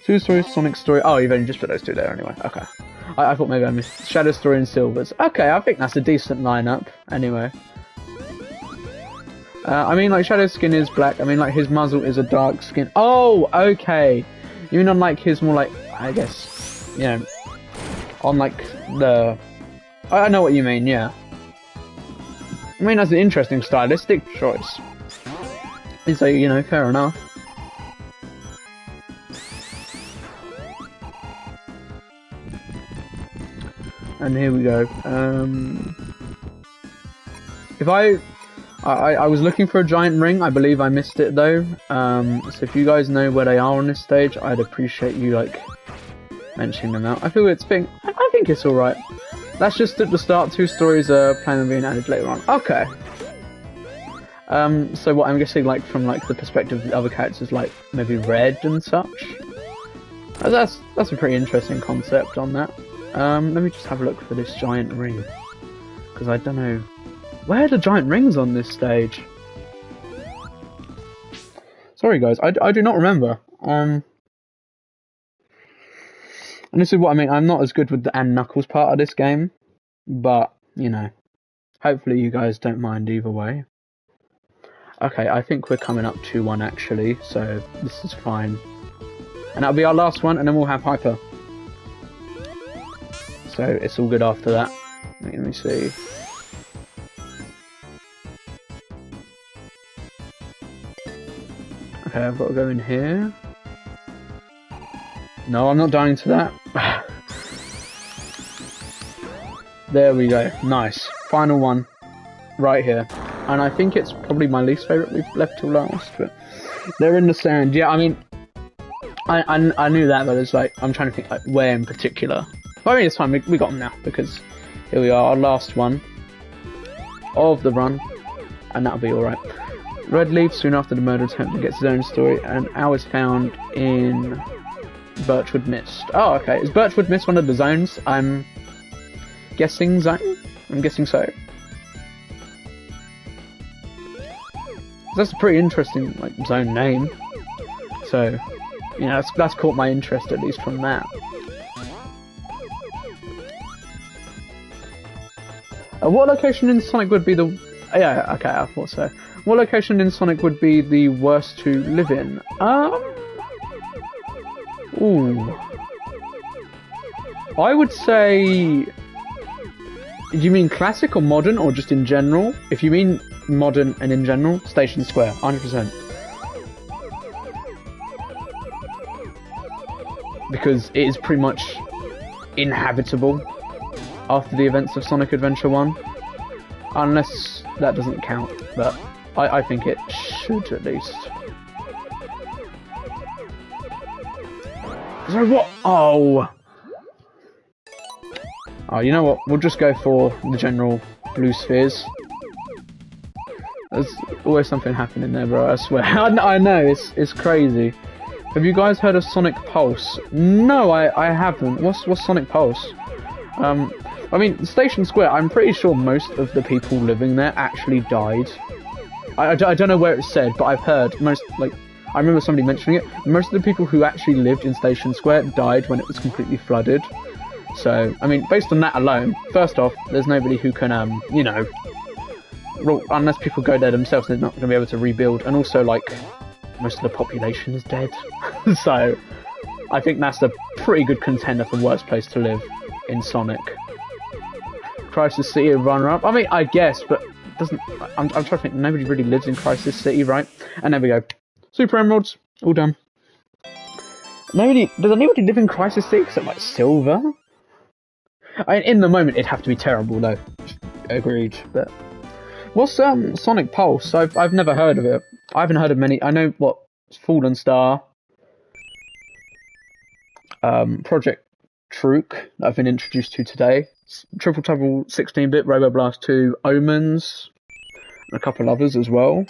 Sooner story, Sonic story. Oh, you've only just put those 2 there anyway. Okay. I thought maybe I missed Shadow story and Silvers. Okay, I think that's a decent lineup anyway. I mean, like, Shadow's skin is black. I mean, like, his muzzle is a dark skin. Oh, okay. You mean on, like, his more, like, I guess, you know, on, like, the... I know what you mean, yeah. I mean, that's an interesting stylistic choice. So, you know, fair enough. And here we go. If I was looking for a giant ring. I believe I missed it though. So if you guys know where they are on this stage, I'd appreciate you like mentioning them out. I think it's all right. That's just at the start. 2 stories are planning on being added later on. Okay. So what I'm guessing, like from like the perspective of the other characters, like maybe Red and such. That's a pretty interesting concept on that. Let me just have a look for this giant ring, because I don't know. Where are the giant rings on this stage? Sorry guys, I do not remember. And this is what I mean, I'm not as good with the and Knuckles part of this game, but, you know, hopefully you guys don't mind either way. Okay, I think we're coming up to one actually, so this is fine. And that'll be our last one, and then we'll have Hyper. So it's all good after that. Let me see. Okay, I've got to go in here. No, I'm not dying to that. There we go. Nice. Final one. Right here. And I think it's probably my least favourite we've left till last. But they're in the sand. Yeah, I mean, I knew that, but it's like, I'm trying to think like where in particular. But I mean, it's fine. We got them now because here we are, our last one of the run. And that'll be alright. Red leaves soon after the murder attempt and gets his own story, and Owl is found in Birchwood Mist. Oh, okay. Is Birchwood Mist one of the zones? I'm guessing zone? I'm guessing so. That's a pretty interesting like zone name. So, you know, that's caught my interest at least from that. What location in Sonic would be the... yeah, okay, I thought so. What location in Sonic would be the worst to live in? Ooh. I would say... Do you mean classic or modern, or just in general? If you mean modern and in general, Station Square, 100%. Because it is pretty much inhabitable after the events of Sonic Adventure 1. Unless that doesn't count, but I think it should at least. So what? Oh! Oh, you know what? We'll just go for the general blue spheres. There's always something happening there, bro, I swear. I know, it's crazy. Have you guys heard of Sonic Pulse? No, I haven't. What's Sonic Pulse? I mean, Station Square, I'm pretty sure most of the people living there actually died. I don't know where it's said, but I've heard most, like, I remember somebody mentioning it. Most of the people who actually lived in Station Square died when it was completely flooded. So, I mean, based on that alone, first off, there's nobody who can, you know, unless people go there themselves, they're not going to be able to rebuild. And also, like, most of the population is dead. So, I think that's a pretty good contender for worst place to live in Sonic. Crisis City a runner-up? I mean, I guess, but doesn't... I'm trying to think, nobody really lives in Crisis City, right? And there we go. Super Emeralds, all done. Does anybody live in Crisis City except, like, Silver? I mean, in the moment, it'd have to be terrible, though. Agreed, but... What's, Sonic Pulse? I've never heard of it. I haven't heard of many... I know, what, Fallen Star... Project Truk, that I've been introduced to today. Triple Trouble 16-bit, Robo Blast 2, Omens, and a couple others as well.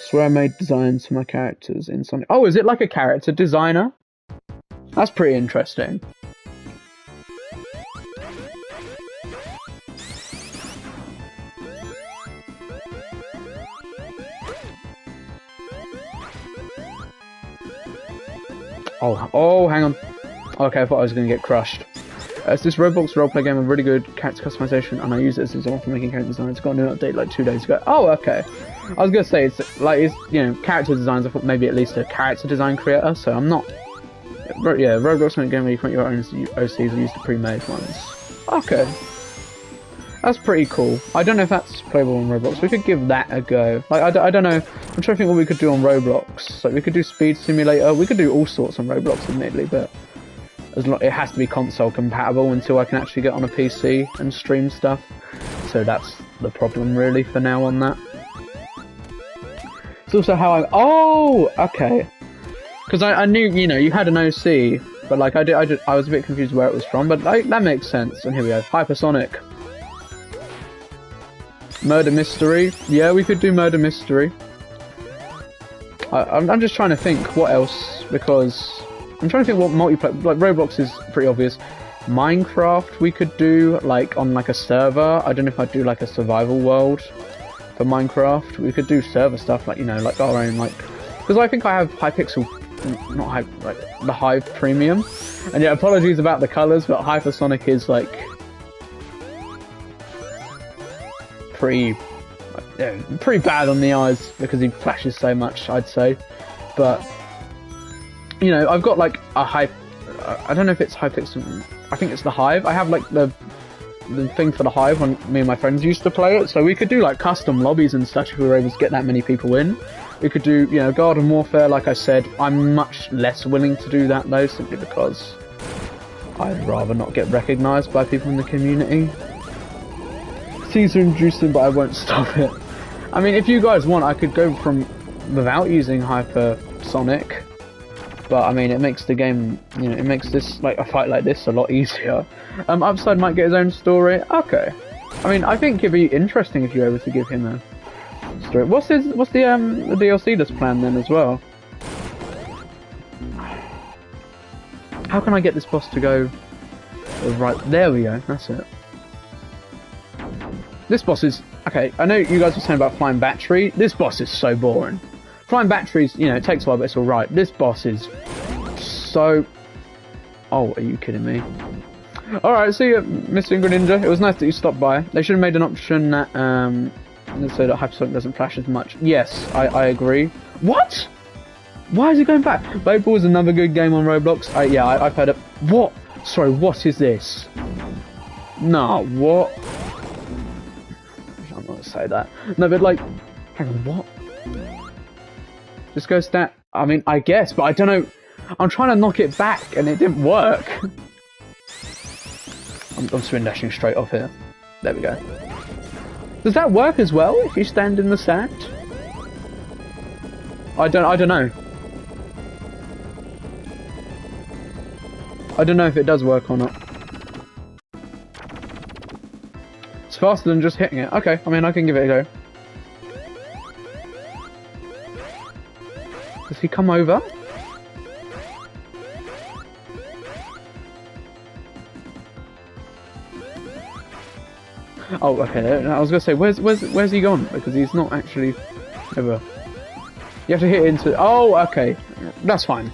Swear I made designs for my characters in Sonic. Oh, is it like a character designer? That's pretty interesting. Oh, hang on. Okay, I thought I was going to get crushed. It's this Roblox roleplay game with really good character customization, and I use it as an example for making character designs. It's got a new update like 2 days ago. Oh, okay. I was going to say, it's you know, character designs. I thought maybe at least a character design creator, so I'm not... Yeah, Roblox made a game where you create your own OCs and use the pre-made ones. Okay. That's pretty cool. I don't know if that's playable on Roblox. We could give that a go. Like, I don't know. I'm trying to think what we could do on Roblox. Like, we could do Speed Simulator. We could do all sorts on Roblox, admittedly, but it has to be console compatible until I can actually get on a PC and stream stuff. So that's the problem, really, for now on that. It's also how I... Oh! Okay. Because I knew, you know, you had an OC, but, like, I was a bit confused where it was from, but, like, that makes sense. And here we go. Hypersonic. Murder Mystery. Yeah, we could do Murder Mystery. I'm just trying to think what else, because I'm trying to think what multiplayer... Like, Roblox is pretty obvious. Minecraft we could do, like, on, like, a server. I don't know if I'd do, like, a survival world for Minecraft. We could do server stuff, like, you know, like, our own, like... Because I think I have Hypixel not Hyper, like the Hive Premium. And yeah, apologies about the colours, but Hypersonic is like pretty bad on the eyes because he flashes so much, I'd say. But you know, I've got like a Hype. I don't know if it's Hypixel. I think it's the Hive. I have like the thing for the Hive when me and my friends used to play it, so we could do like custom lobbies and such if we were able to get that many people in. We could do, you know, Garden Warfare, like I said. I'm much less willing to do that though, simply because I'd rather not get recognised by people in the community. Caesar inducing, but I won't stop it. I mean, if you guys want, I could go from without using Hypersonic, but I mean, it makes the game, you know, it makes this, like, a fight like this a lot easier. Upside might get his own story. Okay. I mean, I think it'd be interesting if you were able to give him a story. What's the DLC that's planned then as well? How can I get this boss to go right? There we go. That's it. This boss is okay. I know you guys were saying about Flying Battery. This boss is so boring. Flying Batteries, you know, it takes a while, but it's all right. This boss is so. Oh, are you kidding me? All right, see you, Mr. Greninja. It was nice that you stopped by. They should have made an option that so that Hypersonic doesn't flash as much. Yes, I agree. What? Why is he going back? Blade Ball is another good game on Roblox. Yeah, I've heard it. What? Sorry, what is this? No, what? I'm not gonna say that. No, but like, hang on, what? Just goes down. I mean, I guess, but I don't know. I'm trying to knock it back, and it didn't work. I'm spin dashing straight off here. There we go. Does that work as well if you stand in the sand? I don't know. I don't know if it does work or not. It's faster than just hitting it. Okay, I mean, I can give it a go. Does he come over? Oh, okay. I was gonna say, where's he gone? Because he's not actually ever. You have to hit into. Oh, okay. That's fine.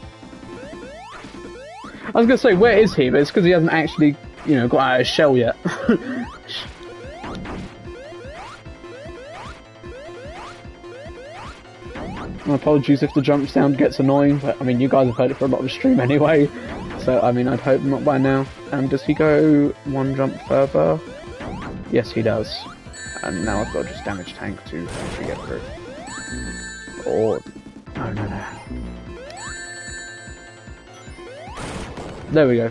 I was gonna say, where is he? But it's because he hasn't actually, you know, got out of his shell yet. Apologies if the jump sound gets annoying, but I mean, you guys have heard it for a lot of the stream anyway. So, I mean, I'd hope not by now. Does he go one jump further? Yes, he does. And now I've got just damage tank to actually get through. Or... no. There we go.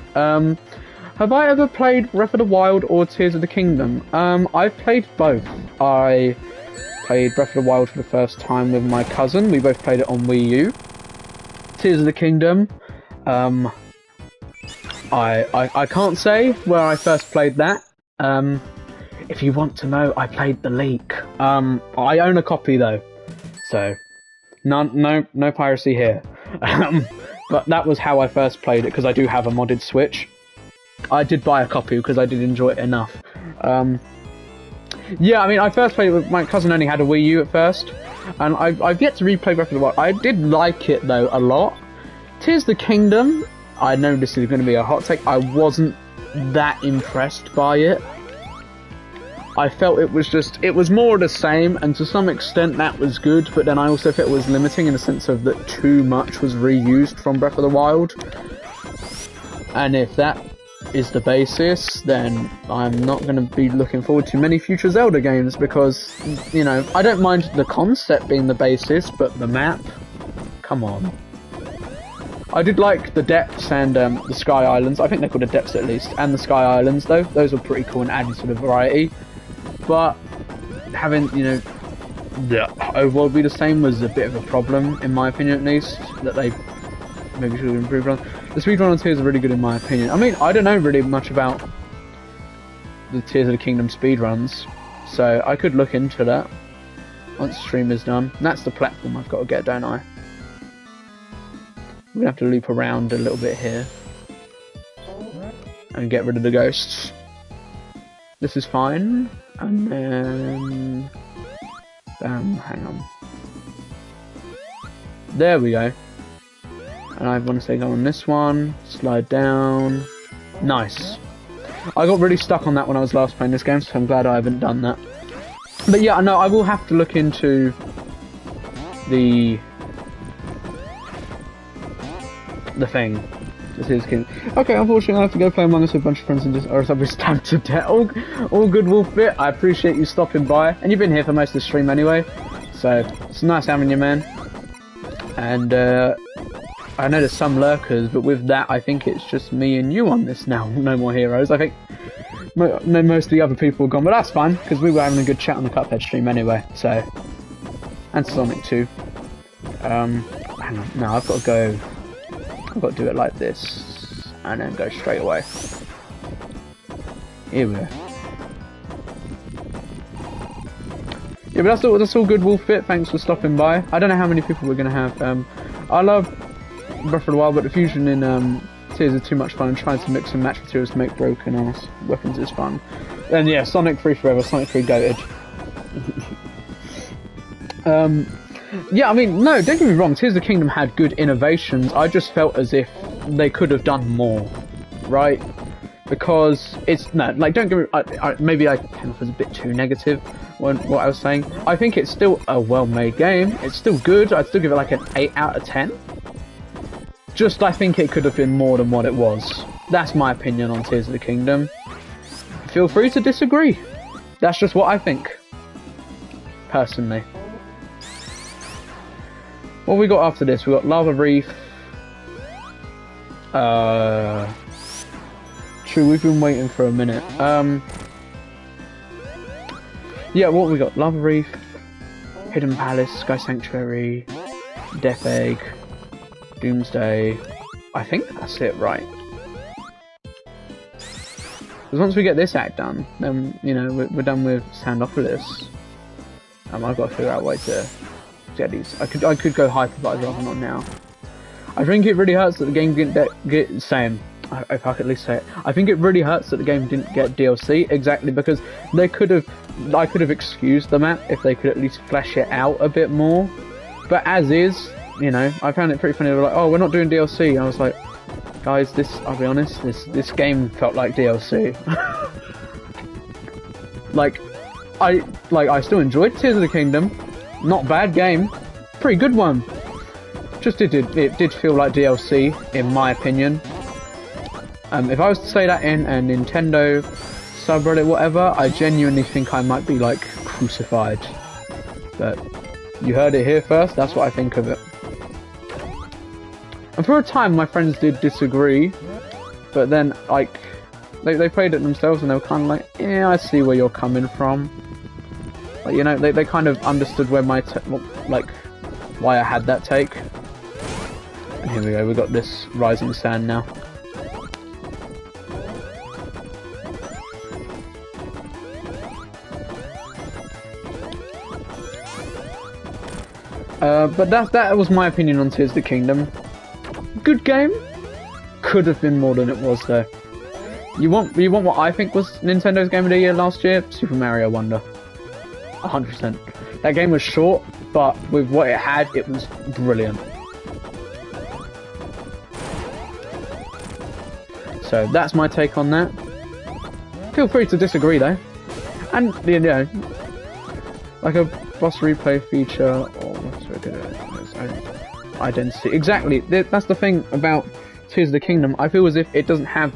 Have I ever played Breath of the Wild or Tears of the Kingdom? I've played both. I played Breath of the Wild for the first time with my cousin. We both played it on Wii U. Tears of the Kingdom. I can't say where I first played that. If you want to know, I played the leak. I own a copy though, so no piracy here. But that was how I first played it, because I do have a modded Switch. I did buy a copy because I did enjoy it enough. Yeah, I mean, I first played it with my cousin. Only had a Wii U at first, and I've yet to replay Breath of the Wild. I did like it though a lot. Tears of the Kingdom, I know this is going to be a hot take. I wasn't that impressed by it. I felt it was more of the same, and to some extent that was good, but then I also felt it was limiting in the sense of that too much was reused from Breath of the Wild. And if that is the basis, then I'm not going to be looking forward to many future Zelda games, because, you know, I don't mind the concept being the basis, but the map? Come on. I did like the depths and the Sky Islands. I think they're called the depths at least, and the Sky Islands though. Those were pretty cool and added to the variety. But having, you know, the overworld be the same was a bit of a problem, in my opinion at least, that they maybe should have improved on. The speedrun on Tears are really good in my opinion. I mean, I don't know really much about the Tears of the Kingdom speedruns, so I could look into that once the stream is done. And that's the platform I've got to get, don't I? We're going to have to loop around a little bit here and get rid of the ghosts. This is fine. And then... hang on. There we go. And I want to say go on this one, slide down. Nice. I got really stuck on that when I was last playing this game, so I'm glad I haven't done that. But yeah, no, I will have to look into the thing. This is King. Okay, unfortunately I have to go play Among Us with a bunch of friends and just, or else I'll be stabbed to death. All good, Wolfbit. I appreciate you stopping by, and you've been here for most of the stream anyway, so it's nice having you, man. And I know there's some lurkers, but with that, I think it's just me and you on this now. No more heroes. I think most of the other people are gone, but that's fine because we were having a good chat on the Cuphead stream anyway. So, and Sonic 2. Hang on. No, I've got to go. I've got to do it like this, and then go straight away. Here we go. Yeah, but that's all good, Wolfbit. Thanks for stopping by. I don't know how many people we're gonna have. I love Breath of the Wild, but the fusion in Tears is too much fun, and trying to mix and match materials to make broken ass weapons is fun. And yeah, Sonic 3 forever, Sonic 3 goated. Yeah, I mean, no, don't get me wrong, Tears of the Kingdom had good innovations. I just felt as if they could have done more, right? Because it's, no, like, don't get me, maybe I came off as a bit too negative when what I was saying. I think it's still a well-made game. It's still good. I'd still give it like an 8 out of 10. Just, I think it could have been more than what it was. That's my opinion on Tears of the Kingdom. Feel free to disagree. That's just what I think. Personally. What we got after this? We got Lava Reef. True, we've been waiting for a minute. Yeah, what we got? Lava Reef, Hidden Palace, Sky Sanctuary, Death Egg, Doomsday. I think that's it, right? Because once we get this act done, then, you know, we're done with Standopolis. I've got to figure out a way to get these. I could go hyper, but I'd rather not now. I think it really hurts that the game didn't get same. If I could at least say it. I think it really hurts that the game didn't get DLC, exactly because they could have. I could have excused the map if they could at least flesh it out a bit more. But as is, you know, I found it pretty funny. They were like, "Oh, we're not doing DLC." I was like, "Guys, I'll be honest. This game felt like DLC." I still enjoyed Tears of the Kingdom. Not bad game, pretty good one. Just it did feel like DLC in my opinion. If I was to say that in a Nintendo subreddit, whatever, I genuinely think I might be like crucified. But you heard it here first. That's what I think of it. And for a time, my friends did disagree, but then like they played it themselves and they were kind of like, yeah, I see where you're coming from. Like, you know, they kind of understood where my why I had that take. And here we go. We got this rising sand now. But that was my opinion on Tears of the Kingdom. Good game. Could have been more than it was though. You want what I think was Nintendo's Game of the Year last year? Super Mario Wonder. 100%. That game was short, but with what it had, it was brilliant. So that's my take on that. Feel free to disagree though. And, you know, like a boss replay feature, or what's it good at? Identity. Exactly. That's the thing about Tears of the Kingdom. I feel as if it doesn't have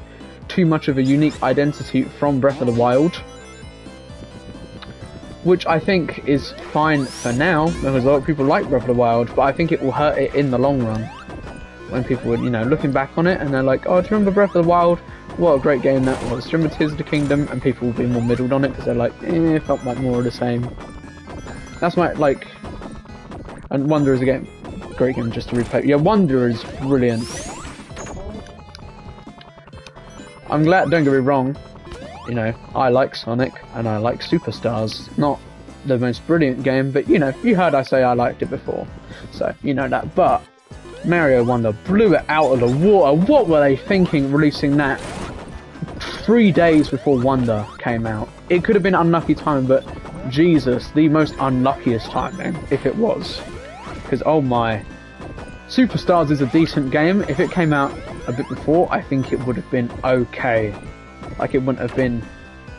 too much of a unique identity from Breath of the Wild, which I think is fine for now, because a lot of people like Breath of the Wild, but I think it will hurt it in the long run. When people were, you know, looking back on it, and they're like, oh, do you remember Breath of the Wild? What a great game that was. Do you remember Tears of the Kingdom? And people will be more middled on it, because they're like, it felt like more of the same. That's my, like... And Wonder is a game, great game just to replay. Yeah, Wonder is brilliant. I'm glad, don't get me wrong, you know, I like Sonic, and I like Superstars. Not the most brilliant game, but, you know, you heard I say I liked it before. So, you know that. But Mario Wonder blew it out of the water. What were they thinking releasing that 3 days before Wonder came out? It could have been unlucky timing, but Jesus, the most unluckiest timing, if it was. Because, oh my, Superstars is a decent game. If it came out a bit before, I think it would have been okay. Like, it wouldn't have been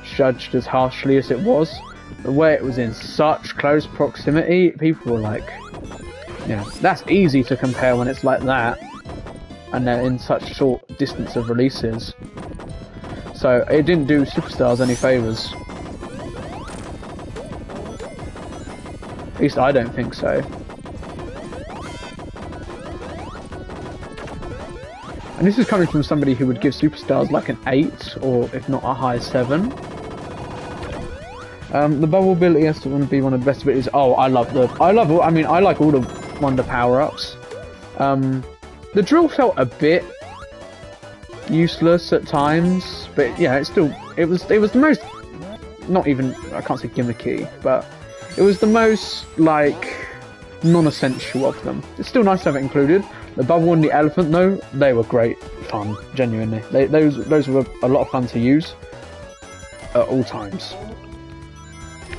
judged as harshly as it was. The way it was in such close proximity, people were like, you know, that's easy to compare when it's like that, and they're in such short distance of releases. So it didn't do Superstars any favours. At least I don't think so. And this is coming from somebody who would give Superstars like an 8, or if not a high 7. The bubble ability has to be one of the best abilities. Oh, I like all the Wonder power-ups. The drill felt a bit useless at times, but yeah, it was the most, not even, I can't say gimmicky, but it was the most like non-essential of them. It's still nice to have it included. The bubble and the elephant, though, they were great fun, genuinely. Those were a lot of fun to use at all times.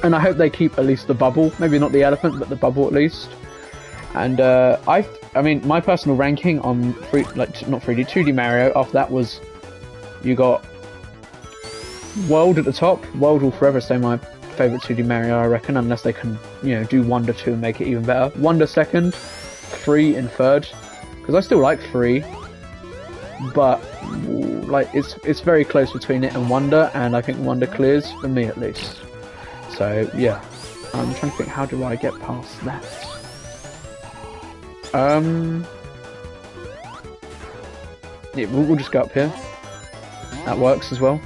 And I hope they keep at least the bubble, maybe not the elephant, but the bubble at least. And I mean, my personal ranking on 2D Mario after that was, you got World at the top. World will forever stay my favourite 2D Mario, I reckon, unless they can, you know, do Wonder 2 and make it even better. Wonder second, 3 in third, because I still like 3, but like it's very close between it and Wonder, and I think Wonder clears for me at least. So yeah, I'm trying to think, how do I get past that? Yeah, we'll just go up here. That works as well.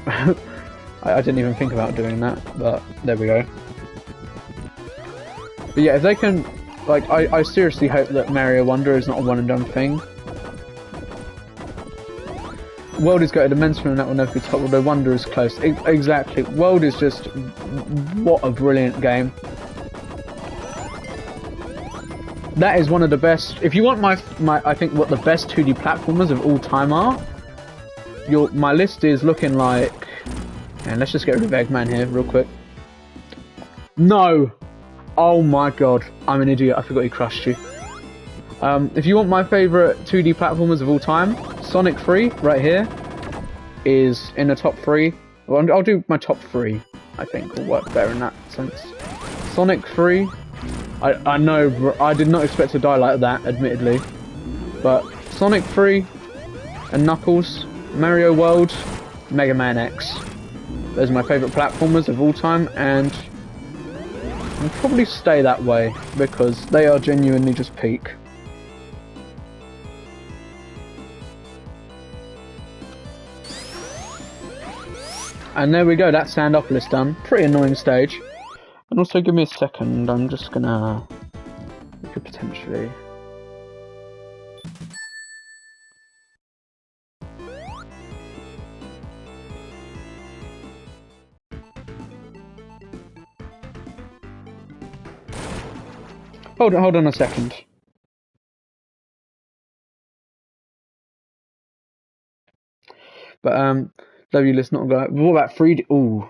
I didn't even think about doing that, but there we go. But yeah, if they can, like, I seriously hope that Mario Wonder is not a one and done thing. World is got immense from that will never be top, although Wonder is close. Exactly. World is just, what a brilliant game. That is one of the best. If you want my I think what the best 2D platformers of all time are, my list is looking like, and let's just get rid of Eggman here real quick. No! Oh my god, I'm an idiot, I forgot he crushed you. If you want my favourite 2D platformers of all time, Sonic 3, right here, is in the top 3. Well, I'll do my top 3, I think, will work better in that sense. Sonic 3, I know, I did not expect to die like that, admittedly. But Sonic 3 and Knuckles, Mario World, Mega Man X. Those are my favourite platformers of all time, and I'll probably stay that way, because they are genuinely just peak. And there we go, that's Sandopolis done. Pretty annoying stage. And also, give me a second, I'm just gonna... We could potentially... Hold on a second. But, W list not go. What about 3D? Ooh.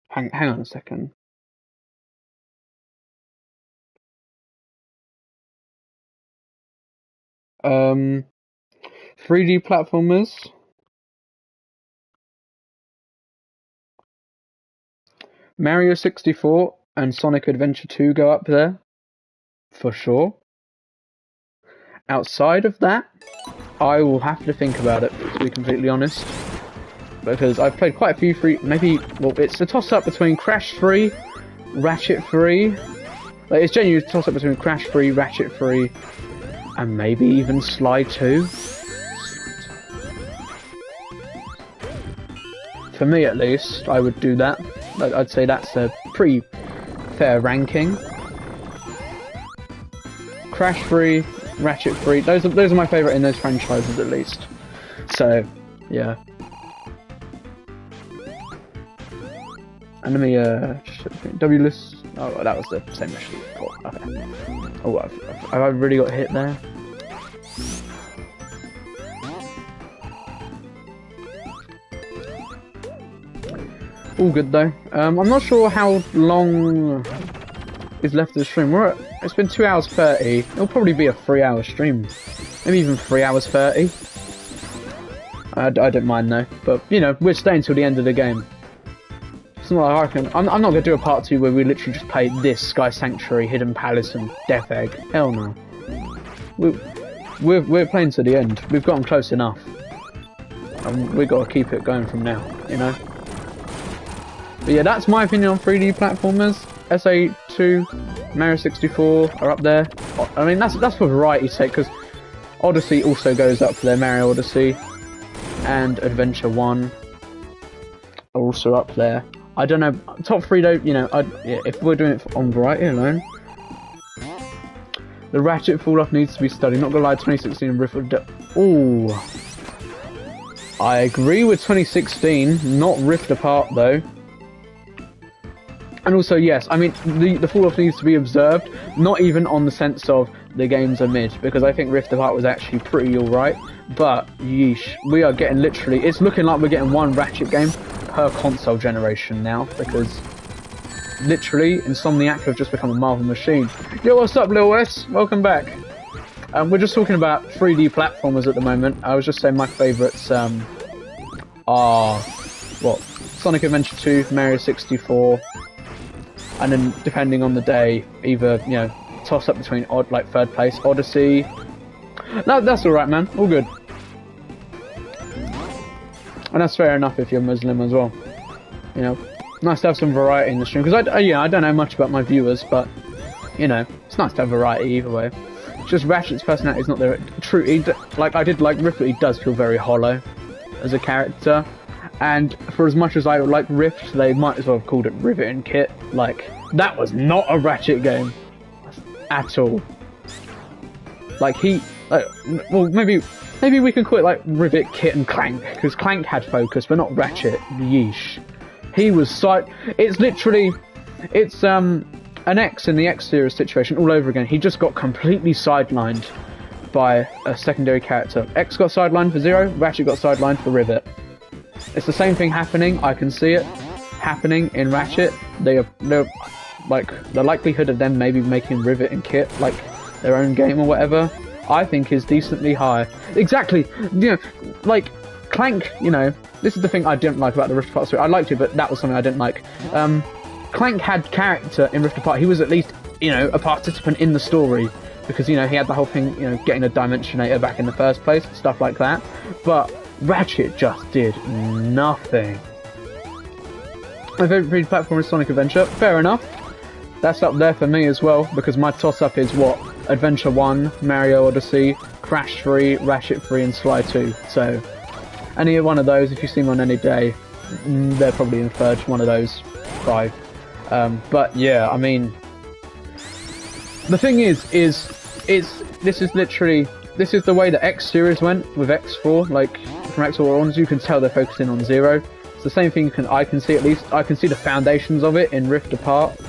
Hang on a second. Um, 3D platformers. Mario 64 and Sonic Adventure 2 go up there, for sure. Outside of that, I will have to think about it, to be completely honest. Because I've played quite a few free, maybe, well, it's a toss-up between Crash 3, Ratchet 3. Like, it's genuinely a toss-up between Crash 3, Ratchet 3, and maybe even Slide 2. For me, at least, I would do that. I'd say that's a pretty fair ranking. Crash 3, Ratchet 3, those are my favourite in those franchises, at least. So, yeah. And let me, W list. Oh, that was the same mission before. Okay. Oh, have I really got hit there? All good though. I'm not sure how long is left of the stream. It's been 2 hours 30. It'll probably be a 3-hour stream. Maybe even 3 hours 30. I don't mind though. But, you know, we're staying till the end of the game. It's not like I'm not going to do a part 2 where we literally just play this, Sky Sanctuary, Hidden Palace and Death Egg. Hell no. We're playing to the end. We've gotten close enough. And we've got to keep it going from now, you know? But yeah, that's my opinion on 3D platformers. SA2, Mario 64 are up there. I mean, that's for variety's sake, because Odyssey also goes up there, Mario Odyssey. And Adventure 1 are also up there. I don't know, top 3 though, you know, if we're doing it on variety alone. The Ratchet fall-off needs to be studied. Not gonna lie, 2016 Rift of Ooh. I agree with 2016, not Rift Apart though. And also, yes, I mean, the fall-off needs to be observed, not even on the sense of the games are mid, because I think Rift Apart was actually pretty alright, but yeesh, we are getting literally, it's looking like we're getting one Ratchet game per console generation now, because literally, Insomniac have just become a Marvel machine. Yo, what's up, Lil Wes? Welcome back. We're just talking about 3D platformers at the moment. I was just saying my favourites are, what, Sonic Adventure 2, Mario 64, and then depending on the day, either, you know, toss up between like third place, Odyssey. No, that's alright, man. All good. And that's fair enough if you're Muslim as well. You know, nice to have some variety in the stream, because I don't know much about my viewers, but you know, it's nice to have variety either way. It's just Ratchet's personality is not there. True, like I did like Rift, but he does feel very hollow as a character. And for as much as I like Rift, they might as well have called it Rivet and Kit. Like, that was not a Ratchet game at all. Like well, maybe we can call it like Rivet, Kit, and Clank, because Clank had focus, but not Ratchet. Yeesh. He was it's literally, it's an X in the X series situation all over again. He just got completely sidelined by a secondary character. X got sidelined for Zero, Ratchet got sidelined for Rivet. It's the same thing happening. I can see it happening in Ratchet. They're like, the likelihood of them maybe making Rivet and Kit like their own game or whatever, I think is decently high. Exactly. You know, like Clank, you know, this is the thing I didn't like about the Rift Apart story. I liked it, but that was something I didn't like. Clank had character in Rift Apart. He was at least, you know, a participant in the story, because, you know, he had the whole thing, you know, getting a Dimensionator back in the first place, stuff like that. But Ratchet just did nothing. My favourite 3D platform is Sonic Adventure. Fair enough. That's up there for me as well, because my toss-up is what? Adventure 1, Mario Odyssey, Crash 3, Ratchet 3 and Sly 2. So, any one of those, if you see them on any day, they're probably in third, one of those 5. But yeah, I mean, the thing is this is literally, this is the way the X series went with X4, like from X4 onwards. You can tell they're focusing on Zero. It's the same thing I can see, at least I can see the foundations of it in Rift Apart,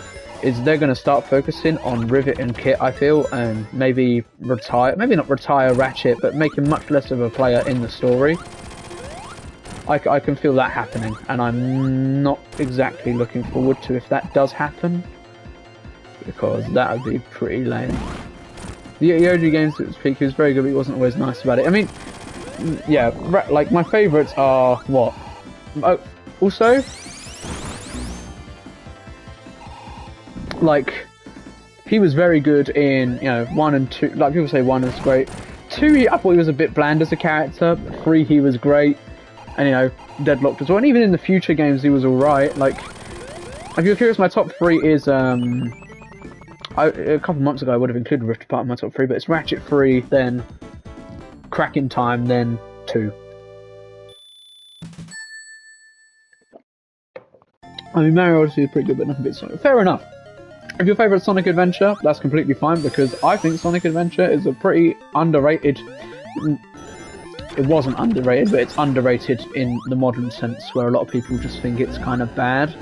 is they're going to start focusing on Rivet and Kit, I feel, and maybe not retire Ratchet, but make him much less of a player in the story. I can feel that happening, and I'm not exactly looking forward to if that does happen, because that would be pretty lame. The OG games at its peak, he was very good, but he wasn't always nice about it. I mean, yeah, like my favourites are what? Oh, also, like, he was very good in, you know, 1 and 2. Like, people say 1 was great. 2, I thought he was a bit bland as a character. 3, he was great. And, you know, Deadlocked as well. And even in the future games, he was alright. Like, if you're curious, my top 3 is, a couple months ago I would have included Rift Apart in my top 3, but it's Ratchet 3, then Crack in Time, then 2. I mean, Mario Odyssey is pretty good, but nothing beats Sonic. Fair enough. If your favourite Sonic Adventure, that's completely fine, because I think Sonic Adventure is a pretty underrated... It wasn't underrated, but it's underrated in the modern sense, where a lot of people just think it's kind of bad.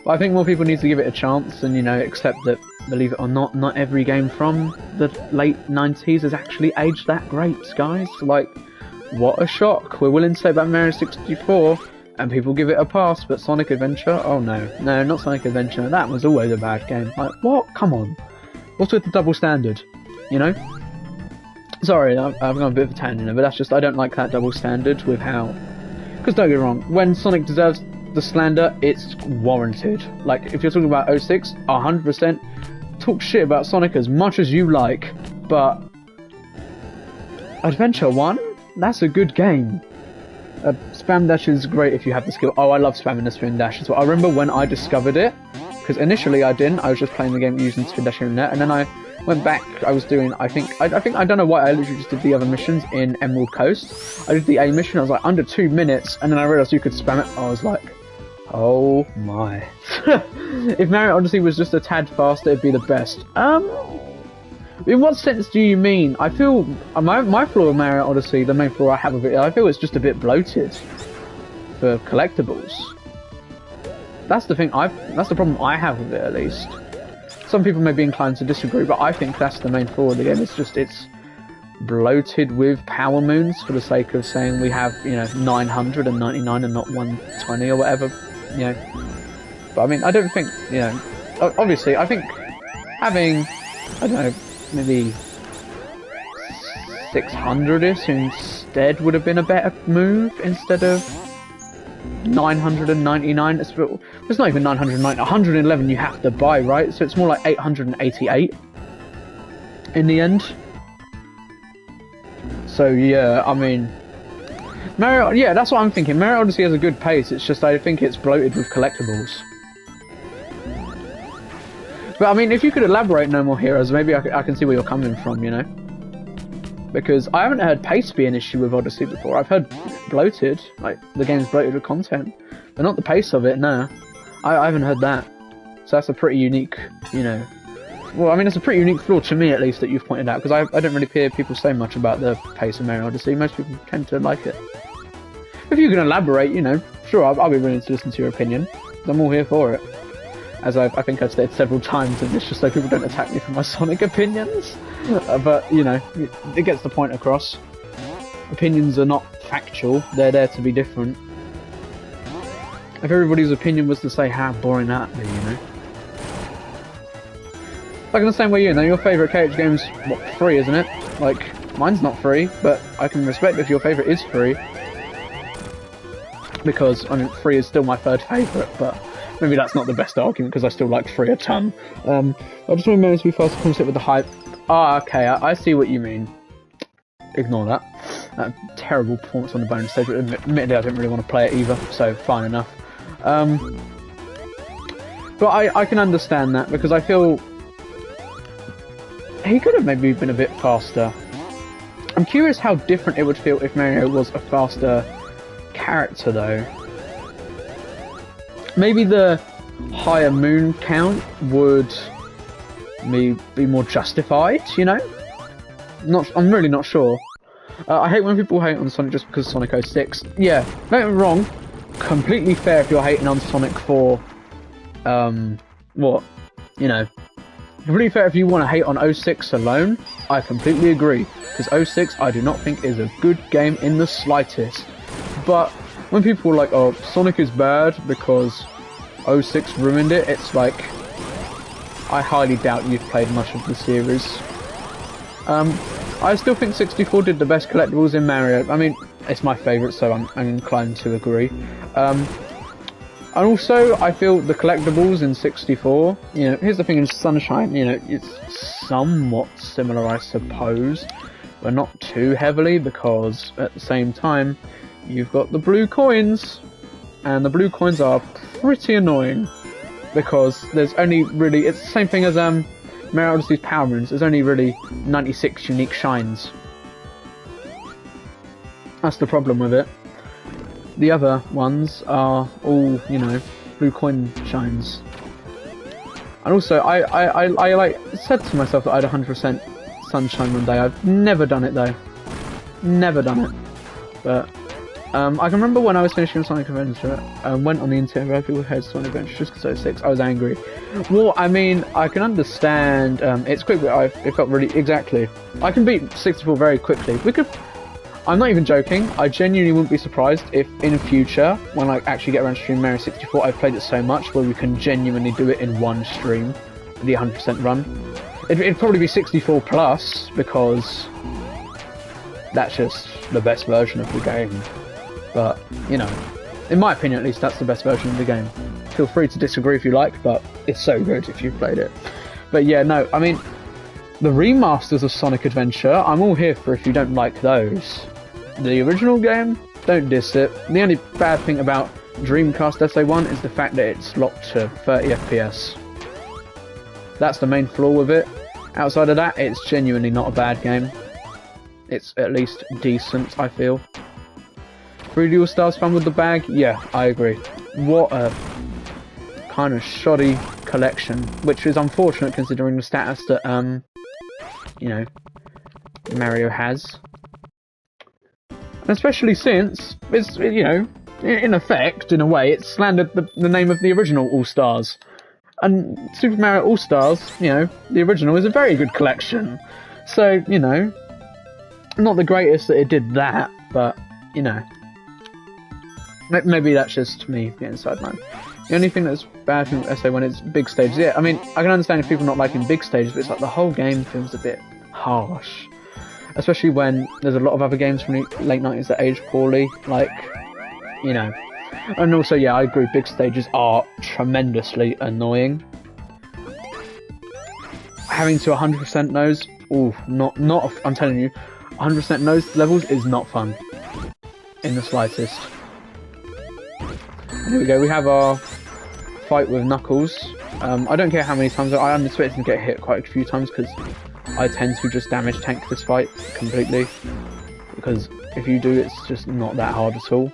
But I think more people need to give it a chance, and, you know, accept that, believe it or not, not every game from the late 90s has actually aged that great, guys. Like, what a shock. We're willing to say about Mario 64, and people give it a pass, but Sonic Adventure? Oh no. No, not Sonic Adventure. That was always a bad game. Like, what? Come on. What's with the double standard? You know? Sorry, I've gone a bit of a tangent, but that's just, I don't like that double standard with how... Because don't get me wrong, when Sonic deserves the slander, it's warranted. Like, if you're talking about 06, 100%, talk shit about Sonic as much as you like, but... Adventure 1? That's a good game. Spam dash is great if you have the skill. Oh, I love spamming the spin dash as well. I remember when I discovered it, because initially I didn't. I was just playing the game using spin dash and net, and then I went back. I was doing. I don't know why. I literally just did the other missions in Emerald Coast. I did the A mission. I was like under 2 minutes, and then I realized you could spam it. I was like, oh my! If Mario Odyssey was just a tad faster, it'd be the best. In what sense do you mean? I feel my flaw with Mario Odyssey, the main flaw I have with it, I feel it's just a bit bloated for collectibles. That's the thing. That's the problem I have with it, at least. Some people may be inclined to disagree, but I think that's the main flaw of the game. It's bloated with power moons for the sake of saying we have 999 and not 120 or whatever, But I mean, I don't think Obviously, I think having I don't know. Maybe 600-ish instead would have been a better move instead of 999. It's not even 999. 111 you have to buy, right? So it's more like 888 in the end. So yeah, I mean, Mario. Yeah, that's what I'm thinking. Mario Odyssey has a good pace. It's just I think it's bloated with collectibles. But I mean, if you could elaborate No More Heroes, maybe I can see where you're coming from, Because I haven't heard pace be an issue with Odyssey before. I've heard bloated, like the game's bloated with content, but not the pace of it. No, I haven't heard that. So that's a pretty unique, Well, I mean, it's a pretty unique flaw to me, at least, that you've pointed out. Because I don't really hear people say much about the pace of Mario Odyssey. Most people tend to like it. If you can elaborate, sure, I'll be willing to listen to your opinion. I'm all here for it. As I think I've said several times, and it's just so people don't attack me for my Sonic opinions. But, it gets the point across. Opinions are not factual, they're there to be different. If everybody's opinion was to say how boring that'd be, Like in the same way, your favourite KH game's, free, isn't it? Like, mine's not free, but I can respect if your favourite is free. Because, I mean, free is still my third favourite, but... Maybe that's not the best argument, because I still like free a ton. I just want to manage to be fast to sit with the hype. Ah, okay, I see what you mean. Ignore that. Terrible performance on the bonus stage, but admittedly I didn't really want to play it either, so fine enough. But I can understand that, because I feel... He could have maybe been a bit faster. I'm curious how different it would feel if Mario was a faster character, though. Maybe the higher moon count would be more justified, I'm really not sure. I hate when people hate on Sonic just because of Sonic 06. Yeah, don't get me wrong. Completely fair if you're hating on Sonic for, Completely fair if you want to hate on 06 alone. I completely agree. Because 06 I do not think is a good game in the slightest. But... when people are like, oh, Sonic is bad because 06 ruined it, it's like, I highly doubt you've played much of the series. I still think 64 did the best collectibles in Mario. I mean, it's my favourite, so I'm inclined to agree. And also, I feel the collectibles in 64, here's the thing in Sunshine, it's somewhat similar, I suppose, but not too heavily, because at the same time, you've got the blue coins, and the blue coins are pretty annoying because there's only really, it's the same thing as Mario Odyssey's Power Moons, there's only really 96 unique shines. That's the problem with it. The other ones are all, blue coin shines. And also, I like said to myself that I'd 100% Sunshine one day. I've never done it though. Never done it. But I can remember when I was finishing Sonic Adventure and went on the internet where people had Sonic Adventure just because I was 6, I was angry. Well, I mean, I can understand, it's quick, but it felt really, exactly. I can beat 64 very quickly. I'm not even joking. I genuinely wouldn't be surprised if in future, when I actually get around to stream Mario 64, I've played it so much where we can genuinely do it in one stream, the 100% run. It'd probably be 64 plus because that's just the best version of the game. But, you know, in my opinion at least, that's the best version of the game. Feel free to disagree if you like, but it's so good if you've played it. But yeah, no, I mean, the remasters of Sonic Adventure, I'm all here for if you don't like those. The original game, don't diss it. The only bad thing about Dreamcast SA1 is the fact that it's locked to 30 FPS. That's the main flaw with it. Outside of that, it's genuinely not a bad game. It's at least decent, I feel. 3D All-Stars fun with the bag? Yeah, I agree. What a kind of shoddy collection, which is unfortunate considering the status that, you know, Mario has. And especially since it's, you know, in effect, in a way, it's slandered the name of the original All-Stars. And Super Mario All-Stars, you know, the original is a very good collection. So, you know, not the greatest that it did that, but, you know, maybe that's just me getting sidelined. The only thing that's bad from SA1 is big stages. Yeah, I mean, I can understand if people not liking big stages, but it's like the whole game feels a bit harsh. Especially when there's a lot of other games from the late 90s that age poorly, like, you know. And also, yeah, I agree, big stages are tremendously annoying. Having to 100% nose, ooh, not, I'm telling you, 100% nose levels is not fun. In the slightest. Here we go, we have our fight with Knuckles. I don't care how many times, I'm expecting to get hit quite a few times because I tend to just damage tank this fight completely. Because if you do, it's just not that hard at all.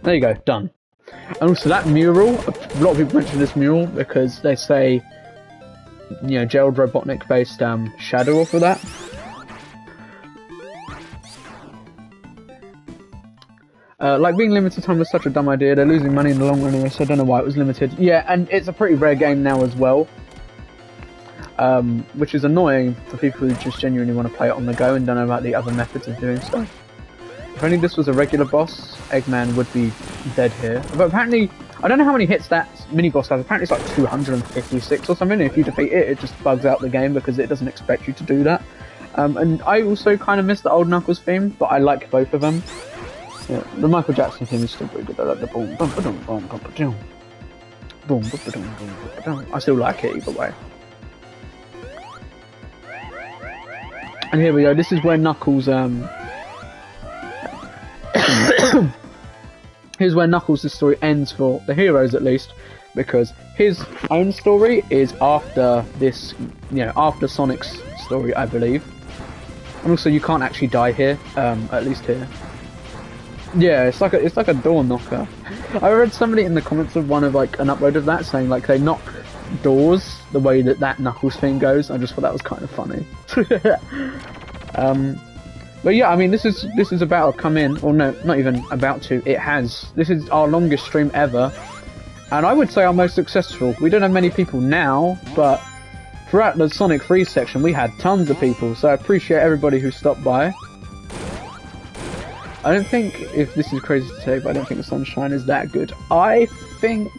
There you go, done. And also that mural, a lot of people mention this mural because they say, you know, Gerald Robotnik based Shadow off of that. Like being limited time was such a dumb idea, they're losing money in the long run anyway, so I don't know why it was limited. Yeah, and it's a pretty rare game now as well. Which is annoying for people who just genuinely want to play it on the go and don't know about the other methods of doing so. If only this was a regular boss, Eggman would be dead here. But apparently, I don't know how many hits that mini-boss has, apparently it's like 256 or something, and if you defeat it, it just bugs out the game because it doesn't expect you to do that. And I also kind of miss the old Knuckles theme, but I like both of them. Yeah, the Michael Jackson theme is still pretty good, I like the boom, boom, boom, boom, boom, boom, boom, boom, boom, boom. I still like it either way. And here we go, this is where Knuckles, here's where Knuckles' story ends for the heroes at least, because his own story is after this, you know, after Sonic's story, I believe. And also you can't actually die here, at least here. Yeah, it's like a door knocker. I read somebody in the comments of one of like an upload of that saying like they knock doors the way that Knuckles thing goes. I just thought that was kind of funny. But yeah, I mean this is about to come in, or no, not even about to. It has. This is our longest stream ever, and I would say our most successful. We don't have many people now, but throughout the Sonic 3 section we had tons of people. So I appreciate everybody who stopped by. I don't think, if this is crazy to say, but I don't think the Sunshine is that good. I think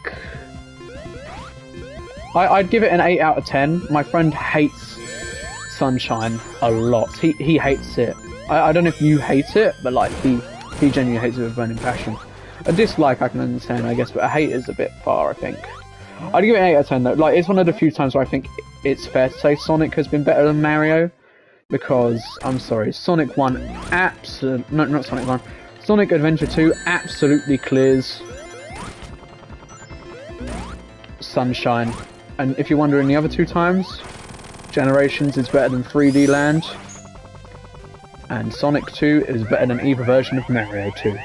I'd give it an 8 out of 10. My friend hates Sunshine a lot. He hates it. I don't know if you hate it, but like he genuinely hates it with burning passion. A dislike I can understand, I guess, but a hate is a bit far, I think. I'd give it an 8 out of 10 though. Like, it's one of the few times where I think it's fair to say Sonic has been better than Mario. Because, I'm sorry, Sonic 1 no, not Sonic 1. Sonic Adventure 2 absolutely clears Sunshine. And if you're wondering the other two times, Generations is better than 3D Land. And Sonic 2 is better than either version of Mario 2.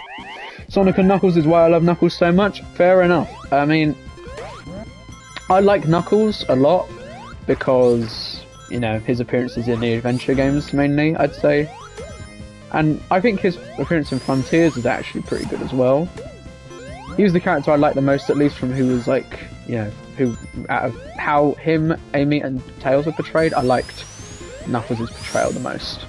Sonic and Knuckles is why I love Knuckles so much. Fair enough. I mean, I like Knuckles a lot because, you know, his appearances in the adventure games mainly, I'd say. And I think his appearance in Frontiers is actually pretty good as well. He was the character I liked the most, at least from who was like, you know, who, out of how him, Amy and Tails were portrayed, I liked Knuckles' portrayal the most.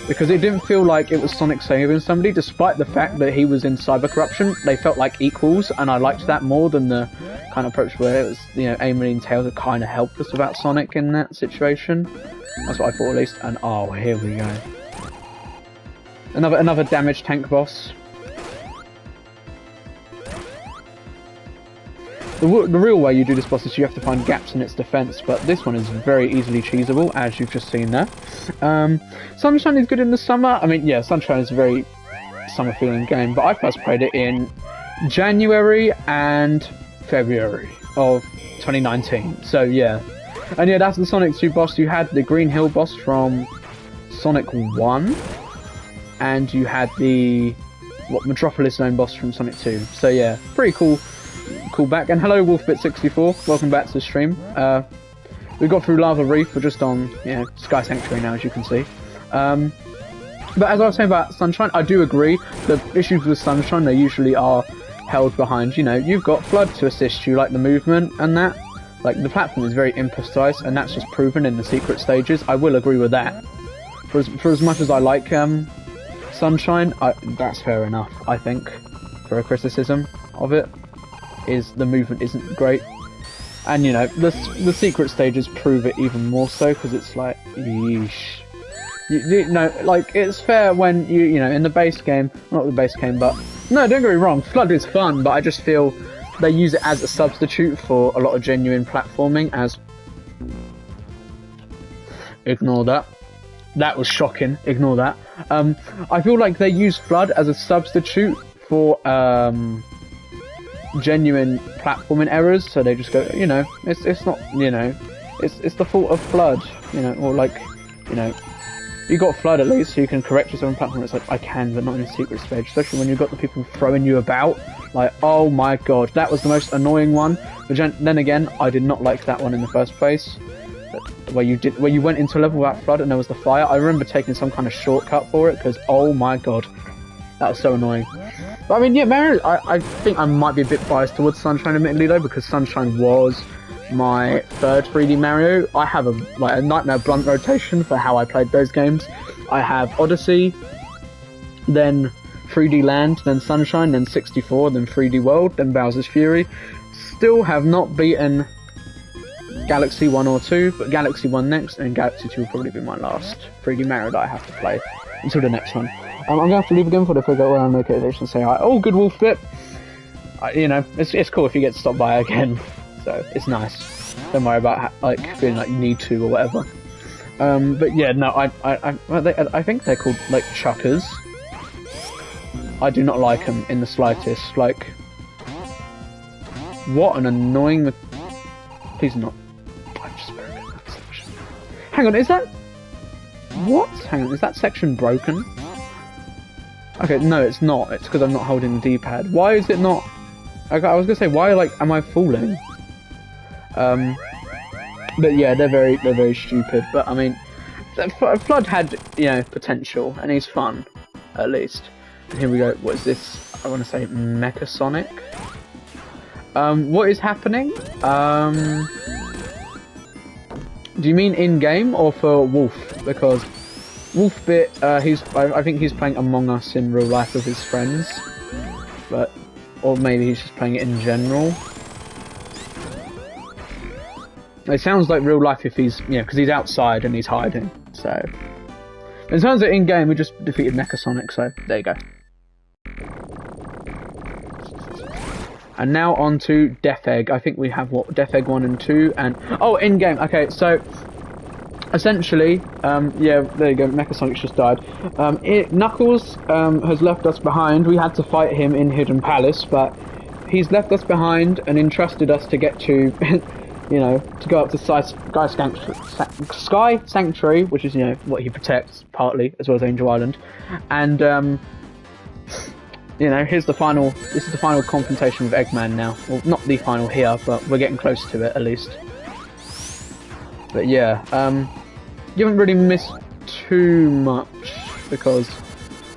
because it didn't feel like it was Sonic saving somebody, despite the fact that he was in cyber corruption. They felt like equals, and I liked that more than the kind of approach where it was, you know, Amy and Tails that kind of helped us without Sonic in that situation. That's what I thought at least. And oh, here we go. Another damaged tank boss. The real way you do this boss is you have to find gaps in its defense, but this one is very easily cheesable, as you've just seen there. Sunshine is good in the summer. I mean, yeah, Sunshine is a very summer feeling game, but I first played it in January and February of 2019. So yeah, and yeah, that's the Sonic 2 boss. You had the Green Hill boss from Sonic 1, and you had the Metropolis Zone boss from Sonic 2. So yeah, pretty cool back. And hello Wolfbit64, welcome back to the stream. We got through Lava Reef, we're just on, you know, Sky Sanctuary now, as you can see. But as I was saying about Sunshine, I do agree, the issues with Sunshine, they usually are held behind, you know, you've got Flood to assist you, like the movement and that. Like, the platform is very imprecise, and that's just proven in the secret stages. I will agree with that. For as much as I like Sunshine, that's fair enough, I think, for a criticism of it. Is the movement isn't great, and you know the secret stages prove it even more so, because it's like, yeesh. You know, like, it's fair when you know in the base game, not the base game, but no, don't get me wrong, Flood is fun, but I just feel they use it as a substitute for a lot of genuine platforming. As ignore that. That was shocking. Ignore that. I feel like they use Flood as a substitute for genuine platforming errors, so they just go, you know, it's not, you know, it's the fault of Flood, you know, or like, you know, you got Flood at least, so you can correct yourself on platform. It's like, I can, but not in a secret stage, especially when you've got the people throwing you about. Like, oh my god, that was the most annoying one. But then again, I did not like that one in the first place. Where you went into a level without Flood and there was the fire. I remember taking some kind of shortcut for it, because oh my god, that was so annoying. But I mean, yeah, Mario, I think I might be a bit biased towards Sunshine, admittedly, though, because Sunshine was my third 3D Mario. I have a nightmare blunt rotation for how I played those games. I have Odyssey, then 3D Land, then Sunshine, then 64, then 3D World, then Bowser's Fury. Still have not beaten Galaxy 1 or 2, but Galaxy 1 next, and Galaxy 2 will probably be my last 3D Mario that I have to play until the next one. I'm going to have to leave again for the figure out where I'm located. They should say hi. Oh, good wolf bit. You know, it's cool if you get to stop by again, so it's nice. Don't worry about like feeling like you need to or whatever. But yeah, no, I think they're called like chuckers. I do not like them in the slightest. Like, what an annoying. Please not. I've just broken that section. Hang on, is that what? Hang on, is that section broken? Okay, no, it's not. It's because I'm not holding the D-pad. Why is it not? I was gonna say, why, like, am I falling? But yeah, they're very stupid. But I mean, Flood had, you know, potential, and he's fun, at least. And here we go. What is this? I want to say Mecha Sonic. What is happening? Do you mean in game or for Wolf? Because Wolfbit, I think he's playing Among Us in real life with his friends, or maybe he's just playing it in general. It sounds like real life if he's, you know, because he's outside and he's hiding. So, in terms of in game, we just defeated Mecha Sonic. So there you go. And now on to Death Egg. I think we have what, Death Egg 1 and 2, and oh, in game. Okay, so essentially, yeah, there you go. Mecha Sonic's just died. Knuckles has left us behind. We had to fight him in Hidden Palace, but he's left us behind and entrusted us to get to, you know, to go up to Sky Sanctuary, which is, you know, what he protects partly, as well as Angel Island, and you know, this is the final confrontation with Eggman now. Well, not the final here, but we're getting close to it, at least. But yeah, you haven't really missed too much, because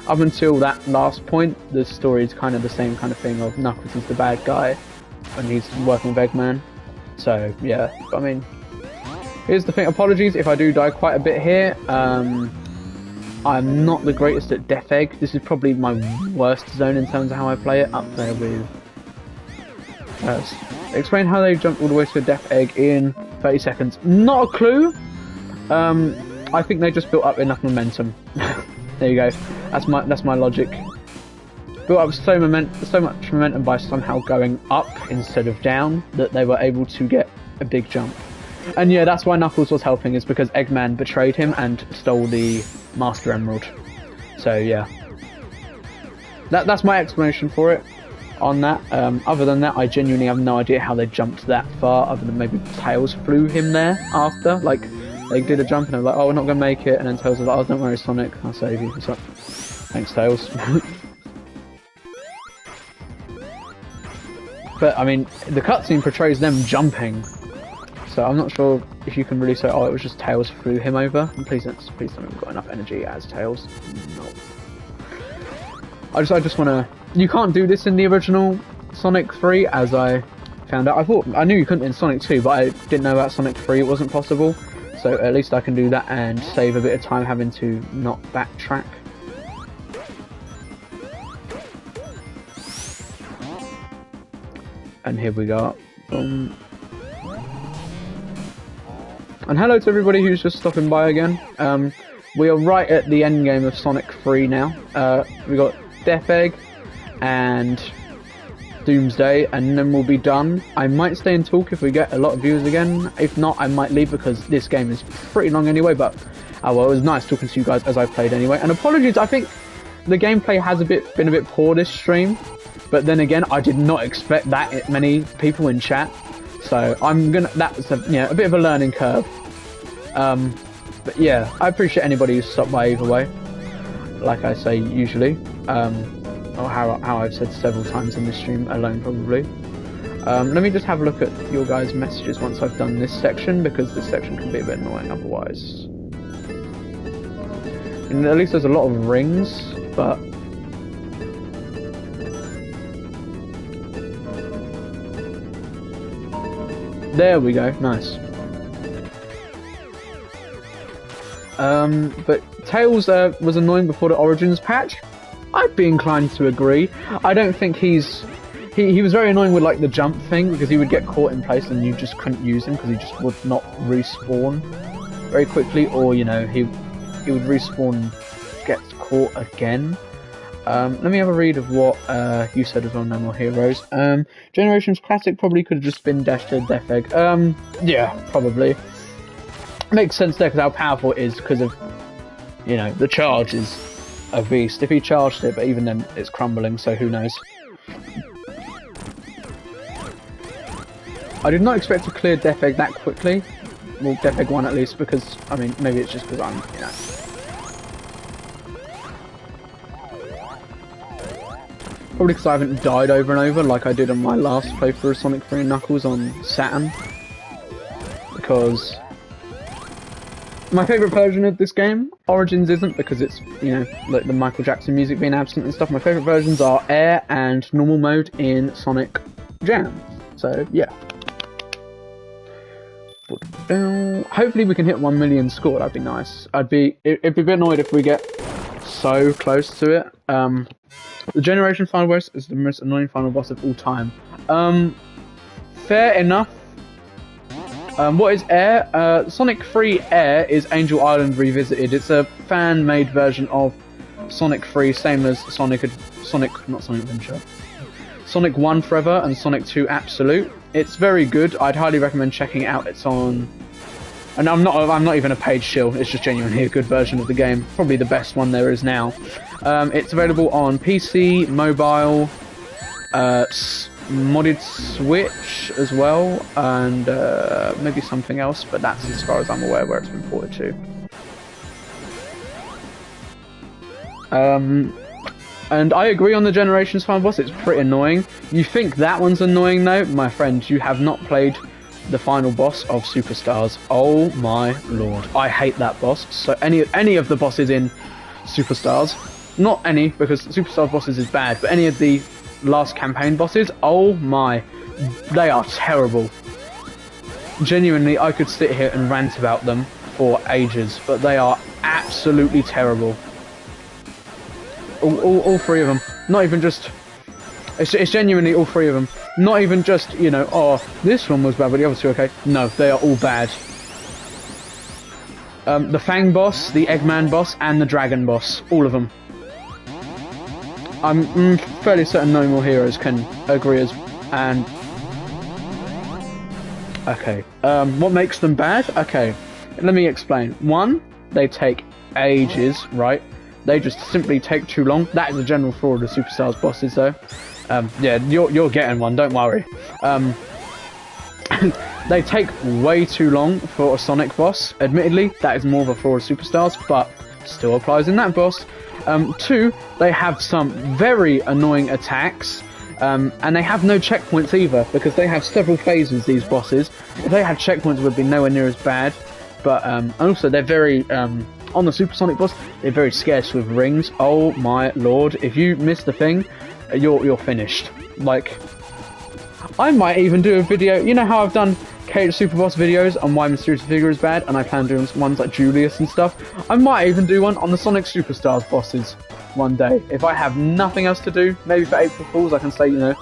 up until that last point, the story is kind of the same kind of thing of Knuckles is the bad guy, and he's working with Eggman. So, yeah, I mean, here's the thing, apologies if I do die quite a bit here. I'm not the greatest at Death Egg. This is probably my worst zone in terms of how I play it, up there with... explain how they jump all the way to a Death Egg in 30 seconds. Not a clue! I think they just built up enough momentum. There you go. That's my logic. Built up so much momentum by somehow going up instead of down that they were able to get a big jump. And yeah, that's why Knuckles was helping, is because Eggman betrayed him and stole the Master Emerald. So yeah, that's my explanation for it on that. Other than that, I genuinely have no idea how they jumped that far, other than maybe Tails flew him there after. Like, they did a jump and they were like, oh, we're not going to make it, and then Tails was like, oh, don't worry, Sonic, I'll save you. It's like, thanks, Tails. But, I mean, the cutscene portrays them jumping, so I'm not sure if you can really say, oh, it was just Tails flew him over. And please tell me we've got enough energy as Tails. No. I just want to... You can't do this in the original Sonic 3, as I found out. I knew you couldn't in Sonic 2, but I didn't know about Sonic 3 it wasn't possible. So at least I can do that and save a bit of time having to not backtrack. And here we go. And hello to everybody who's just stopping by again. We are right at the end game of Sonic 3 now. We got Death Egg and Doomsday, and then we'll be done. I might stay and talk if we get a lot of viewers again. If not, I might leave because this game is pretty long anyway, but well, it was nice talking to you guys as I played anyway. And apologies, I think the gameplay has been a bit poor this stream, but then again, I did not expect that many people in chat, so that's a bit of a learning curve. But yeah, I appreciate anybody who stopped by either way, like I say usually. Or how I've said several times in this stream alone, probably. Let me just have a look at your guys' messages once I've done this section, because this section can be a bit annoying otherwise. And at least there's a lot of rings, but... There we go, nice. But Tails was annoying before the Origins patch. I'd be inclined to agree. I don't think he was very annoying with like the jump thing, because he would get caught in place and you just couldn't use him because he just would not respawn very quickly, or he would respawn and get caught again. Let me have a read of what you said as well. No More Heroes. Generations Classic probably could have just been dashed to Death Egg. Yeah, probably. Makes sense there because how powerful it is, because of the charge is a beast. If he charged it, but even then it's crumbling, so who knows. I did not expect to clear Death Egg that quickly. Well, Death Egg 1 at least, because, I mean, maybe it's just because I'm, Probably because I haven't died over and over like I did on my last playthrough of Sonic 3 and Knuckles on Saturn. Because... my favourite version of this game, Origins isn't, because it's, like the Michael Jackson music being absent and stuff. My favourite versions are Air and Normal Mode in Sonic Jam. So, yeah. Hopefully we can hit 1 million score, that'd be nice. it'd be a bit annoyed if we get so close to it. The Generation Final Boss is the most annoying final boss of all time. Fair enough. What is Air? Sonic 3 Air is Angel Island Revisited. It's a fan-made version of Sonic 3, same as Sonic Adventure. Sonic 1 Forever and Sonic 2 Absolute. It's very good. I'd highly recommend checking it out. It's on... And I'm not even a paid shill. It's just genuinely a good version of the game. Probably the best one there is now. It's available on PC, mobile, modded Switch as well, and maybe something else, but that's as far as I'm aware where it's been ported to. And I agree on the Generations final boss, it's pretty annoying. You think that one's annoying though? My friend, you have not played the final boss of Superstars. Oh my lord. I hate that boss. So any of the bosses in Superstars, not any, because Superstars bosses is bad, but any of the last campaign bosses, oh my, they are terrible. Genuinely, I could sit here and rant about them for ages, but they are absolutely terrible. All three of them. Not even just... It's genuinely all three of them. Not even just, you know, oh, this one was bad, but the other two okay. No, they are all bad. The Fang boss, the Eggman boss, and the Dragon boss. All of them. I'm fairly certain no more heroes can agree as... And... Okay. What makes them bad? Okay. Let me explain. One, they take ages, right? They just simply take too long. That is a general flaw of the Superstars bosses, though. Yeah, you're getting one, don't worry. They take way too long for a Sonic boss. Admittedly, that is more of a flaw of Superstars, but still applies in that boss. Two, they have some very annoying attacks, and they have no checkpoints either, because they have several phases, these bosses. If they had checkpoints, it would be nowhere near as bad. But also, they're very... on the Super Sonic boss, they're very scarce with rings. Oh my lord, if you miss the thing, you're finished. Like, I might even do a video, you know how I've done KH Super Boss videos on why Mysterious Figure is bad, and I plan on doing ones like Julius and stuff. I might even do one on the Sonic Superstars bosses one day. If I have nothing else to do, maybe for April Fools, I can say, you know,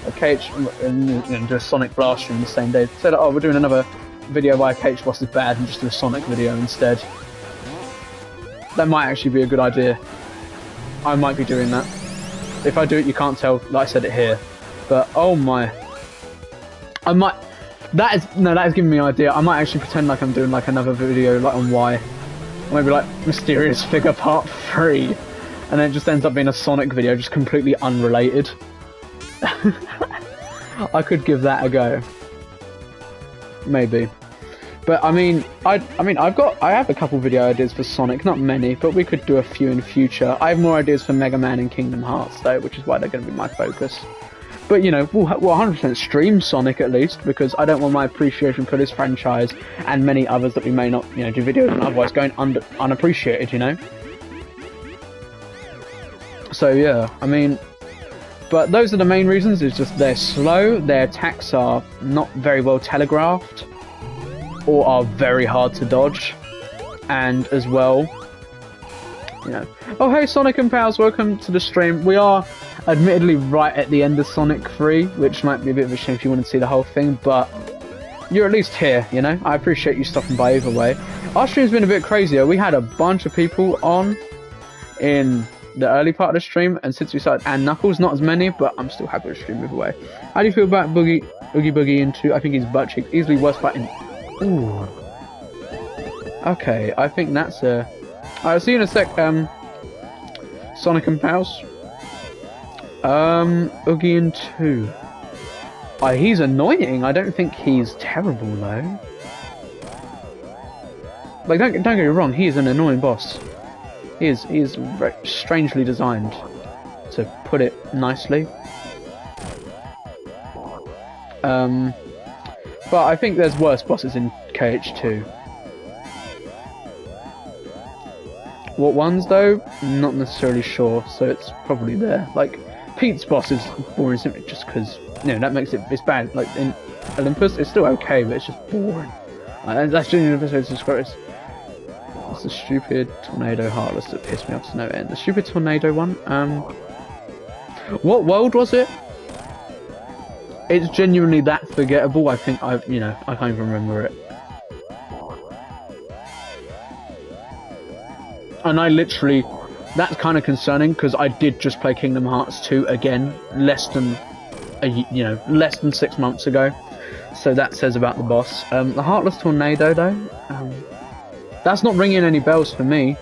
a KH and do a Sonic Blast stream the same day. Say that, oh, we're doing another video why KH boss is bad, and just do a Sonic video instead. That might actually be a good idea. I might be doing that. If I do it, you can't tell that I said it here. But, oh my. I might... That is giving me an idea. I might actually pretend like I'm doing like another video like on why. Or maybe like Mysterious Figure Part 3. And then it just ends up being a Sonic video, just completely unrelated. I could give that a go. Maybe. But I mean, I have a couple video ideas for Sonic, not many, but we could do a few in future. I have more ideas for Mega Man and Kingdom Hearts though, which is why they're going to be my focus. But you know, we'll 100% stream Sonic at least, because I don't want my appreciation for this franchise and many others that we may not, you know, do videos on otherwise going unappreciated, you know. So yeah, I mean, but those are the main reasons. It's just they're slow, their attacks are not very well telegraphed, or are very hard to dodge, and as well, you know, oh hey Sonic and Pals, welcome to the stream. We are admittedly right at the end of Sonic 3, which might be a bit of a shame if you want to see the whole thing, but you're at least here, you know. I appreciate you stopping by either way. Our stream's been a bit crazier. We had a bunch of people on in the early part of the stream, and since we started, and Knuckles, not as many, but I'm still happy with the stream either way. How do you feel about Oogie Boogie into, I think he's butt cheek, easily worst fight in... Ooh. Okay, I think that's a... I'll see you in a sec, Sonic and Pals. Oogie and 2. He's annoying. I don't think he's terrible though. Like, don't get me wrong, he is an annoying boss. He is very strangely designed, to put it nicely. But I think there's worse bosses in KH2. What ones though? Not necessarily sure, so it's probably there. Like, Pete's boss is boring simply just because, you know, that makes it's bad. Like, in Olympus, it's still okay, but it's just boring. That's genuinely the best way to describe it. It's the stupid Tornado Heartless that pissed me off to no end. The stupid Tornado one, what world was it? It's genuinely that forgettable. I think I can't even remember it. And I literally, that's kind of concerning because I did just play Kingdom Hearts 2 again, less than 6 months ago. So that says about the boss. The Heartless Tornado though, that's not ringing any bells for me.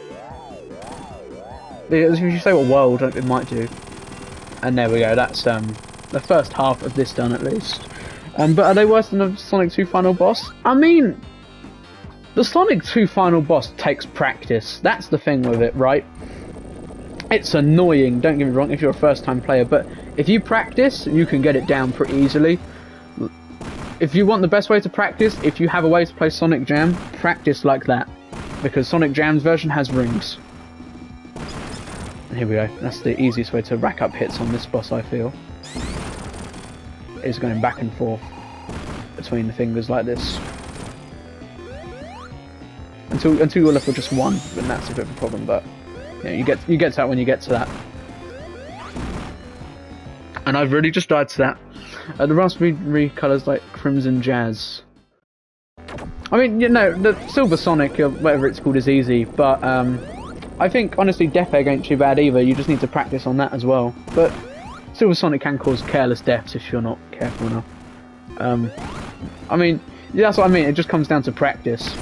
If you say what world, it might do. And there we go. That's the first half of this done at least. But are they worse than the Sonic 2 final boss? I mean, the Sonic 2 final boss takes practice. That's the thing with it, right? It's annoying, don't get me wrong, if you're a first time player, but if you practice, you can get it down pretty easily. If you want the best way to practice, if you have a way to play Sonic Jam, practice like that. Because Sonic Jam's version has rings. And here we go. That's the easiest way to rack up hits on this boss, I feel. Is going back and forth between the fingers like this. Until you're left with just one, then that's a bit of a problem, but you know, you get to that when you get to that And I've really just died to that. The raspberry colours like Crimson Jazz. I mean, you know, the Silver Sonic, or whatever it's called, is easy, but I think, honestly, Death Egg ain't too bad either. You just need to practice on that as well. But Silver Sonic can cause careless deaths if you're not careful enough. I mean, yeah, that's what I mean. It just comes down to practice.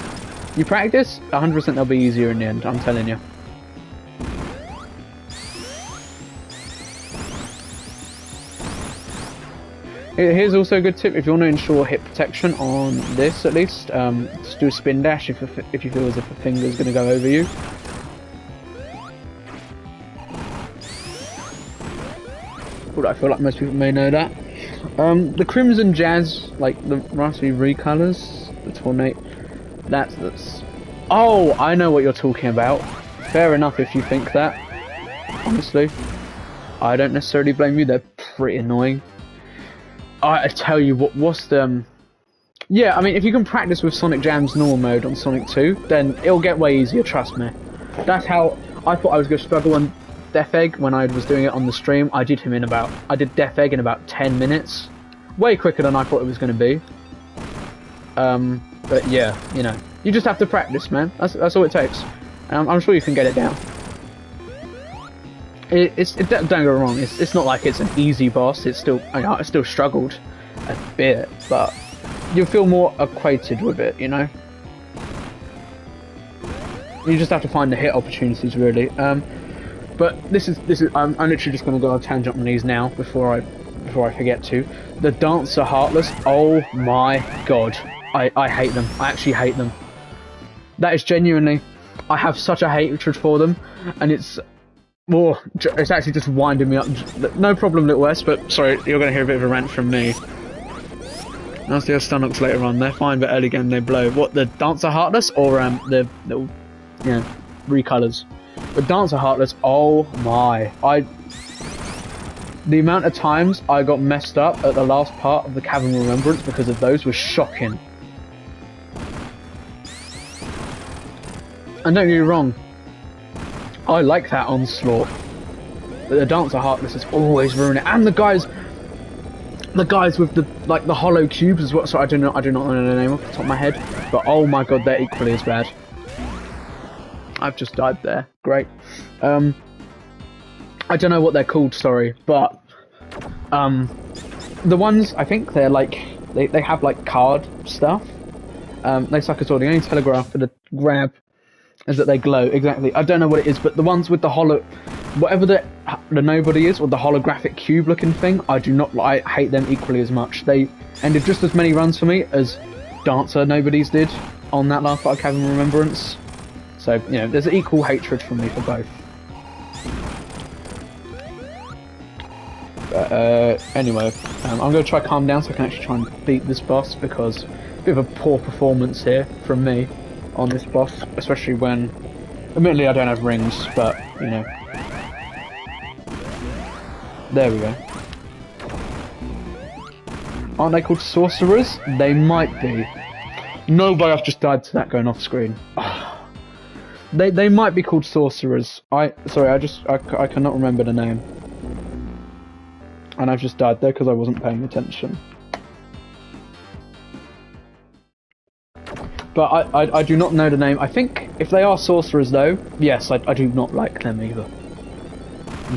You practice, 100% they'll be easier in the end, I'm telling you. Here's also a good tip: if you want to ensure hit protection on this, at least, just do a spin dash if you feel as if a finger's going to go over you. Well, I feel like most people may know that. The Crimson Jazz, like the raspberry colours, the Tornado. That's. Oh, I know what you're talking about. Fair enough if you think that. Honestly, I don't necessarily blame you. They're pretty annoying. I tell you what, what's the... Yeah, I mean, if you can practice with Sonic Jam's normal mode on Sonic 2, then it'll get way easier, trust me. That's how I thought I was going to struggle on Death Egg when I was doing it on the stream. I did Death Egg in about 10 minutes. Way quicker than I thought it was going to be. But yeah, you know, you just have to practice, man. That's all it takes. I'm sure you can get it down. Don't get me wrong. It's not like it's an easy boss. It's still, I still struggled a bit, but you feel more acquainted with it, you know. You just have to find the hit opportunities, really. But this is. I'm literally just going to go on a tangent on these now before I forget to. The Dancer Heartless. Oh my god, I hate them. I actually hate them. That is genuinely. I have such a hatred for them, and it's actually just winding me up. No problem, Little West, but sorry, you're going to hear a bit of a rant from me. Nasty Stunlocks later on, they're fine, but early game they blow. What, the Dancer Heartless or the little, recolors? The Dancer Heartless, oh my. The amount of times I got messed up at the last part of the Cavern Remembrance because of those was shocking. And don't get me wrong, I like that onslaught, but the Dancer Heartless is always ruining it. And the guys with the hollow cubes as well. So I do not know the name off the top of my head, but oh my god, they're equally as bad. I've just died there. Great. I don't know what they're called. Sorry, but the ones I think they're like they have like card stuff. They suck as well. The only telegraph for the grab is that they glow. Exactly. I don't know what it is, but the ones with the hollow, whatever the nobody is, or the holographic cube looking thing, I hate them equally as much. They ended just as many runs for me as Dancer Nobodies did on that last part of Cavern Remembrance. So, you know, there's equal hatred from me for both. But, anyway, I'm going to try to calm down so I can actually try and beat this boss, because a bit of a poor performance here from me on this boss, especially when, admittedly I don't have rings, but, you know. There we go. Aren't they called sorcerers? They might be. No, but I've just died to that going off screen. They might be called sorcerers. I cannot remember the name. And I've just died there because I wasn't paying attention. But I do not know the name. I think if they are sorcerers though, yes, I do not like them either.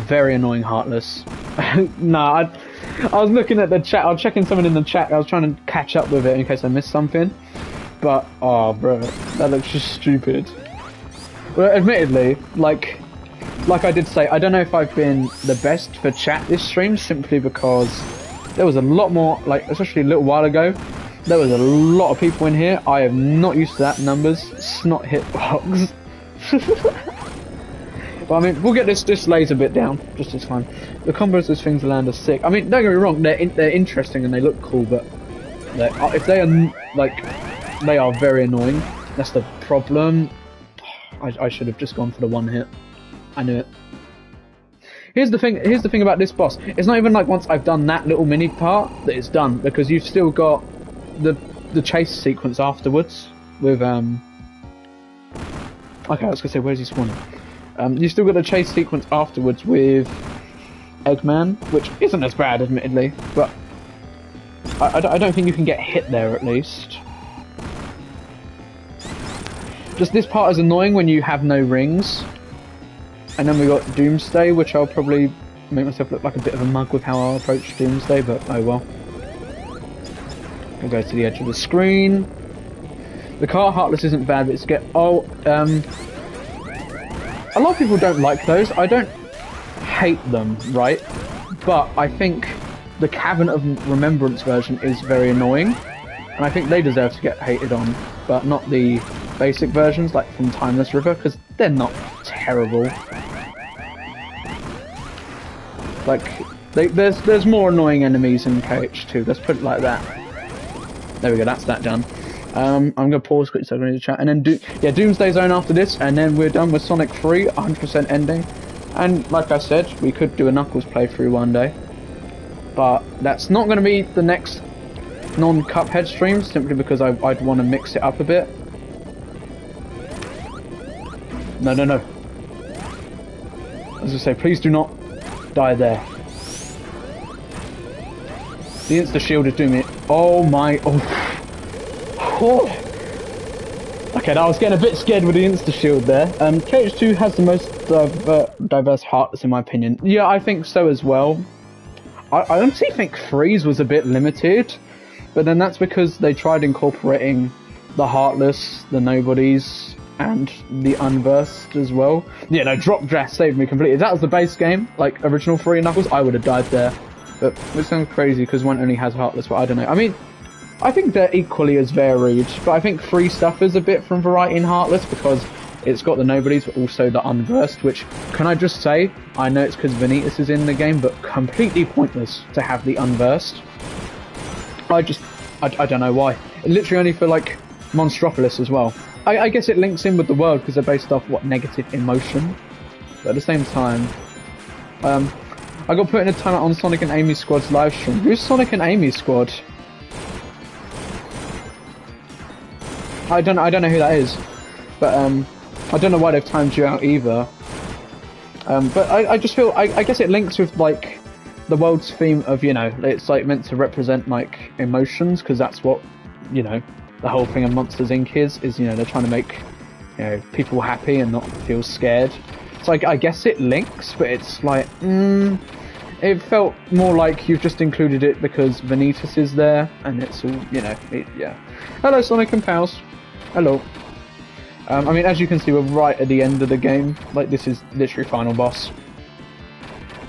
Very annoying Heartless. Nah, I was looking at the chat, I was checking something in the chat, I was trying to catch up with it in case I missed something. But, oh bro, that looks just stupid. Well, admittedly, like I did say, I don't know if I've been the best for chat this stream, simply because there was a lot more, like, especially a little while ago, there was a lot of people in here. I am not used to that numbers. Snot hitbox. But I mean, we'll get this laser bit down just as fine. The combos those things land are sick. I mean, don't get me wrong, they're interesting and they look cool, but if they are like, they are very annoying. That's the problem. I should have just gone for the one hit. I knew it. Here's the thing about this boss. It's not even like once I've done that little mini part that it's done, because you've still got the chase sequence afterwards with okay, I was gonna say, where's he spawning? You've still got a chase sequence afterwards with Eggman, which isn't as bad, admittedly, but I don't think you can get hit there, at least. Just this part is annoying when you have no rings. And then we got Doomsday, which I'll probably make myself look like a bit of a mug with how I'll approach Doomsday, but oh well. I'll go to the edge of the screen. The car Heartless isn't bad, but it's a lot of people don't like those. I don't hate them, right? But I think the Cavern of Remembrance version is very annoying, and I think they deserve to get hated on, but not the basic versions, like from Timeless River, because they're not terrible. Like, there's more annoying enemies in KH2, let's put it like that. There we go, that's that done. I'm going to pause quickly so I can read the chat, and then Doomsday Zone after this, and then we're done with Sonic 3, 100% ending. And like I said, we could do a Knuckles playthrough one day, but that's not going to be the next non-Cuphead stream, simply because I'd want to mix it up a bit. No. As I say, please do not die there. The insta-shield is doing it. Oh my... Oh. Okay, I was getting a bit scared with the insta-shield there. KH2 has the most diverse Heartless in my opinion. Yeah, I think so as well. I honestly think Freeze was a bit limited, but then that's because they tried incorporating the Heartless, the Nobodies, and the Unversed as well. Yeah, no, Drop Dress saved me completely. If that was the base game, like original 3 Knuckles, I would have died there. But it sounds crazy because one only has Heartless, but I don't know. I mean, I think they're equally as varied, but I think 3 suffers a bit from variety in Heartless because it's got the Nobodies, but also the Unversed, which, can I just say, I know it's because Vanitas is in the game, but completely pointless to have the Unversed. I don't know why. Literally only for, like, Monstropolis as well. I guess it links in with the world because they're based off, what, negative emotion? But at the same time, I got put in a timeout on Sonic and Amy Squad's live stream. Who's Sonic and Amy Squad? I don't know who that is, but I don't know why they've timed you out either. But I just feel I guess it links with like the world's theme of, you know, it's like meant to represent like emotions, because that's what, you know, the whole thing of Monsters Inc. is, you know, they're trying to make, you know, people happy and not feel scared. So I guess it links, but it's like, it felt more like you've just included it because Vanitas is there, and it's all, you know, yeah. Hello, Sonic and Pals. Hello. I mean, as you can see, we're right at the end of the game. Like, this is literally final boss.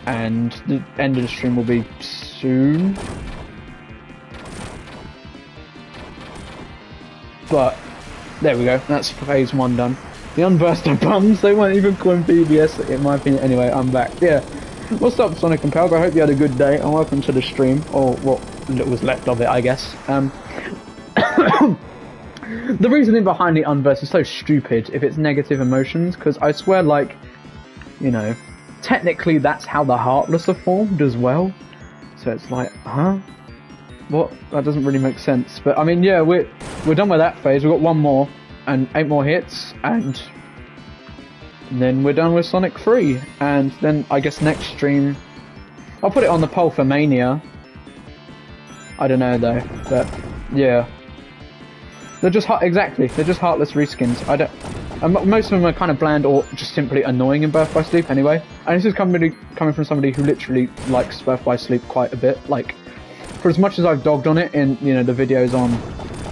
And the end of the stream will be soon. But, there we go. That's phase 1 done. The Unversed are bums. They weren't even calling BBS, in my opinion. Anyway, I'm back. Yeah. What's up, Sonic and Pals? I hope you had a good day, and welcome to the stream. Or what was left of it, I guess. The reasoning behind the Unversed is so stupid if it's negative emotions, because I swear, like, you know, technically that's how the Heartless are formed as well. So it's like, huh? What? That doesn't really make sense. But I mean, yeah, we're done with that phase. We've got 1 more and 8 more hits, and then we're done with Sonic 3. And then I guess next stream, I'll put it on the poll for Mania. I don't know though, but yeah. They're just they're just Heartless reskins. Most of them are kind of bland or just simply annoying in Birth by Sleep anyway. And this is coming from somebody who literally likes Birth by Sleep quite a bit. Like, for as much as I've dogged on it in, you know, the videos on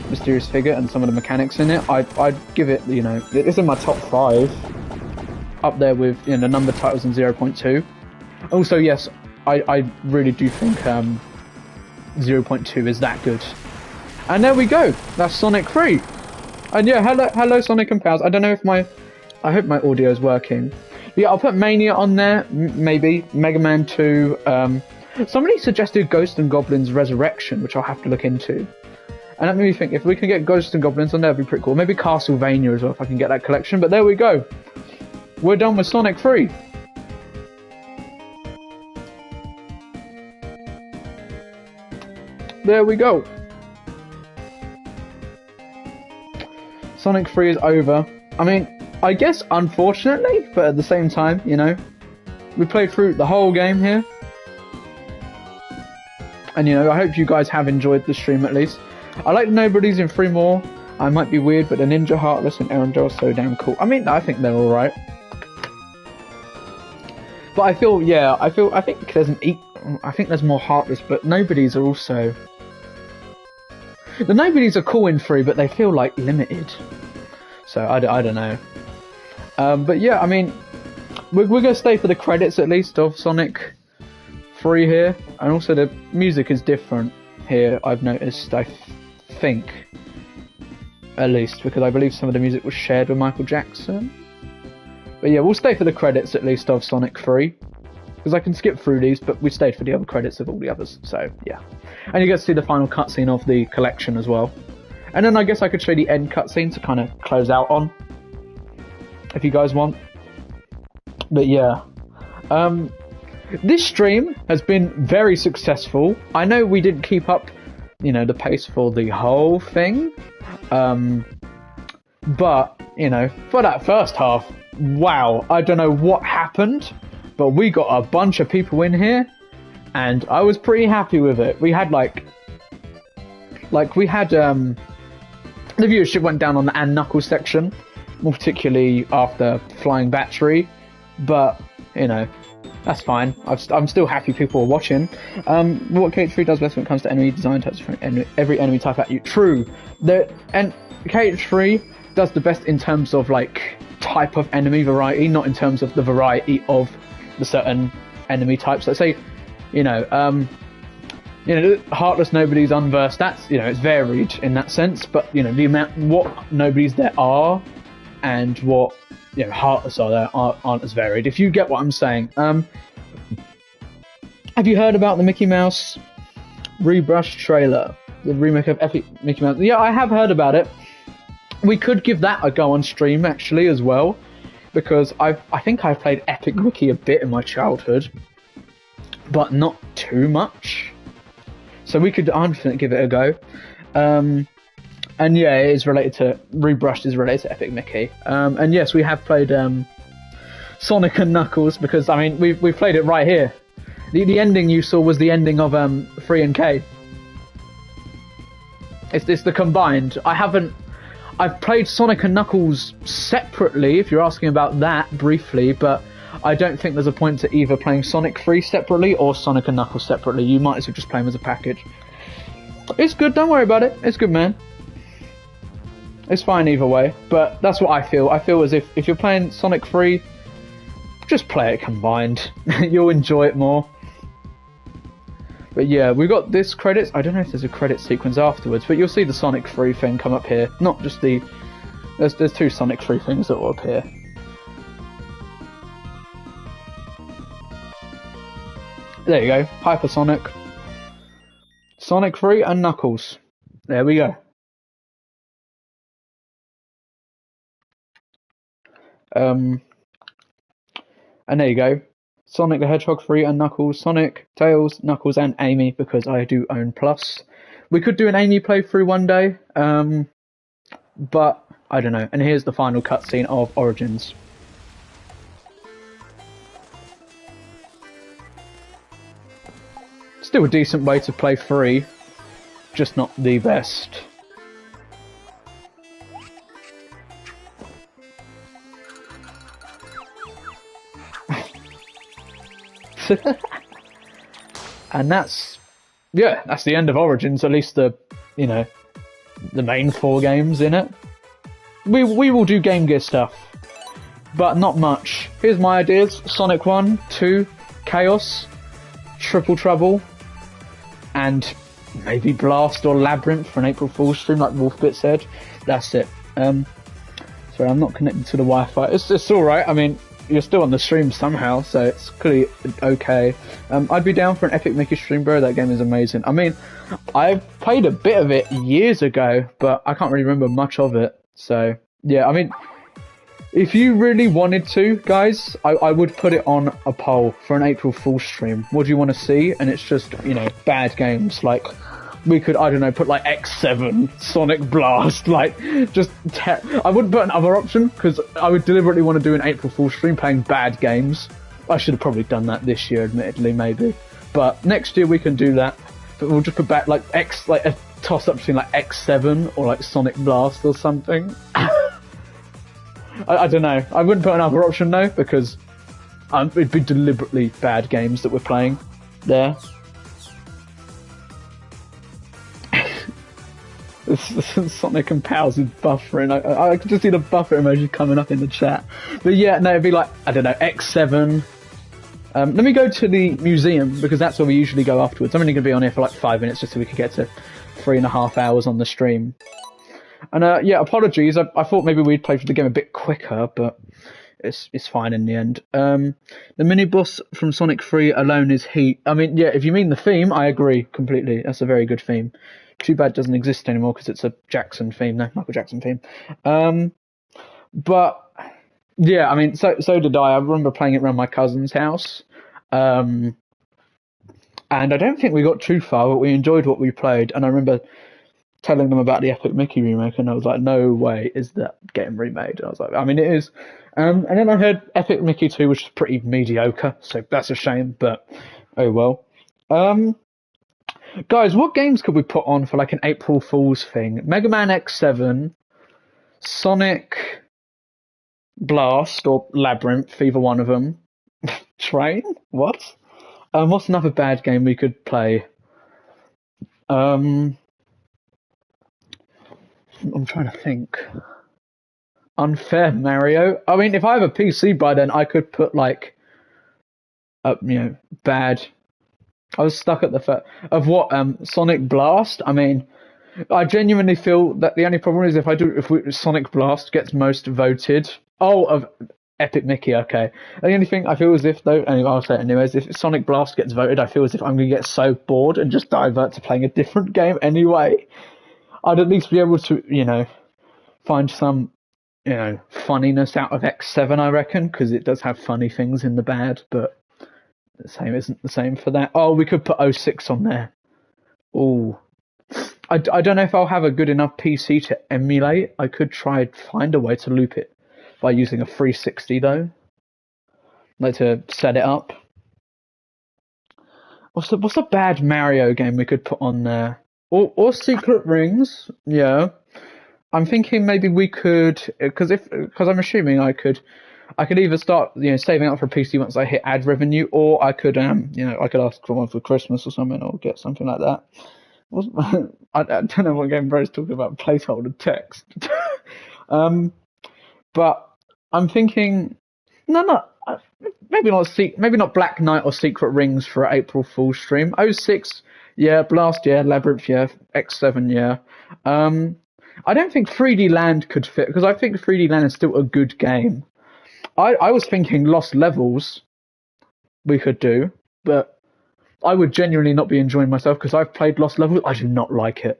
Mysterious Figure and some of the mechanics in it, I'd give it, you know, it's in my top 5. Up there with, you know, the number titles in 0.2. Also, yes, I really do think 0.2 is that good. And there we go. That's Sonic 3. And yeah, hello Sonic and Pals. I don't know if I hope my audio is working. Yeah, I'll put Mania on there, maybe. Mega Man 2. Somebody suggested Ghost and Goblins Resurrection, which I'll have to look into. And that made me think, if we can get Ghost and Goblins on there, that'd be pretty cool. Maybe Castlevania as well, if I can get that collection. But there we go. We're done with Sonic 3. There we go. Sonic 3 is over. I mean, I guess unfortunately, but at the same time, you know, we played through the whole game here. And, you know, I hope you guys have enjoyed the stream at least. I like Nobody's in 3 more. I might be weird, but the Ninja, Heartless, and Errand are so damn cool. I mean, I think they're alright. But I feel, yeah, I think there's I think there's more Heartless, but Nobody's are also... The Nobody's are cool in 3, but they feel, like, limited. So, I don't know. But yeah, I mean, we're going to stay for the credits, at least, of Sonic 3 here. And also, the music is different here, I've noticed, I think. At least, because I believe some of the music was shared with Michael Jackson. But yeah, we'll stay for the credits at least of Sonic 3. Because I can skip through these, but we stayed for the other credits of all the others. So, yeah. And you get to see the final cutscene of the collection as well. And then I guess I could show the end cutscene to kind of close out on. If you guys want. But yeah. This stream has been very successful. I know we didn't keep up, you know, the pace for the whole thing. But, you know, for that first half, wow, I don't know what happened, but we got a bunch of people in here, and I was pretty happy with it. We had, the viewership went down on the and Knuckles section, more particularly after Flying Battery, but, you know, that's fine. I'm still happy people are watching. What KH3 does best when it comes to enemy design types for every enemy type at you. True. And KH3 does the best in terms of like type of enemy variety, not in terms of the variety of the certain enemy types. Let's say, Heartless Nobody's Unversed. That's, it's varied in that sense. But the amount what Nobodies there are and what Heartless are there aren't as varied. If you get what I'm saying. Have you heard about the Mickey Mouse Rebrush trailer? The remake of Epic Mickey Mouse? Yeah, I have heard about it. We could give that a go on stream, actually, as well. Because I think I played Epic Mickey a bit in my childhood. But not too much. So we could 100% give it a go. And yeah, it is related to... Rebrushed is related to Epic Mickey. And yes, we have played Sonic and Knuckles, because, we played it right here. The ending you saw was the ending of 3 and K. It's the combined. I've played Sonic and Knuckles separately, if you're asking about that briefly, but I don't think there's a point to either playing Sonic 3 separately or Sonic and Knuckles separately. You might as well just play them as a package. It's good, don't worry about it. It's good, man. It's fine either way, but that's what I feel. I feel as if you're playing Sonic 3, just play it combined. You'll enjoy it more. But yeah, we got this credits. I don't know if there's a credit sequence afterwards, but you'll see the Sonic 3 thing come up here. Not just the... There's 2 Sonic 3 things that will appear. There you go. Hypersonic. Sonic 3 and Knuckles. There we go. And there you go. Sonic the Hedgehog 3 and Knuckles, Sonic, Tails, Knuckles and Amy, because I do own Plus. We could do an Amy playthrough one day, but I don't know. And here's the final cutscene of Origins. Still a decent way to play 3, just not the best. And that's the end of Origins, at least the main 4 games in it. We will do Game Gear stuff, but not much. Here's my ideas: Sonic 1, 2, Chaos, Triple Trouble, and maybe Blast or Labyrinth for an April Fool's stream, like Wolfbit said. That's it. Sorry, I'm not connected to the Wi-Fi. It's alright. You're still on the stream somehow, so it's clearly okay. I'd be down for an Epic Mickey stream, bro. That game is amazing. I played a bit of it years ago, but I can't really remember much of it. So, yeah, if you really wanted to, guys, I would put it on a poll for an April Fool's stream. What do you want to see? And it's just, bad games. Like, we could, I don't know, put like X7, Sonic Blast, I wouldn't put another option, because I would deliberately want to do an April Fool's stream playing bad games. I should have probably done that this year, admittedly, maybe. But next year we can do that. But we'll just put back like a toss up between like X7 or like Sonic Blast or something. I don't know. I wouldn't put another option though, because it'd be deliberately bad games that we're playing there. Sonic and Powers is buffering. I can just see the buffer emoji coming up in the chat. But yeah, no, it'd be like, I don't know, X7. Let me go to the museum, because that's where we usually go afterwards. I'm only going to be on here for like 5 minutes just so we can get to 3.5 hours on the stream. And yeah, apologies. I thought maybe we'd play for the game a bit quicker, but it's fine in the end. The mini boss from Sonic 3 alone is heat. I mean, yeah, if you mean the theme, I agree completely. That's a very good theme. Too bad it doesn't exist anymore because it's a Jackson theme, no, Michael Jackson theme. But yeah, I mean, so did I. I remember playing it around my cousin's house, and I don't think we got too far, but we enjoyed what we played. And I remember telling them about the Epic Mickey remake, and I was like, "No way, is that getting remade?" And I was like, "I mean, it is." And then I heard Epic Mickey 2, which is pretty mediocre, so that's a shame. But oh well. Guys, what games could we put on for like an April Fool's thing? Mega Man X7, Sonic Blast or Labyrinth, either one of them. Train? What? What's another bad game we could play? I'm trying to think. Unfair Mario. I mean, if I have a PC by then, I could put like, bad. I was stuck at the fact of what Sonic Blast. I mean, I genuinely feel that the only problem is if Sonic Blast gets most voted. Oh, of Epic Mickey. Okay. The only thing I feel as if though, anyway, I'll say it anyways. If Sonic Blast gets voted, I feel as if I'm going to get so bored and just divert to playing a different game anyway. I'd at least be able to, find some, funniness out of X7. I reckon, because it does have funny things in the bad, but. The same isn't the same for that. Oh, we could put 06 on there. Oh, I don't know if I'll have a good enough PC to emulate. I could find a way to loop it by using a 360 though. Like to set it up. What's a bad Mario game we could put on there? Or Secret Rings? Yeah, I'm thinking maybe we could, because I'm assuming I could either start, saving up for a PC once I hit ad revenue, or I could, I could ask for one for Christmas or something, or get something like that. I don't know what Game Bro's talking about, placeholder text. But I'm thinking, maybe not Black Knight or Secret Rings for April Fool's stream. 06, yeah, Blast, yeah, Labyrinth, yeah, X7, yeah. I don't think 3D Land could fit, because I think 3D Land is still a good game. I was thinking Lost Levels we could do, but I would genuinely not be enjoying myself because I've played Lost Levels. I do not like it.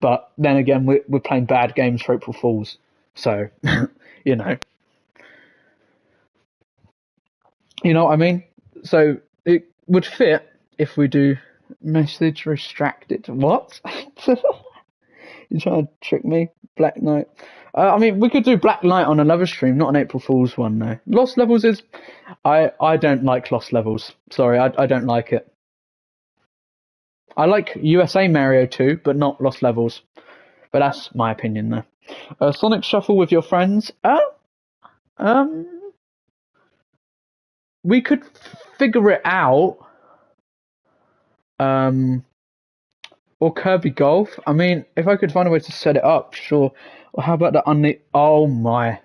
But then again, we're playing bad games for April Fools. So, You know what I mean? So it would fit if we do message restricted. What? You trying to trick me? Black Knight. I mean, we could do Black Knight on another stream, not an April Fool's one, though. Lost Levels is... I don't like Lost Levels. Sorry, I don't like it. I like USA Mario 2, but not Lost Levels. But that's my opinion, though. Sonic Shuffle with your friends. We could figure it out. Or Kirby Golf. I mean, if I could find a way to set it up, sure. Or how about the Oh my.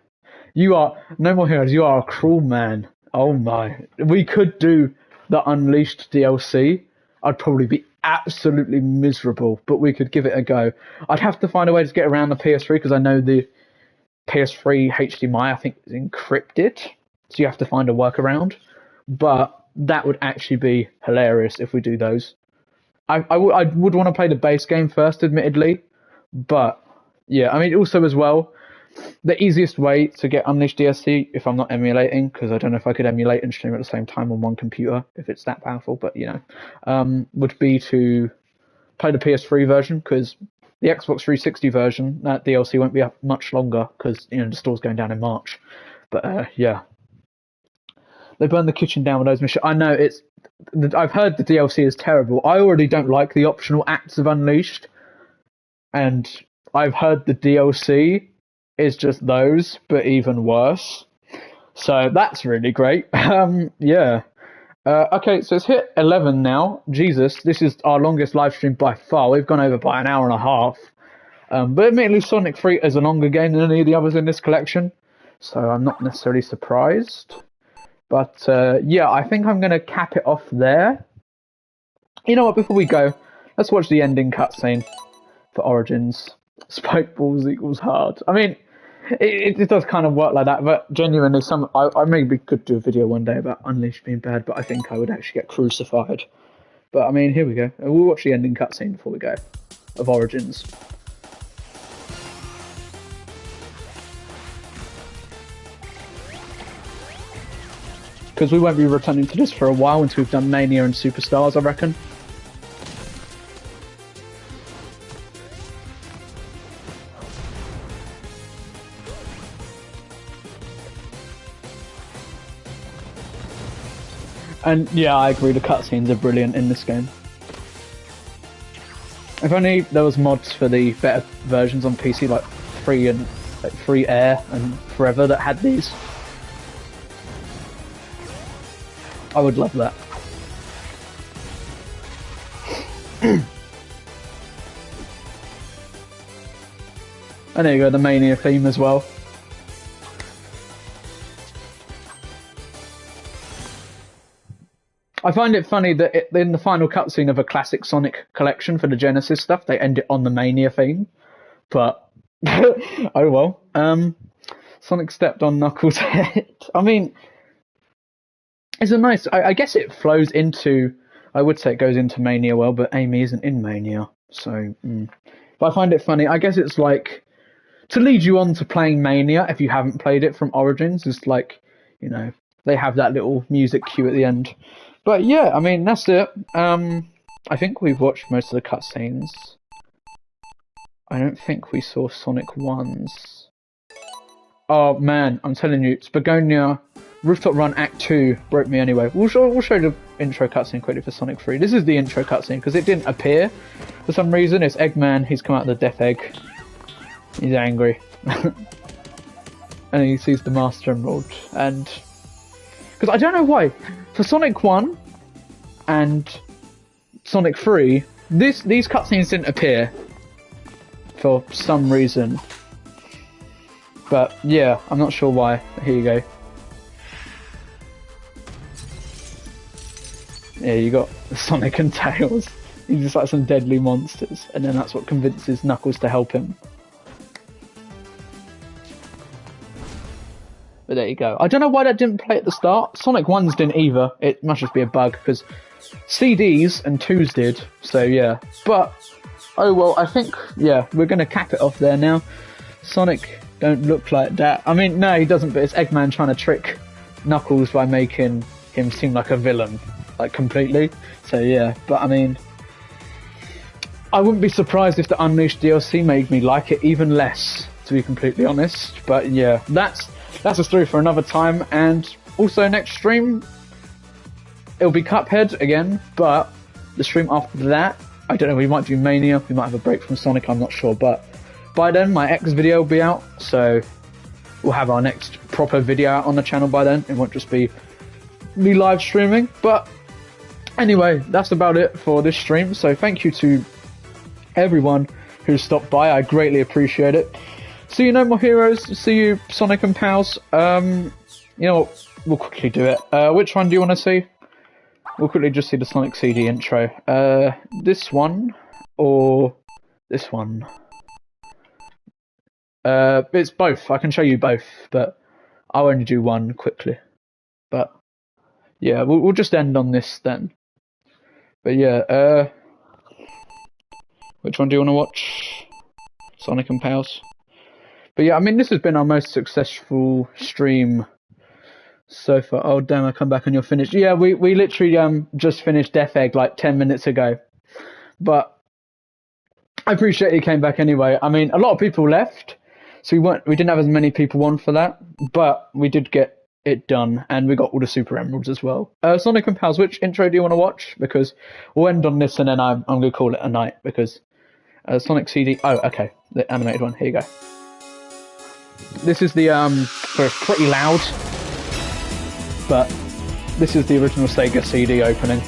You are... No More Heroes, you are a cruel man. Oh my. We could do the Unleashed DLC. I'd probably be absolutely miserable, but we could give it a go. I'd have to find a way to get around the PS3, because I know the PS3 HDMI, I think, is encrypted. So you have to find a workaround. But that would actually be hilarious if we do those. I would want to play the base game first, admittedly. But, yeah, I mean, also as well, the easiest way to get Unleashed DLC, if I'm not emulating, because I don't know if I could emulate and stream at the same time on one computer, if it's that powerful, but, would be to play the PS3 version, because the Xbox 360 version, that DLC won't be up much longer, because, the store's going down in March. But, yeah. They burn the kitchen down with those machines. I know it's. I've heard the DLC is terrible. I already don't like the optional acts of Unleashed, and I've heard the DLC is just those, but even worse. So that's really great. Yeah. Okay, so it's hit 11 now. Jesus, this is our longest live stream by far. We've gone over by an hour and a half. But admittedly, Sonic 3 is a longer game than any of the others in this collection, so I'm not necessarily surprised. But yeah, I think I'm going to cap it off there. You know what, before we go, let's watch the ending cutscene for Origins. Spike balls equals hard. I mean, it does kind of work like that, but genuinely, I maybe could do a video one day about Unleashed being bad, but I think I would actually get crucified. But I mean, here we go. We'll watch the ending cutscene before we go, of Origins. Because we won't be returning to this for a while until we've done Mania and Superstars, I reckon. And yeah, I agree, the cutscenes are brilliant in this game. If only there was mods for the better versions on PC, like Free Air and Forever, that had these. I would love that. And there you go, the Mania theme as well. I find it funny that in the final cutscene of a classic Sonic collection for the Genesis stuff, they end it on the Mania theme. But, oh well. Sonic stepped on Knuckles' head. I mean, it's a nice... I guess it flows into... I would say it goes into Mania well, but Amy isn't in Mania. So, But I find it funny. I guess it's like... To lead you on to playing Mania, if you haven't played it from Origins, is like, you know, they have that little music cue at the end. But yeah, I mean, that's it. I think we've watched most of the cutscenes. I don't think we saw Sonic 1's. Oh man, I'm telling you, Spagonia Rooftop Run Act 2 broke me anyway. We'll show the intro cutscene quickly for Sonic 3. This is the intro cutscene, because it didn't appear for some reason. It's Eggman, he's come out of the Death Egg. He's angry. And he sees the Master Emerald. And... Because I don't know why. For Sonic 1 and Sonic 3, these cutscenes didn't appear for some reason. But yeah, I'm not sure why. Here you go. Yeah, you got Sonic and Tails. He's just like some deadly monsters. And then that's what convinces Knuckles to help him. But there you go. I don't know why that didn't play at the start. Sonic 1's didn't either. It must just be a bug, because CDs and 2s did. So yeah. But, oh well, I think, yeah, we're going to cap it off there now. Sonic don't look like that. I mean, no, he doesn't, but it's Eggman trying to trick Knuckles by making him seem like a villain. Like, completely. So yeah, but I mean... I wouldn't be surprised if the Unleashed DLC made me like it even less, to be completely honest. But yeah, that's a story for another time. And also next stream, it'll be Cuphead again, but the stream after that, I don't know, we might do Mania, we might have a break from Sonic, I'm not sure, but by then my X video will be out, so we'll have our next proper video out on the channel by then. It won't just be me live streaming. But anyway, that's about it for this stream, so thank you to everyone who stopped by, I greatly appreciate it. See you, No More Heroes. See you, Sonic and Pals. You know what? We'll quickly do it. Which one do you want to see? We'll quickly just see the Sonic CD intro. This one or this one? It's both. I can show you both, but I'll only do one quickly. But yeah, we'll just end on this then. But yeah, which one do you want to watch? Sonic and Pals. But yeah, I mean, this has been our most successful stream so far. Oh damn, I come back and you're finished. Yeah, we literally just finished Death Egg like 10 minutes ago. But I appreciate you came back anyway. I mean, a lot of people left, so we didn't have as many people on for that, but we did get it done, and we got all the Super Emeralds as well. Sonic and Pals, which intro do you want to watch? Because we'll end on this, and then I'm going to call it a night, because Sonic CD... Oh, okay, the animated one, here you go. This is the, so it's pretty loud, but this is the original Sega CD opening.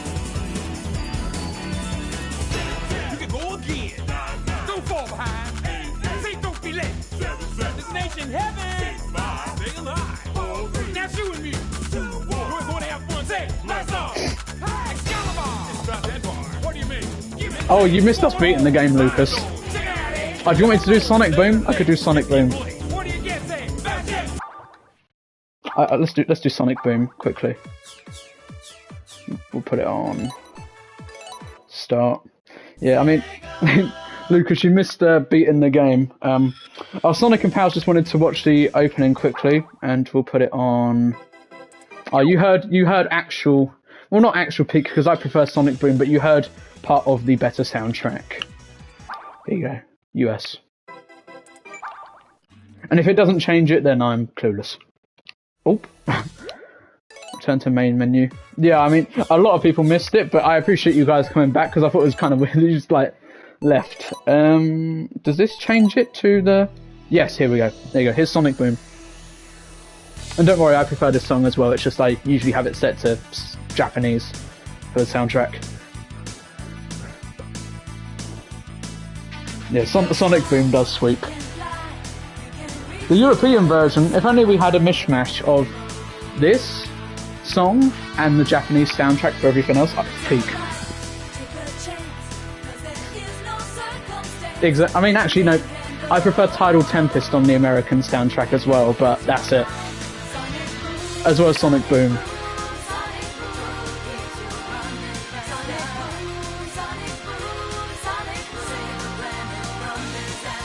Oh, you missed us beating the game, Lucas. Oh, do you want me to do Sonic Boom? I could do Sonic Boom. Let's do Sonic Boom quickly. We'll put it on start. Yeah, I mean, Lucas, you missed beating the game. Sonic and Pals just wanted to watch the opening quickly, and we'll put it on. Oh, you heard actual. Well, not actual peak because I prefer Sonic Boom, but you heard part of the better soundtrack. There you go, US. And if it doesn't change it, then I'm clueless. Oh, return to main menu. Yeah, I mean, a lot of people missed it, but I appreciate you guys coming back because I thought it was kind of weird. You just like left. Does this change it to the? Yes, here we go. There you go. Here's Sonic Boom. And don't worry, I prefer this song as well. It's just I usually have it set to Japanese for the soundtrack. Yeah, Sonic Boom does sweep. The European version, if only we had a mishmash of this song and the Japanese soundtrack for everything else, peak. I mean, actually, no, I prefer Tidal Tempest on the American soundtrack as well, but that's it. As well as Sonic Boom.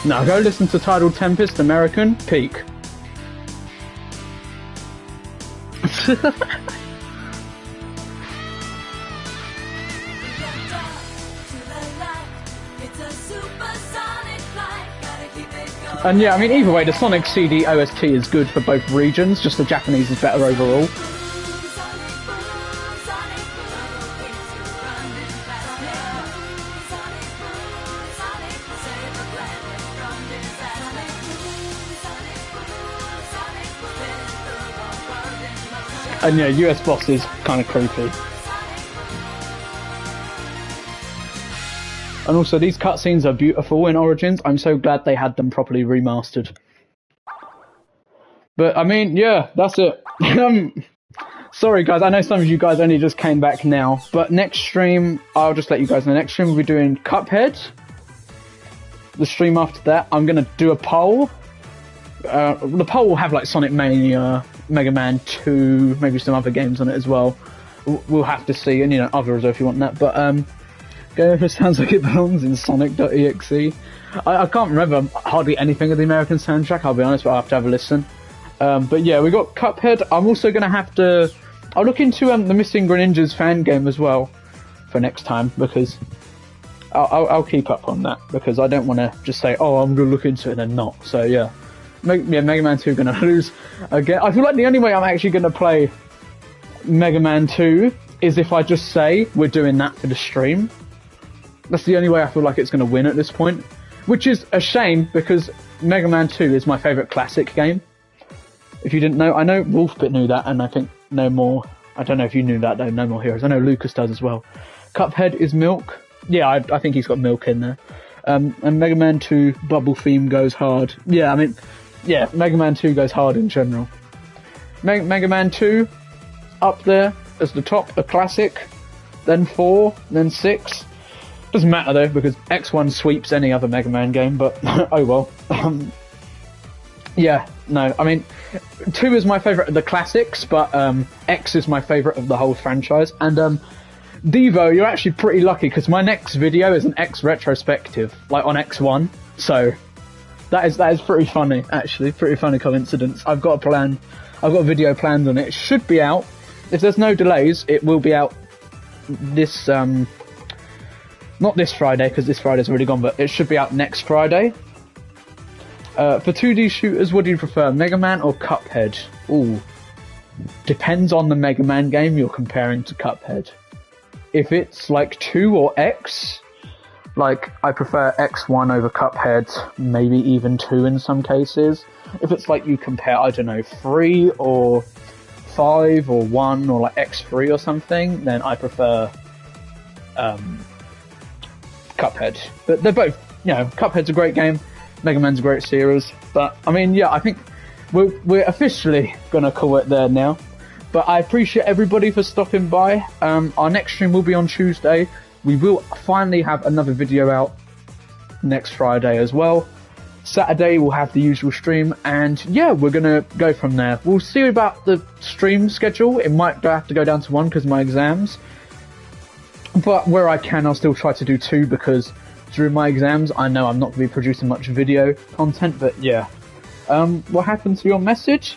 Now go listen to Tidal Tempest American, peak. And yeah, I mean, either way, the Sonic CD OST is good for both regions, just the Japanese is better overall. And yeah, US boss is kind of creepy. And also, these cutscenes are beautiful in Origins. I'm so glad they had them properly remastered. But, I mean, yeah, that's it. Sorry, guys, I know some of you guys only just came back now. But next stream, I'll just let you guys know. Next stream, we'll be doing Cuphead. The stream after that, I'm going to do a poll. The poll will have, like, Sonic Mania, Mega Man 2, maybe some other games on it as well. We'll have to see, and, you know, others if you want that. But, Go Over sounds like it belongs in Sonic.exe. I can't remember hardly anything of the American soundtrack, I'll be honest, but I'll have to have a listen. But yeah, we got Cuphead. I'm also going to have to... I'll look into the Missing Greninjas fan game as well for next time, because I'll keep up on that, because I don't want to just say, oh, I'm going to look into it and then not. So yeah, Mega Man 2 going to lose again. I feel like the only way I'm actually going to play Mega Man 2 is if I just say we're doing that for the stream. That's the only way I feel like it's going to win at this point. Which is a shame, because Mega Man 2 is my favourite classic game. If you didn't know, I know Wolfbit knew that, and I think No More... I don't know if you knew that, though, No More Heroes. I know Lucas does as well. Cuphead is Milk. Yeah, I think he's got Milk in there. And Mega Man 2 Bubble Theme goes hard. Yeah, I mean... Yeah, Mega Man 2 goes hard in general. Mega Man 2, up there as the top, a classic. Then 4, then 6... Doesn't matter though, because X1 sweeps any other Mega Man game, but oh well. Yeah, no, I mean, 2 is my favourite of the classics, but X is my favourite of the whole franchise. And Devo, you're actually pretty lucky, because my next video is an X retrospective, like on X1, so that is pretty funny, actually, pretty funny coincidence. I've got a video planned on it. It should be out, if there's no delays, it will be out this, not this Friday, because this Friday's already gone, but it should be out next Friday. For 2D shooters, what do you prefer, Mega Man or Cuphead? Ooh. depends on the Mega Man game you're comparing to Cuphead. If it's like 2 or X, like I prefer X1 over Cuphead, maybe even 2 in some cases. If it's like you compare, I don't know, 3 or 5 or 1 or like X3 or something, then I prefer Cuphead. But they're both, Cuphead's a great game, Mega Man's a great series. But I mean, yeah, I think we're officially gonna call it there now. But I appreciate everybody for stopping by. Our next stream will be on Tuesday. We will finally have another video out next Friday as well. Saturday we'll have the usual stream, and yeah, we're gonna go from there. We'll see about the stream schedule. It might have to go down to 1 because of my exams. But where I can, I'll still try to do 2 because during my exams, I know I'm not going to be producing much video content, but yeah. What happened to your message?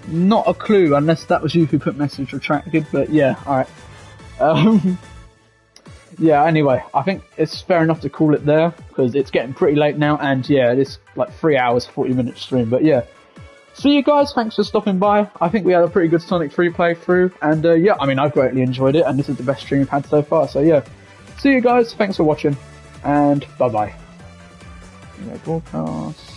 Not a clue, unless that was you who put message retracted, but yeah, alright. Yeah, anyway, I think it's fair enough to call it there, because it's getting pretty late now, and yeah, it's like 3 hours, 40-minute stream, but yeah. See you guys, thanks for stopping by. I think we had a pretty good Sonic 3 playthrough, and yeah, I mean, I've greatly enjoyed it, and this is the best stream we've had so far, so yeah. See you guys, thanks for watching, and bye-bye. Broadcast.